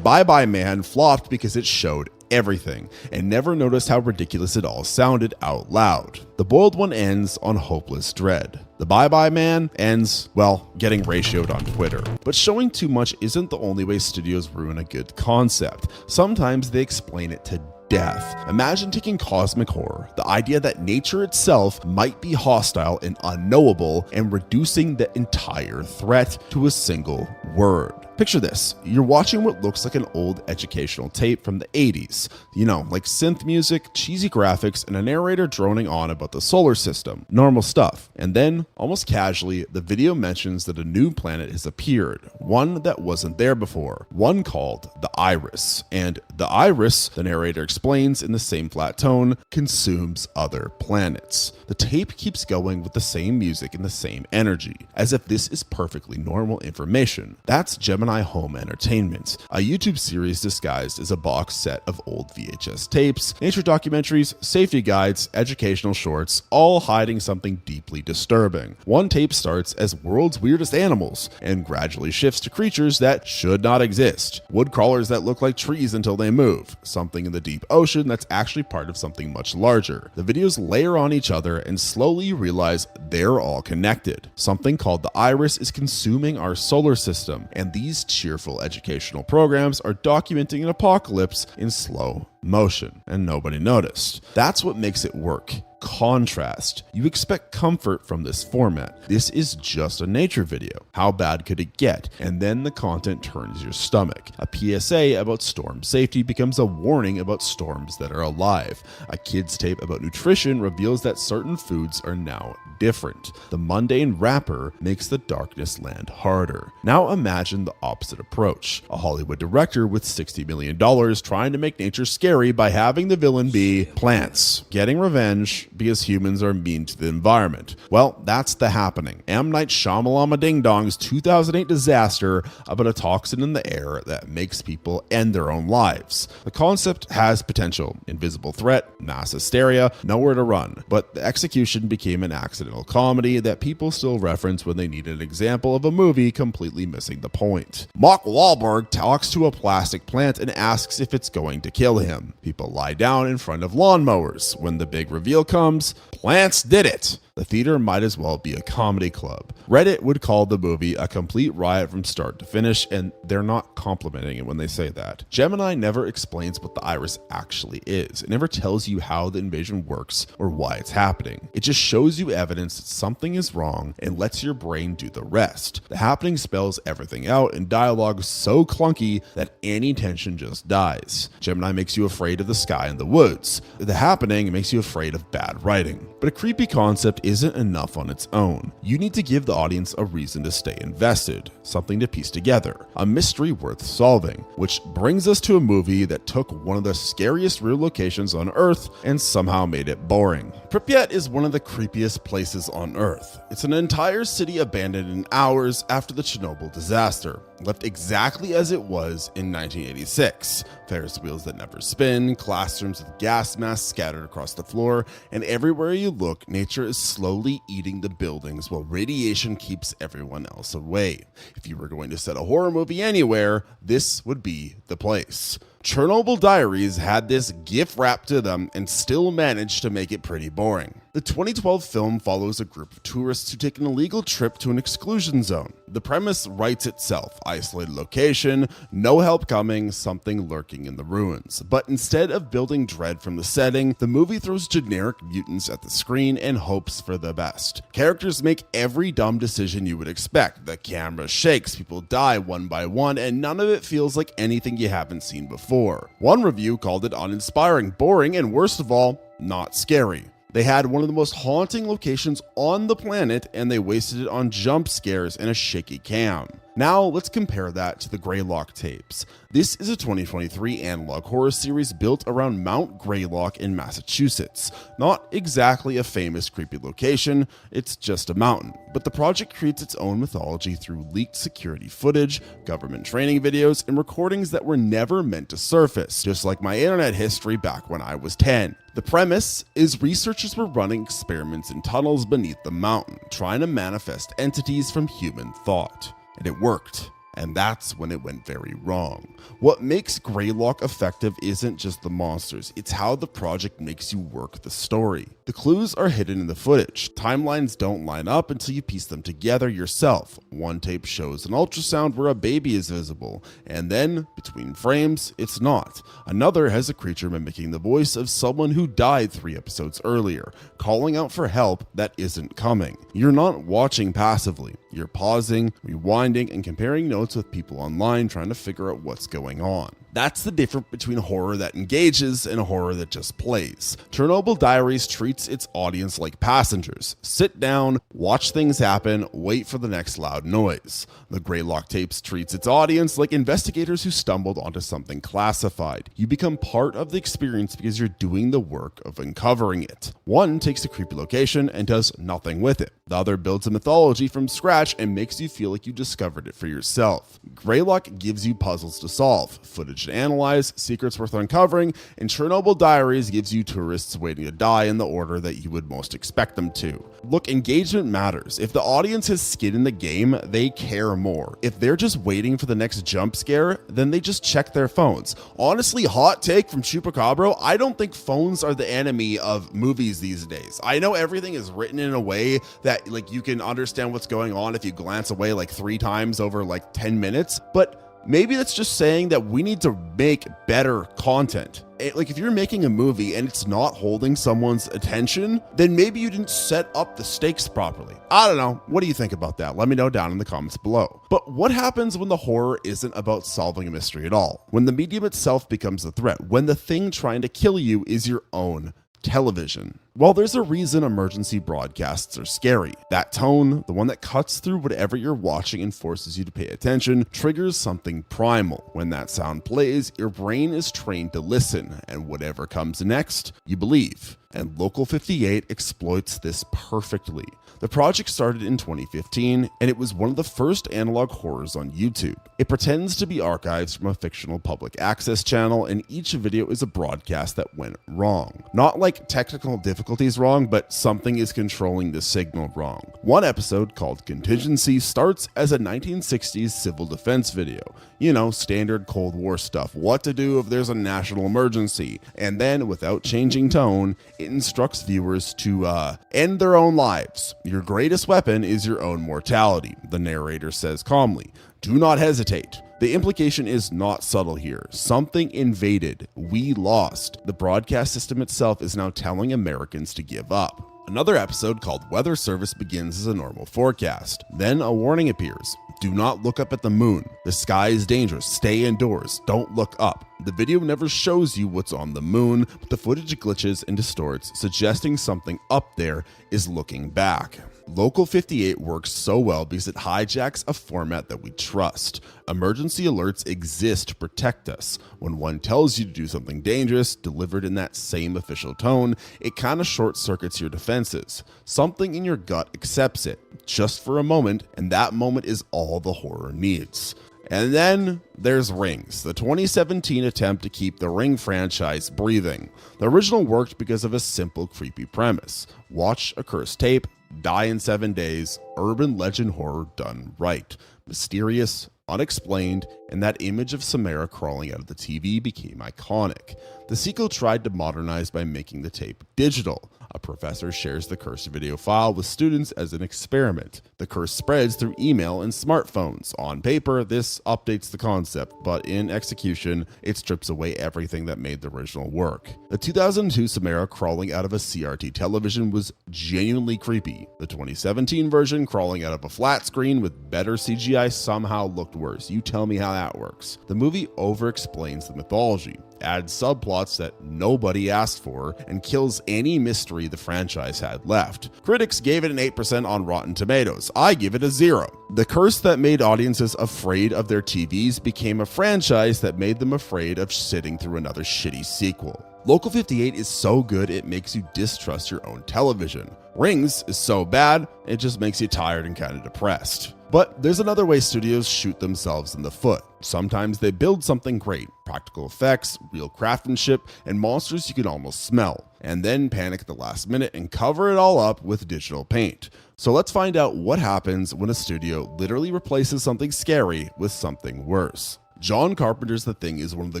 Bye Bye Man flopped because it showed everything and never noticed how ridiculous it all sounded out loud. The Boiled One ends on hopeless dread. The Bye Bye Man ends, well, getting ratioed on Twitter. But showing too much isn't the only way studios ruin a good concept. Sometimes they explain it to death. Imagine taking cosmic horror, the idea that nature itself might be hostile and unknowable, and reducing the entire threat to a single word. Picture this. You're watching what looks like an old educational tape from the 80s. You know, like synth music, cheesy graphics, and a narrator droning on about the solar system. Normal stuff. And then, almost casually, the video mentions that a new planet has appeared. One that wasn't there before. One called the Iris. And the Iris, the narrator explains in the same flat tone, consumes other planets. The tape keeps going with the same music and the same energy, as if this is perfectly normal information. That's Gemini Home Entertainment, a YouTube series disguised as a box set of old VHS tapes, nature documentaries, safety guides, educational shorts, all hiding something deeply disturbing. One tape starts as world's weirdest animals and gradually shifts to creatures that should not exist. Wood crawlers that look like trees until they move. Something in the deep ocean that's actually part of something much larger. The videos layer on each other and slowly you realize they're all connected. Something called the Iris is consuming our solar system, and these cheerful educational programs are documenting an apocalypse in slow motion, and nobody noticed. That's what makes it work. Contrast. You expect comfort from this format. This is just a nature video. How bad could it get? And then the content turns your stomach. A PSA about storm safety becomes a warning about storms that are alive. A kid's tape about nutrition reveals that certain foods are now different. The mundane wrapper makes the darkness land harder. Now imagine the opposite approach. A Hollywood director with $60 million trying to make nature scary by having the villain be plants, getting revenge, because humans are mean to the environment. Well, that's The Happening, M. Night Shyamalan Ding Dong's 2008 disaster about a toxin in the air that makes people end their own lives. The concept has potential: invisible threat, mass hysteria, nowhere to run. But the execution became an accidental comedy that people still reference when they need an example of a movie completely missing the point. Mark Wahlberg talks to a plastic plant and asks if it's going to kill him. People lie down in front of lawnmowers. When the big reveal comes, plants did it. The theater might as well be a comedy club. Reddit would call the movie a complete riot from start to finish, and they're not complimenting it when they say that. Gemini never explains what the iris actually is. It never tells you how the invasion works or why it's happening. It just shows you evidence that something is wrong and lets your brain do the rest. The Happening spells everything out in dialogue so clunky that any tension just dies. Gemini makes you afraid of the sky and the woods. The Happening makes you afraid of bad writing. But a creepy concept isn't enough on its own. You need to give the audience a reason to stay invested, something to piece together, a mystery worth solving. Which brings us to a movie that took one of the scariest real locations on Earth and somehow made it boring. Pripyat is one of the creepiest places on Earth. It's an entire city abandoned in hours after the Chernobyl disaster, left exactly as it was in 1986. Ferris wheels that never spin, classrooms with gas masks scattered across the floor, and everywhere you look, nature is slowly eating the buildings while radiation keeps everyone else away. If you were going to set a horror movie anywhere, this would be the place. Chernobyl Diaries had this gift wrapped to them and still managed to make it pretty boring. The 2012 film follows a group of tourists who take an illegal trip to an exclusion zone. The premise writes itself: isolated location, no help coming, something lurking in the ruins. But instead of building dread from the setting, the movie throws generic mutants at the screen and hopes for the best. Characters make every dumb decision you would expect. The camera shakes, people die one by one, and none of it feels like anything you haven't seen before. One review called it uninspiring, boring, and worst of all, not scary. They had one of the most haunting locations on the planet, and they wasted it on jump scares and a shaky cam. Now let's compare that to the Greylock tapes. This is a 2023 analog horror series built around Mount Greylock in Massachusetts. Not exactly a famous creepy location, it's just a mountain. But the project creates its own mythology through leaked security footage, government training videos, and recordings that were never meant to surface, just like my internet history back when I was 10. The premise is researchers were running experiments in tunnels beneath the mountain, trying to manifest entities from human thought. And it worked. And that's when it went very wrong. What makes Greylock effective isn't just the monsters, it's how the project makes you work the story. The clues are hidden in the footage. Timelines don't line up until you piece them together yourself. One tape shows an ultrasound where a baby is visible, and then, between frames, it's not. Another has a creature mimicking the voice of someone who died 3 episodes earlier, calling out for help that isn't coming. You're not watching passively. You're pausing, rewinding, and comparing notes with people online trying to figure out what's going on. That's the difference between horror that engages and horror that just plays. Chernobyl Diaries treats its audience like passengers. Sit down, watch things happen, wait for the next loud noise. The Greylock tapes treats its audience like investigators who stumbled onto something classified. You become part of the experience because you're doing the work of uncovering it. One takes a creepy location and does nothing with it. The other builds a mythology from scratch and makes you feel like you discovered it for yourself. Greylock gives you puzzles to solve, footage to analyze, secrets worth uncovering, and Chernobyl Diaries gives you tourists waiting to die in the order that you would most expect them to. Look, engagement matters. If the audience has skin in the game, they care more. If they're just waiting for the next jump scare, then they just check their phones. Honestly, hot take from Chupacabro, I don't think phones are the enemy of movies these days. I know everything is written in a way that you can understand what's going on if you glance away 3 times over 10 minutes, but maybe that's just saying that we need to make better content. If you're making a movie and it's not holding someone's attention, then maybe you didn't set up the stakes properly. I don't know. What do you think about that? Let me know down in the comments below. But what happens when the horror isn't about solving a mystery at all? When the medium itself becomes the threat? When the thing trying to kill you is your own television? Well, there's a reason emergency broadcasts are scary. That tone, the one that cuts through whatever you're watching and forces you to pay attention, triggers something primal. When that sound plays, your brain is trained to listen, and whatever comes next, you believe. And Local 58 exploits this perfectly. The project started in 2015, and it was one of the first analog horrors on YouTube. It pretends to be archives from a fictional public access channel, and each video is a broadcast that went wrong. Not like technical difficulties wrong, but something is controlling the signal wrong. One episode, called Contingency, starts as a 1960s civil defense video. You know, standard Cold War stuff, what to do if there's a national emergency. And then, without changing tone, it instructs viewers to end their own lives. Your greatest weapon is your own mortality, the narrator says calmly. Do not hesitate. The implication is not subtle here. Something invaded. We lost. The broadcast system itself is now telling Americans to give up. Another episode called Weather Service begins as a normal forecast. Then a warning appears. Do not look up at the moon. The sky is dangerous. Stay indoors. Don't look up. The video never shows you what's on the moon, but the footage glitches and distorts, suggesting something up there is looking back. Local 58 works so well because it hijacks a format that we trust. Emergency alerts exist to protect us. When one tells you to do something dangerous, delivered in that same official tone, it kind of short circuits your defenses. Something in your gut accepts it, just for a moment, and that moment is all the horror needs. And then there's Rings, the 2017 attempt to keep the Ring franchise breathing. The original worked because of a simple, creepy premise. Watch a cursed tape, die in 7 days, urban legend horror done right. Mysterious, unexplained, and that image of Samara crawling out of the TV became iconic. The sequel tried to modernize by making the tape digital. A professor shares the cursed video file with students as an experiment. The curse spreads through email and smartphones. On paper, this updates the concept, but in execution, it strips away everything that made the original work. The 2002 Samara crawling out of a CRT television was genuinely creepy. The 2017 version crawling out of a flat screen with better CGI somehow looked worse. You tell me how that works. The movie over-explains the mythology, adds subplots that nobody asked for, and kills any mystery the franchise had left. Critics gave it an 8% on Rotten Tomatoes. I give it a 0. The curse that made audiences afraid of their TVs became a franchise that made them afraid of sitting through another shitty sequel. Local 58 is so good it makes you distrust your own television. Rings is so bad, it just makes you tired and kind of depressed. But there's another way studios shoot themselves in the foot. Sometimes they build something great, practical effects, real craftsmanship, and monsters you can almost smell, and then panic at the last minute and cover it all up with digital paint. So let's find out what happens when a studio literally replaces something scary with something worse. John Carpenter's The Thing is one of the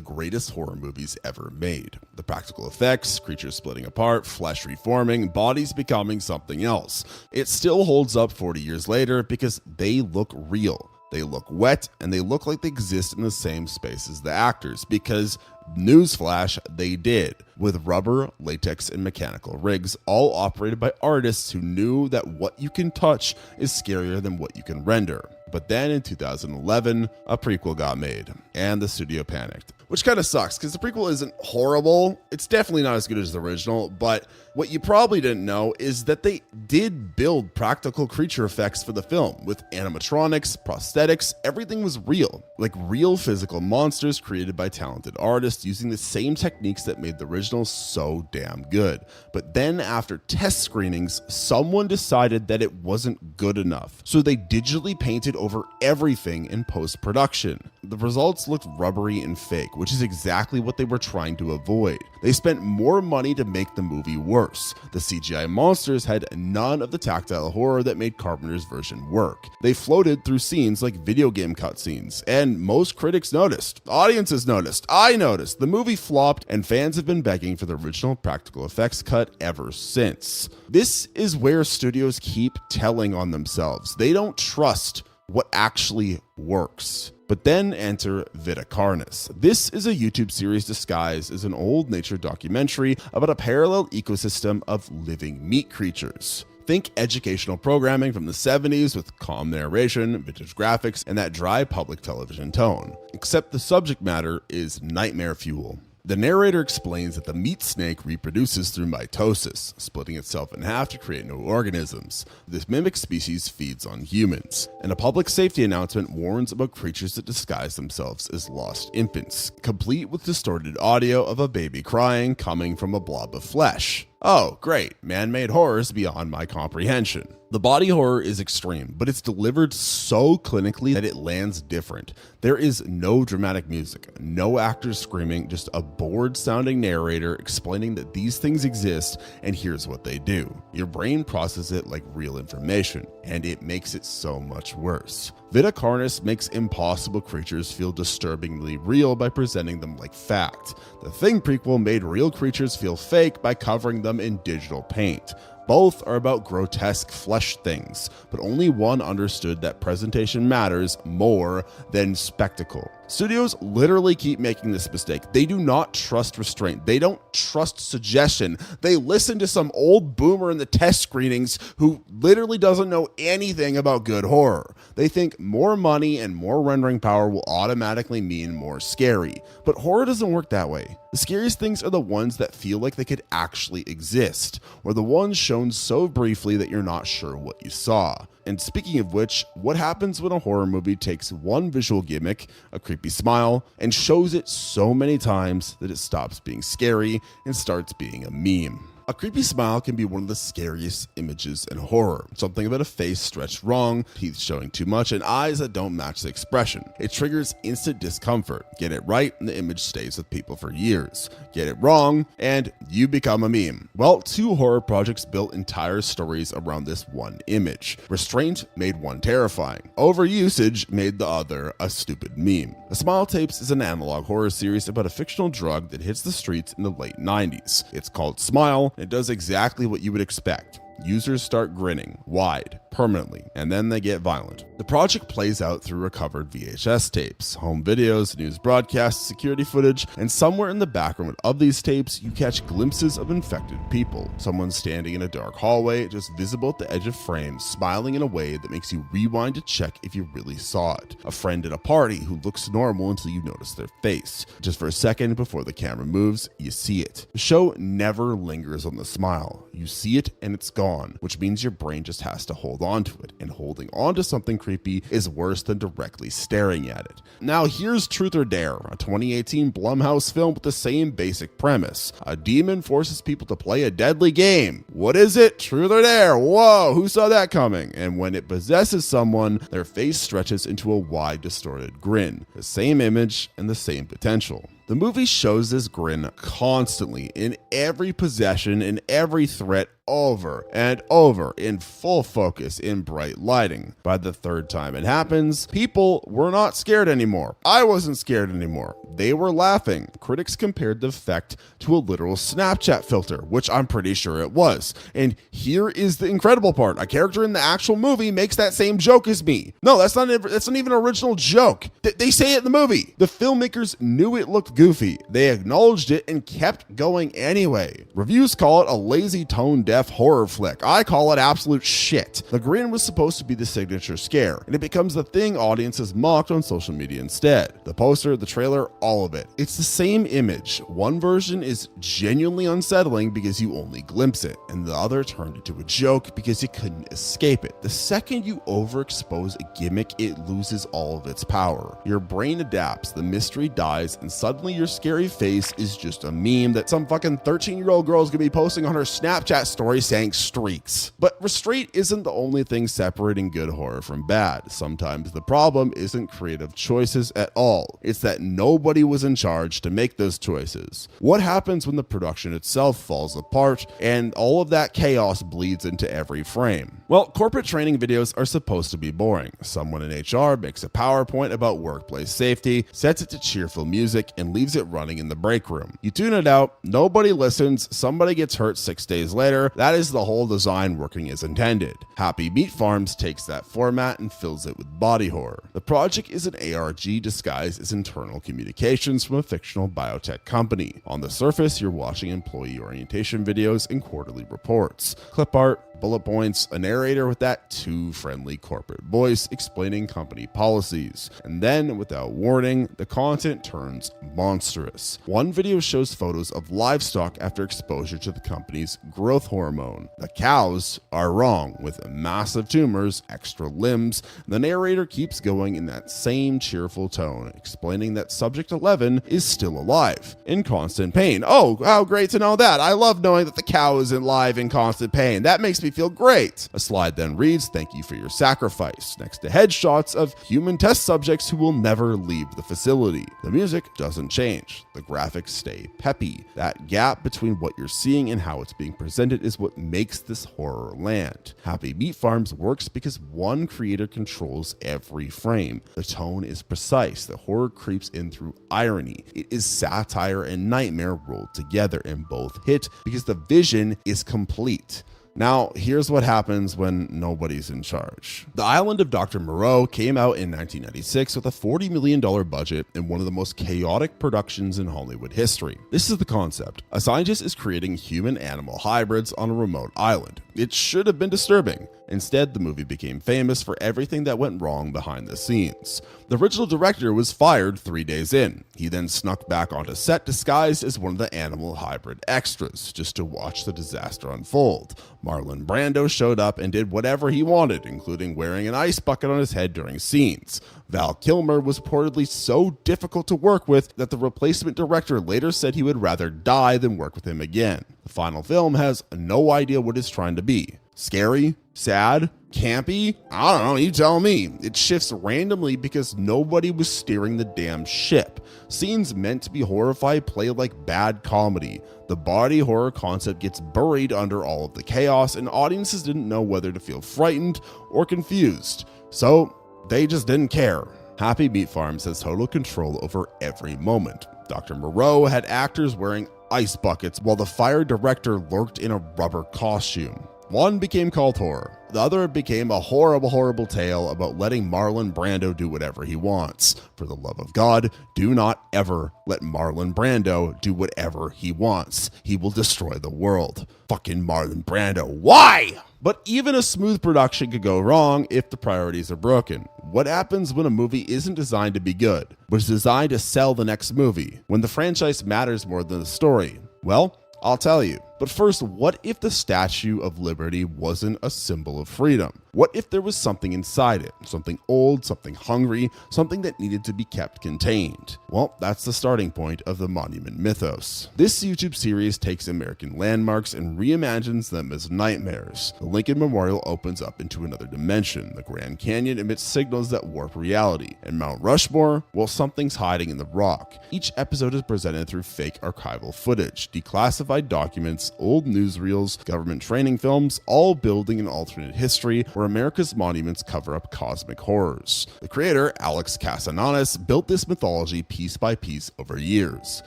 greatest horror movies ever made. The practical effects, creatures splitting apart, flesh reforming, bodies becoming something else. It still holds up 40 years later because they look real. They look wet, and they look like they exist in the same space as the actors, because, newsflash, they did, with rubber, latex, and mechanical rigs, all operated by artists who knew that what you can touch is scarier than what you can render. But then in 2011, a prequel got made, and the studio panicked. Which kind of sucks, because the prequel isn't horrible. It's definitely not as good as the original, but what you probably didn't know is that they did build practical creature effects for the film, with animatronics, prosthetics, everything was real. Like real physical monsters created by talented artists using the same techniques that made the original so damn good. But then after test screenings, someone decided that it wasn't good enough. So they digitally painted over everything in post-production. The results looked rubbery and fake, which is exactly what they were trying to avoid. They spent more money to make the movie worse. The CGI monsters had none of the tactile horror that made Carpenter's version work. They floated through scenes like video game cutscenes, and most critics noticed. Audiences noticed. I noticed. The movie flopped, and fans have been begging for the original practical effects cut ever since. This is where studios keep telling on themselves. They don't trust what actually works. But then enter Vita Carnis. This is a YouTube series disguised as an old nature documentary about a parallel ecosystem of living meat creatures. Think educational programming from the 70s with calm narration, vintage graphics, and that dry public television tone. Except the subject matter is nightmare fuel. The narrator explains that the meat snake reproduces through mitosis, splitting itself in half to create new organisms. This mimic species feeds on humans. And a public safety announcement warns about creatures that disguise themselves as lost infants, complete with distorted audio of a baby crying coming from a blob of flesh. Oh, great, man-made horrors beyond my comprehension. The body horror is extreme, but it's delivered so clinically that it lands different. There is no dramatic music, no actors screaming, just a bored-sounding narrator explaining that these things exist and here's what they do. Your brain processes it like real information, and it makes it so much worse. Vita Carnis makes impossible creatures feel disturbingly real by presenting them like fact. The Thing prequel made real creatures feel fake by covering them in digital paint. Both are about grotesque flesh things, but only one understood that presentation matters more than spectacle. Studios literally keep making this mistake. They do not trust restraint. They don't trust suggestion. They listen to some old boomer in the test screenings who literally doesn't know anything about good horror. They think more money and more rendering power will automatically mean more scary. But horror doesn't work that way. The scariest things are the ones that feel like they could actually exist, or the ones shown so briefly that you're not sure what you saw. And speaking of which, what happens when a horror movie takes one visual gimmick, a creepy smile, and shows it so many times that it stops being scary and starts being a meme? A creepy smile can be one of the scariest images in horror. Something about a face stretched wrong, teeth showing too much, and eyes that don't match the expression. It triggers instant discomfort. Get it right, and the image stays with people for years. Get it wrong, and you become a meme. Well, two horror projects built entire stories around this one image. Restraint made one terrifying. Overusage made the other a stupid meme. The Smile Tapes is an analog horror series about a fictional drug that hits the streets in the late 90s. It's called Smile. It does exactly what you would expect. Users start grinning, wide, permanently, and then they get violent. The project plays out through recovered VHS tapes, home videos, news broadcasts, security footage, and somewhere in the background of these tapes, you catch glimpses of infected people. Someone standing in a dark hallway, just visible at the edge of frame, smiling in a way that makes you rewind to check if you really saw it. A friend at a party who looks normal until you notice their face. Just for a second before the camera moves, you see it. The show never lingers on the smile. You see it and it's gone, which means your brain just has to hold on to it, and holding on to something creepy is worse than directly staring at it. Now here's Truth or Dare, a 2018 Blumhouse film with the same basic premise. A demon forces people to play a deadly game. What is it? Truth or Dare? Whoa, who saw that coming? And when it possesses someone, their face stretches into a wide, distorted grin. The same image and the same potential. The movie shows this grin constantly in every possession, in every threat, over and over, in full focus, in bright lighting. By the third time it happens, people were not scared anymore. I wasn't scared anymore. They were laughing. Critics compared the effect to a literal Snapchat filter, which I'm pretty sure it was. And here is the incredible part. A character in the actual movie makes that same joke as me. No, that's not even an original joke. They say it in the movie. The filmmakers knew it looked goofy. They acknowledged it and kept going anyway. Reviews call it a lazy, tone-deaf horror flick. I call it absolute shit. The grin was supposed to be the signature scare, and it becomes the thing audiences mocked on social media instead. The poster, the trailer, all of it. It's the same image. One version is genuinely unsettling because you only glimpse it, and the other turned into a joke because you couldn't escape it. The second you overexpose a gimmick, it loses all of its power. Your brain adapts, the mystery dies, and suddenly your scary face is just a meme that some fucking 13-year-old girl is gonna be posting on her Snapchat story saying streaks. But restraint isn't the only thing separating good horror from bad. Sometimes the problem isn't creative choices at all. It's that nobody was in charge to make those choices. What happens when the production itself falls apart and all of that chaos bleeds into every frame? Well, corporate training videos are supposed to be boring. Someone in HR makes a PowerPoint about workplace safety, sets it to cheerful music, and leaves it running in the break room. You tune it out, nobody listens, somebody gets hurt 6 days later. That is the whole design working as intended. Happy Meat Farms takes that format and fills it with body horror. The project is an ARG disguised as internal communications from a fictional biotech company. On the surface, you're watching employee orientation videos and quarterly reports. Clip art, bullet points, a narrator with that too friendly corporate voice explaining company policies. And then, without warning, the content turns monstrous. One video shows photos of livestock after exposure to the company's growth hormone. The cows are wrong, with massive tumors, extra limbs. The narrator keeps going in that same cheerful tone, explaining that Subject 11 is still alive, in constant pain. Oh, how great to know that. I love knowing that the cow is alive in constant pain. That makes me feel great. A slide then reads, "Thank you for your sacrifice," next to headshots of human test subjects who will never leave the facility. The music doesn't change. The graphics stay peppy. That gap between what you're seeing and how it's being presented is what makes this horror land. Happy Meat Farms works because one creator controls every frame. The tone is precise. The horror creeps in through irony. It is satire and nightmare rolled together, and both hit because the vision is complete. Now, here's what happens when nobody's in charge. The Island of Dr. Moreau came out in 1996 with a $40 million budget and one of the most chaotic productions in Hollywood history. This is the concept. A scientist is creating human-animal hybrids on a remote island. It should have been disturbing. Instead, the movie became famous for everything that went wrong behind the scenes. The original director was fired 3 days in. He then snuck back onto set disguised as one of the animal hybrid extras, just to watch the disaster unfold. Marlon Brando showed up and did whatever he wanted, including wearing an ice bucket on his head during scenes. Val Kilmer was reportedly so difficult to work with that the replacement director later said he would rather die than work with him again. The final film has no idea what it's trying to be. Scary? Sad? Campy? I don't know, you tell me. It shifts randomly because nobody was steering the damn ship. Scenes meant to be horrified play like bad comedy. The body horror concept gets buried under all of the chaos, and audiences didn't know whether to feel frightened or confused. So, they just didn't care. Happy Meat Farms has total control over every moment. Dr. Moreau had actors wearing ice buckets while the fire director lurked in a rubber costume. One became cult horror. The other became a horrible, horrible tale about letting Marlon Brando do whatever he wants. For the love of God, do not ever let Marlon Brando do whatever he wants. He will destroy the world. Fucking Marlon Brando. Why? But even a smooth production could go wrong if the priorities are broken. What happens when a movie isn't designed to be good, but is designed to sell the next movie? When the franchise matters more than the story? Well, I'll tell you. But first, what if the Statue of Liberty wasn't a symbol of freedom? What if there was something inside it? Something old, something hungry, something that needed to be kept contained? Well, that's the starting point of the Monument mythos. This YouTube series takes American landmarks and reimagines them as nightmares. The Lincoln Memorial opens up into another dimension. The Grand Canyon emits signals that warp reality. And Mount Rushmore, well, something's hiding in the rock. Each episode is presented through fake archival footage, declassified documents, old newsreels, government training films, all building an alternate history where America's monuments cover up cosmic horrors. The creator, Alex Casananis, built this mythology piece by piece over years.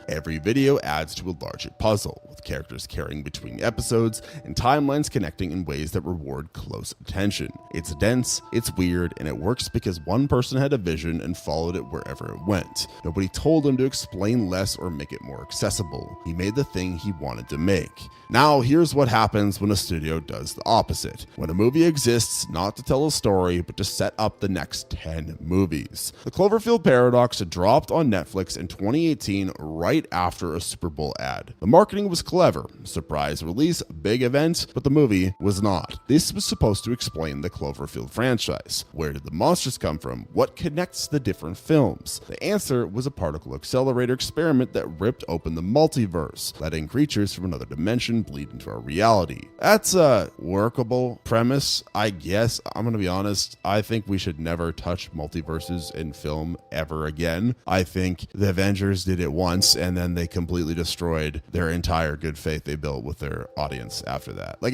Every video adds to a larger puzzle, with characters carrying between episodes and timelines connecting in ways that reward close attention. It's dense, it's weird, and it works because one person had a vision and followed it wherever it went. Nobody told him to explain less or make it more accessible. He made the thing he wanted to make. Now, here's what happens when a studio does the opposite. When a movie exists not to tell a story, but to set up the next 10 movies. The Cloverfield Paradox dropped on Netflix in 2018 right after a Super Bowl ad. The marketing was clever. Surprise release, big event, but the movie was not. This was supposed to explain the Cloverfield franchise. Where did the monsters come from? What connects the different films? The answer was a particle accelerator experiment that ripped open the multiverse, letting creatures from another dimension bleed into our reality. That's a workable premise, I guess. I'm gonna be honest, I think we should never touch multiverses in film ever again. I think the Avengers did it once and then they completely destroyed their entire good faith they built with their audience after that. Like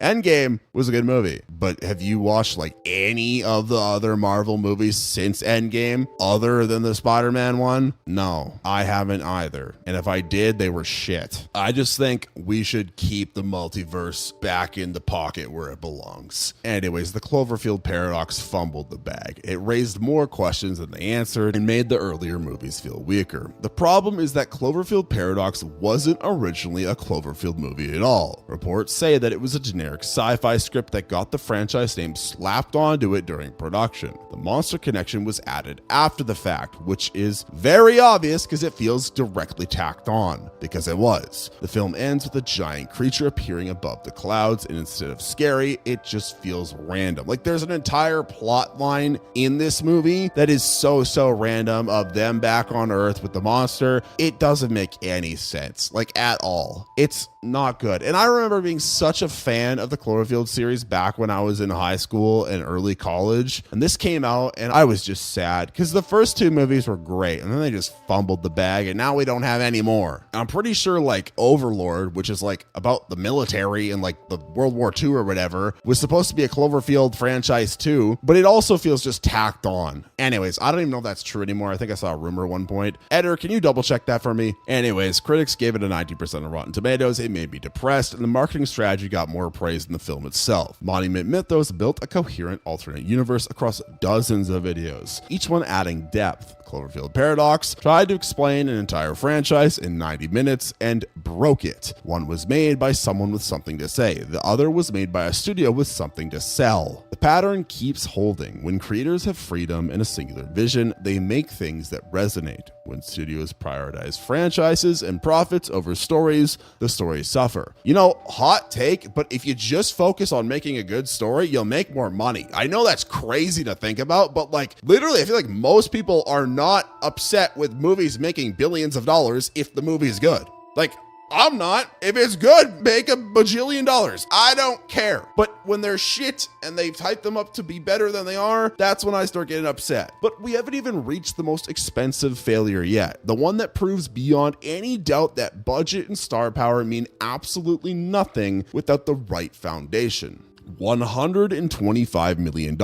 Endgame was a good movie, but have you watched like any of the other Marvel movies since Endgame other than the Spider-Man one? No, I haven't either. And if I did, they were shit. I just think we should keep the multiverse back in the pocket where it belongs. Anyways, the Cloverfield paradox fumbled the bag. It raised more questions than they answered and made the earlier movies feel weaker. The problem is that Cloverfield paradox wasn't originally a Cloverfield movie at all. Reports say that it was a generic sci-fi script that got the franchise name slapped onto it during production. The monster connection was added after the fact, which is very obvious because it feels directly tacked on, because it was. The film ends with a giant creature appearing above the clouds, and instead of scary, it just feels random. Like there's an entire plot line in this movie that is so random of them back on Earth with the monster. It doesn't make any sense, like at all. It's not good. And I remember being such a fan of the Cloverfield series back when I was in high school and early college. And this came out and I was just sad because the first two movies were great and then they just fumbled the bag and now we don't have any more. I'm pretty sure like Overlord, which is like about the military and like the World War II or whatever, was supposed to be a Cloverfield franchise too, but it also feels just tacked on. Anyways, I don't even know if that's true anymore. I think I saw a rumor at one point. Editor, can you double check that for me? Anyways, critics gave it a 90% on Rotten Tomatoes. It made me depressed, and the marketing strategy got more praise than the film itself. Monument Mythos built a coherent alternate universe across dozens of videos, each one adding depth. Cloverfield Paradox tried to explain an entire franchise in 90 minutes and broke it. One was made by someone with something to say. The other was made by a studio with something to sell. The pattern keeps holding. When creators have freedom and a singular vision, they make things that resonate. When studios prioritize franchises and profits over stories, the stories suffer. You know, hot take, but if you just focus on making a good story, you'll make more money. I know that's crazy to think about, but like literally, I feel like most people are not upset with movies making billions of dollars if the movie is good. Like, I'm not. If it's good, make $1 bajillion. I don't care. But when they're shit and they've hyped them up to be better than they are, that's when I start getting upset. But we haven't even reached the most expensive failure yet. The one that proves beyond any doubt that budget and star power mean absolutely nothing without the right foundation. $125 million.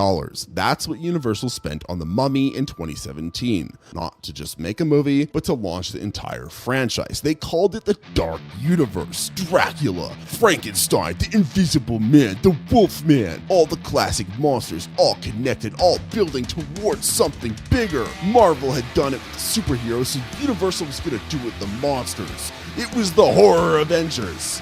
That's what Universal spent on The Mummy in 2017. Not to just make a movie, but to launch the entire franchise. They called it the Dark Universe. Dracula, Frankenstein, the Invisible Man, the Wolfman. All the classic monsters, all connected, all building towards something bigger. Marvel had done it with superheroes, so Universal was gonna do it with the monsters. It was the Horror Avengers.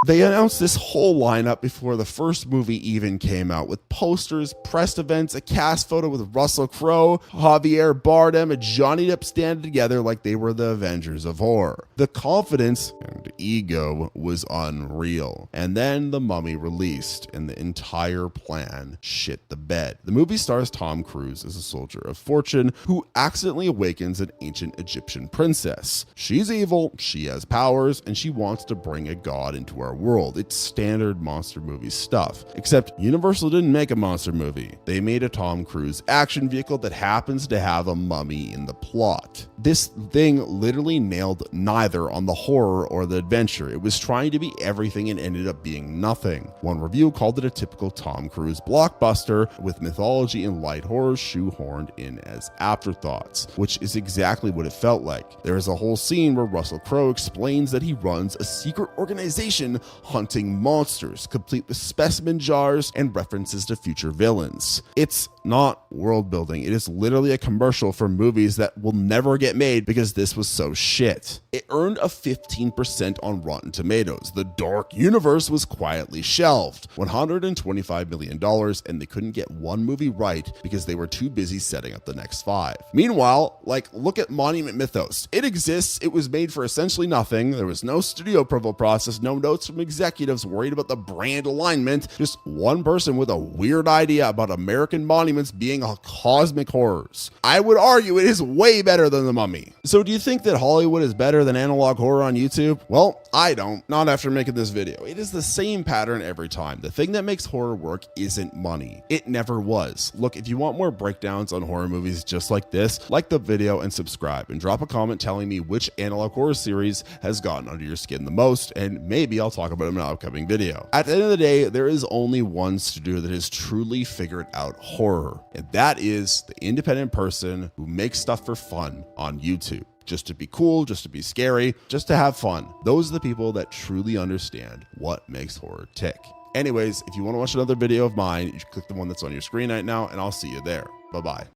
They announced this whole lineup before the first movie even came out, with posters, press events, a cast photo with Russell Crowe, Javier Bardem, and Johnny Depp standing together like they were the Avengers of horror. The confidence and ego was unreal. And then The Mummy released, and the entire plan shit the bed. The movie stars Tom Cruise as a soldier of fortune who accidentally awakens an ancient Egyptian princess. She's evil, she has powers, and she wants to bring a god into our world. It's standard monster movie stuff, except Universal didn't make a monster movie. They made a Tom Cruise action vehicle that happens to have a mummy in the plot. This thing literally nailed neither on the horror or the adventure. It was trying to be everything and ended up being nothing. One review called it a typical Tom Cruise blockbuster with mythology and light horror shoehorned in as afterthoughts, which is exactly what it felt like. There is a whole scene where Russell Crowe explains that he runs a secret organization hunting monsters, complete with specimen jars and references to future villains. It's not world building. It is literally a commercial for movies that will never get made because this was so shit. It earned a 15% on Rotten Tomatoes. The Dark Universe was quietly shelved. $125 million, and they couldn't get one movie right because they were too busy setting up the next 5. Meanwhile, like, look at Monument Mythos. It exists. It was made for essentially nothing. There was no studio approval process, no notes from executives worried about the brand alignment, just one person with a weird idea about American monuments being cosmic horrors. I would argue it is way better than The Mummy. So do you think that Hollywood is better than analog horror on YouTube? Well, I don't. Not after making this video. It is the same pattern every time. The thing that makes horror work isn't money. It never was. Look, if you want more breakdowns on horror movies just like this, like the video and subscribe, and drop a comment telling me which analog horror series has gotten under your skin the most, and maybe I'll talk about it in an upcoming video. At the end of the day, there is only one studio that has truly figured out horror, and that is the independent person who makes stuff for fun on YouTube. Just to be cool, just to be scary, just to have fun. Those are the people that truly understand what makes horror tick. Anyways, if you want to watch another video of mine, you should click the one that's on your screen right now, and I'll see you there. Bye-bye.